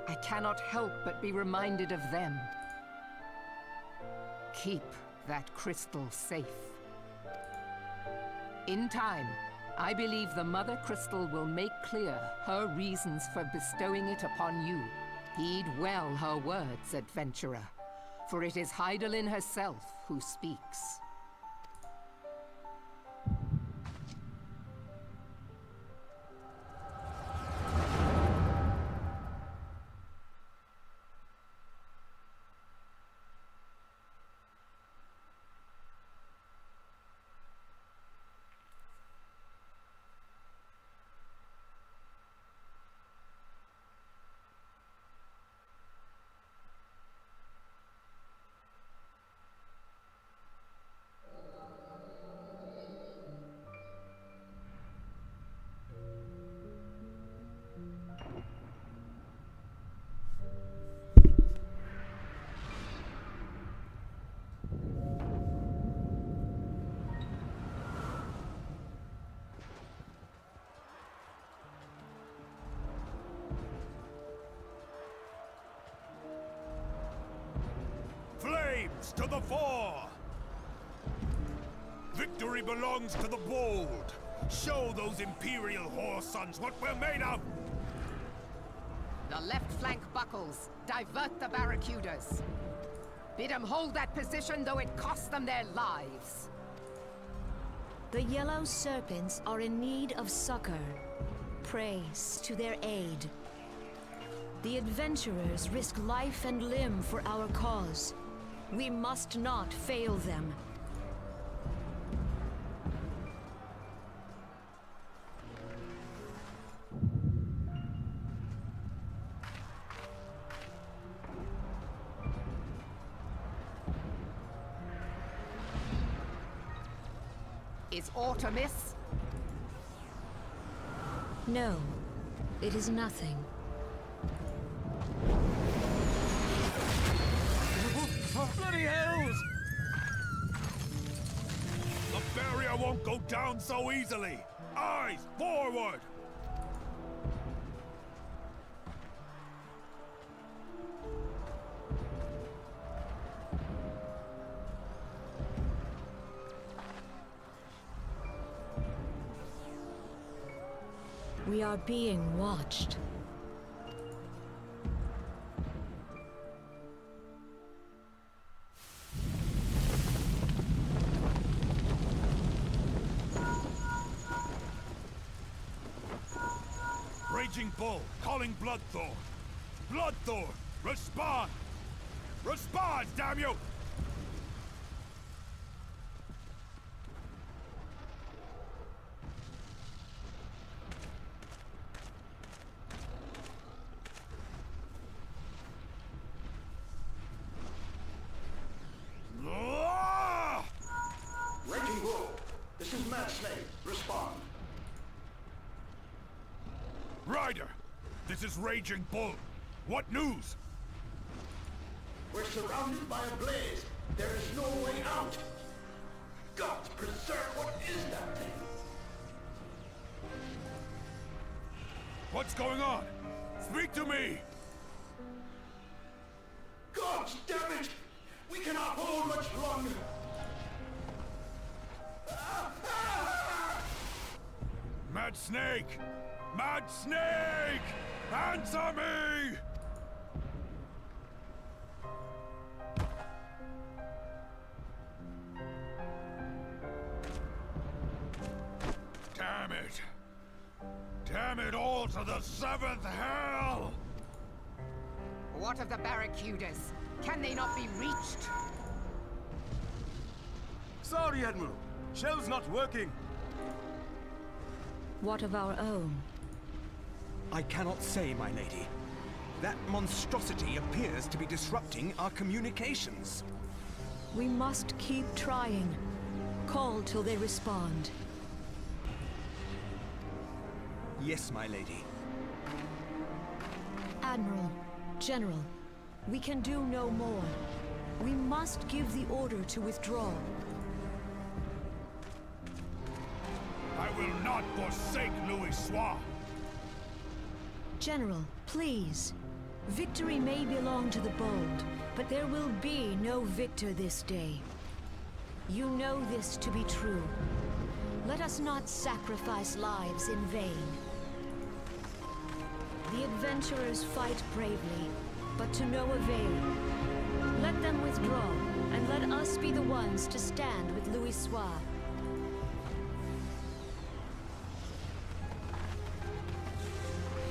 I cannot help but be reminded of them. Keep that crystal safe. In time, I believe the Mother Crystal will make clear her reasons for bestowing it upon you. Heed well her words, adventurer, for it is Hydaelyn herself who speaks. Flames to the fore! Victory belongs to the bold! Show those Imperial whore sons what we're made of! The left flank buckles. Divert the barracudas. Bid them hold that position, though it cost them their lives. The Yellow Serpents are in need of succor. praise to their aid. The adventurers risk life and limb for our cause. We must not fail them. Is aught amiss? No, it is nothing. Bloody hells! The barrier won't go down so easily! Eyes forward! We are being watched. Raging Bull, calling Bloodthorn. Bloodthorn, respond! Respond, damn you! Raging Bull, this is Mad Snake. Respond. Ryder, this is Raging Bull. What news? We're surrounded by a blaze. There is no way out. God preserve, what is that thing? What's going on? Speak to me! God damn it! We cannot hold much longer. Mad Snake! Mad Snake! Answer me! Damn it! Damn it all to the seventh hell! What of the barracudas? Can they not be reached? Sorry, Admiral. Shell's not working. What of our own? I cannot say, my lady. That monstrosity appears to be disrupting our communications. We must keep trying. Call till they respond. Yes, my lady. Admiral, General, we can do no more. We must give the order to withdraw. I will not forsake Louis Soir! General, please. Victory may belong to the bold, but there will be no victor this day. You know this to be true. Let us not sacrifice lives in vain. The adventurers fight bravely, but to no avail. Let them withdraw, and let us be the ones to stand with Louis Soir.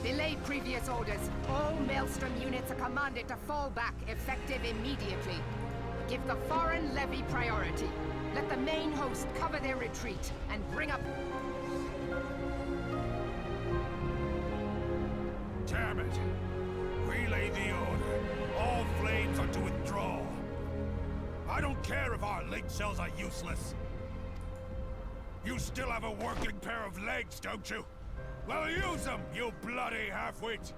Delay previous orders. All Maelstrom units are commanded to fall back, effective immediately. Give the foreign levy priority. Let the main host cover their retreat, and bring up... Damn it! Relay the order. All flames are to withdraw. I don't care if our link cells are useless. You still have a working pair of legs, don't you? Well, use them, you bloody half-wit!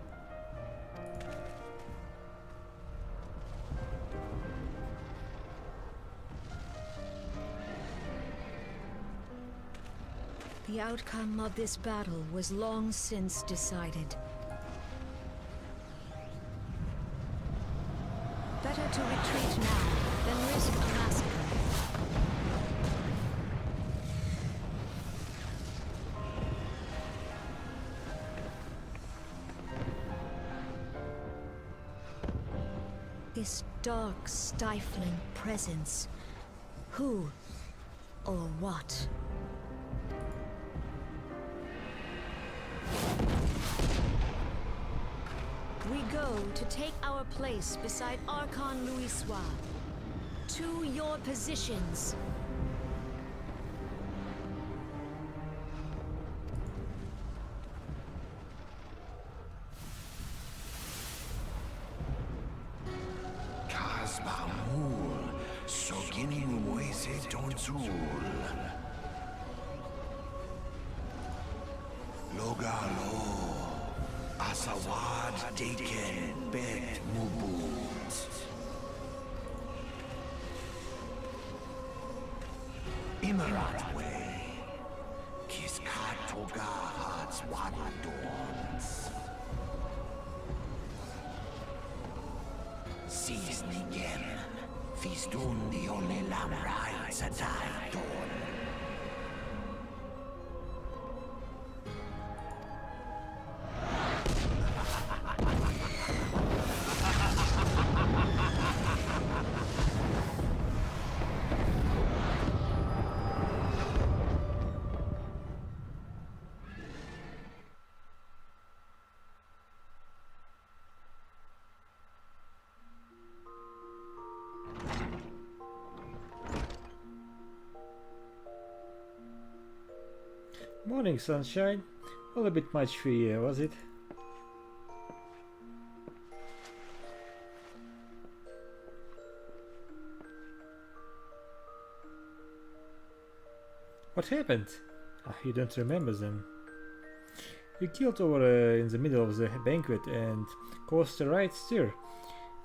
The outcome of this battle was long since decided. Better to retreat now than risk a massacre. This dark, stifling presence. Who or what? We go to take our place beside Archon Louis Soir. To your positions. Kasbamul, Soginin Wese Tonzul. Logalo, Asawad Deken Bet Mubut. Imarat Way, Kiskat Toga Hats Wadadons. Seasonigem, Fistun the only Lamrai Satardon. Morning, sunshine. All a bit much for you, was it? What happened? Ah, you don't remember then. You killed over in the middle of the banquet and caused a right stir.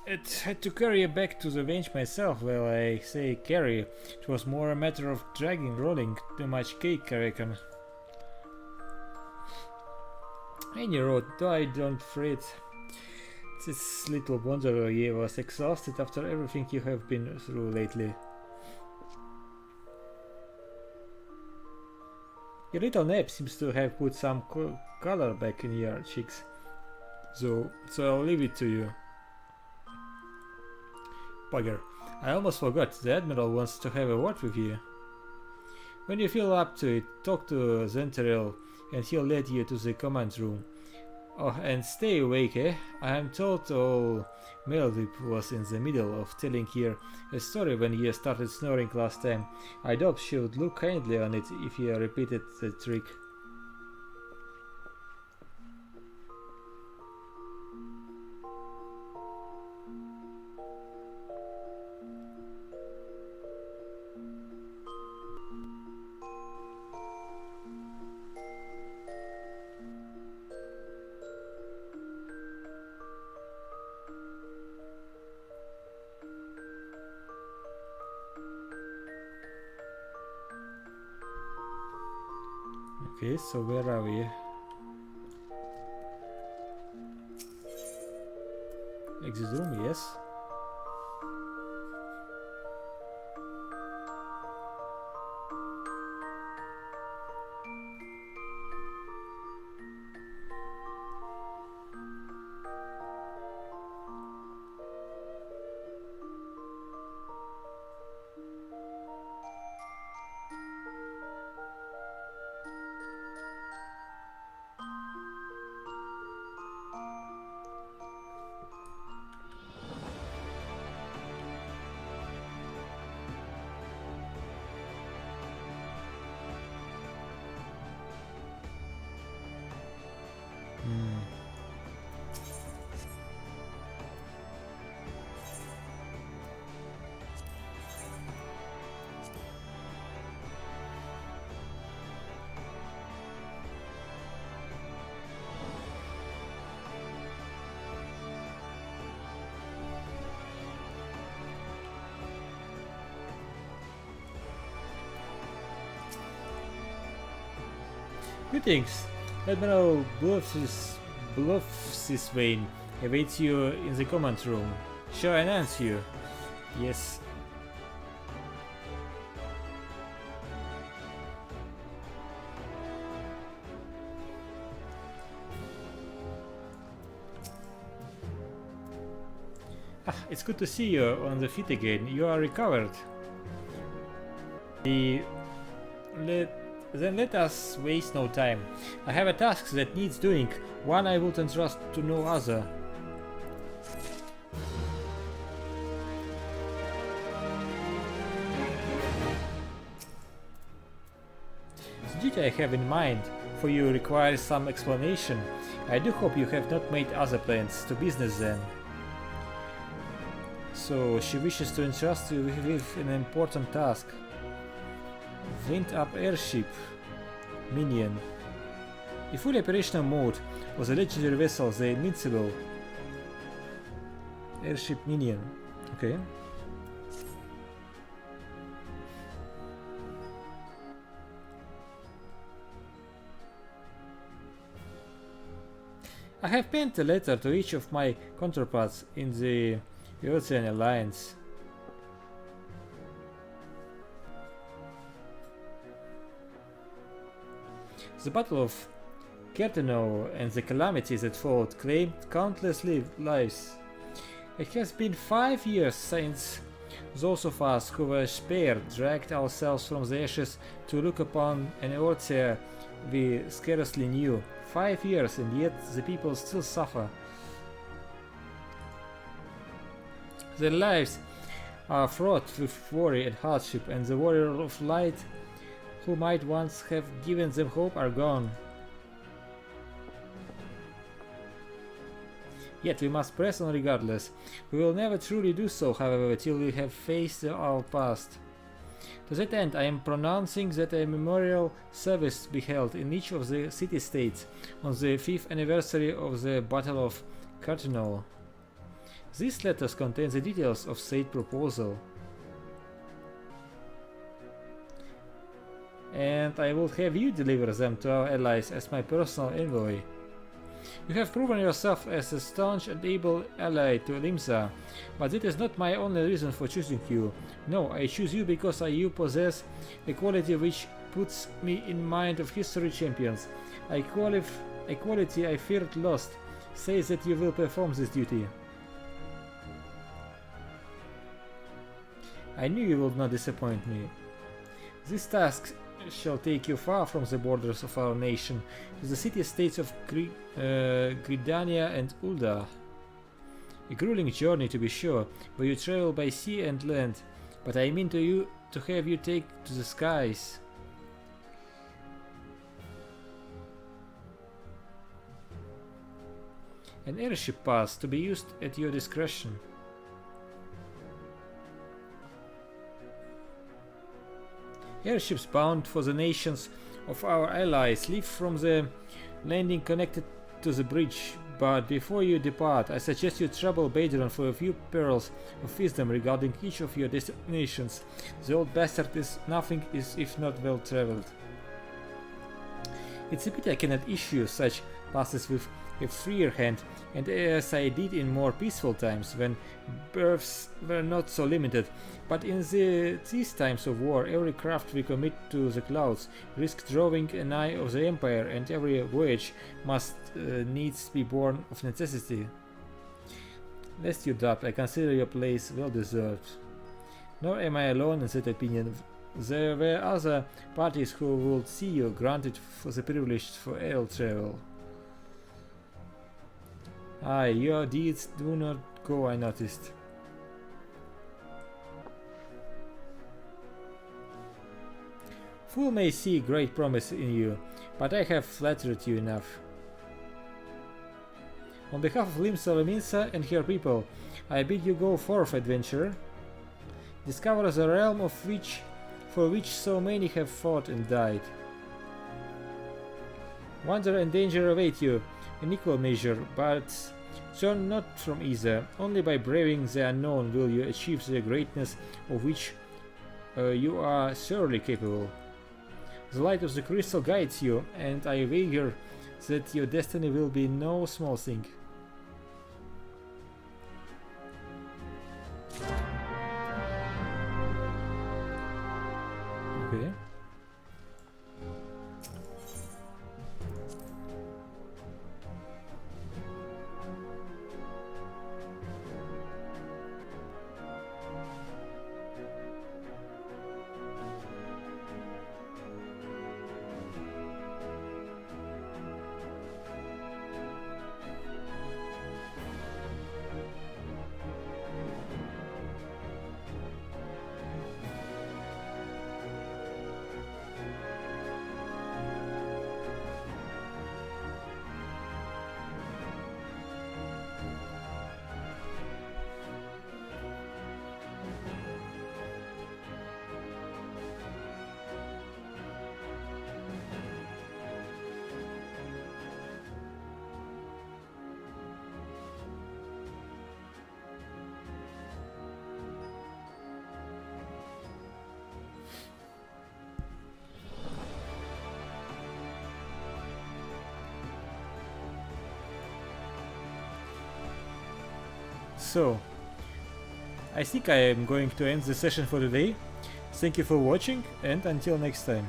It had to carry you back to the bench myself. Well, I say carry. It was more a matter of dragging, rolling. Too much cake, I reckon. Any road, though I don't fret. This little wanderer here was exhausted after everything you have been through lately. Your little nap seems to have put some color back in your cheeks. So I'll leave it to you. Bugger, I almost forgot, the Admiral wants to have a word with you. When you feel up to it, talk to Zenterel and he'll lead you to the command room. Oh, and stay awake, eh? I am told old Meldip was in the middle of telling here a story when he started snoring last time. I doubt she would look kindly on it if he repeated the trick. Okay, so where are we? Exit room, yes. Greetings! Admiral Bluffsiswain awaits you in the command room. Shall I announce you? Yes. Ah, it's good to see you on the feet again. You are recovered. Then let us waste no time. I have a task that needs doing, one I would entrust to no other. duty I have in mind for you requires some explanation. I do hope you have not made other plans to business then. So she wishes to entrust you with an important task. Wind up airship minion. In fully operational mode was a legendary vessel, the Invincible airship minion. Okay. I have penned a letter to each of my counterparts in the European Alliance. The Battle of Kertenau and the calamities that followed claimed countless lives. It has been 5 years since those of us who were spared dragged ourselves from the ashes to look upon an Earthshare we scarcely knew. 5 years, and yet the people still suffer. Their lives are fraught with worry and hardship, and the warrior of light who might once have given them hope are gone. Yet we must press on regardless. We will never truly do so, however, till we have faced our past. To that end, I am pronouncing that a memorial service be held in each of the city-states on the 5th anniversary of the Battle of Kertenau. These letters contain the details of said proposal, and I will have you deliver them to our allies as my personal envoy. You have proven yourself as a staunch and able ally to Limsa, but that is not my only reason for choosing you. No, I choose you because you possess a quality which puts me in mind of history champions. A quality I feared lost. Say that you will perform this duty. I knew you would not disappoint me. This task shall take you far from the borders of our nation, to the city-states of Gridania and Ulda. A grueling journey, to be sure, where you travel by sea and land, but I mean to have you take to the skies. An airship pass to be used at your discretion. Airships bound for the nations of our allies leave from the landing connected to the bridge, but before you depart, I suggest you trouble Badron for a few pearls of wisdom regarding each of your destinations. The old bastard is nothing if not well traveled. It's a pity I cannot issue such passes with a freer hand, and as I did in more peaceful times when berths were not so limited, but in these times of war every craft we commit to the clouds risks drawing an eye of the Empire, and every voyage must needs be born of necessity. Lest you doubt, I consider your place well deserved. Nor am I alone in that opinion. There were other parties who would see you granted for the privilege for air travel. Aye, your deeds do not go unnoticed. Fool may see great promise in you, but I have flattered you enough. On behalf of Limsa Leminsa and her people, I bid you go forth, adventurer. Discover the realm for which so many have fought and died. Wonder and danger await you in equal measure, but turn not from either. Only by braving the unknown will you achieve the greatness of which you are surely capable. The light of the crystal guides you, and I wager that your destiny will be no small thing. Okay. So, I think I am going to end the session for today. Thank you for watching, and until next time.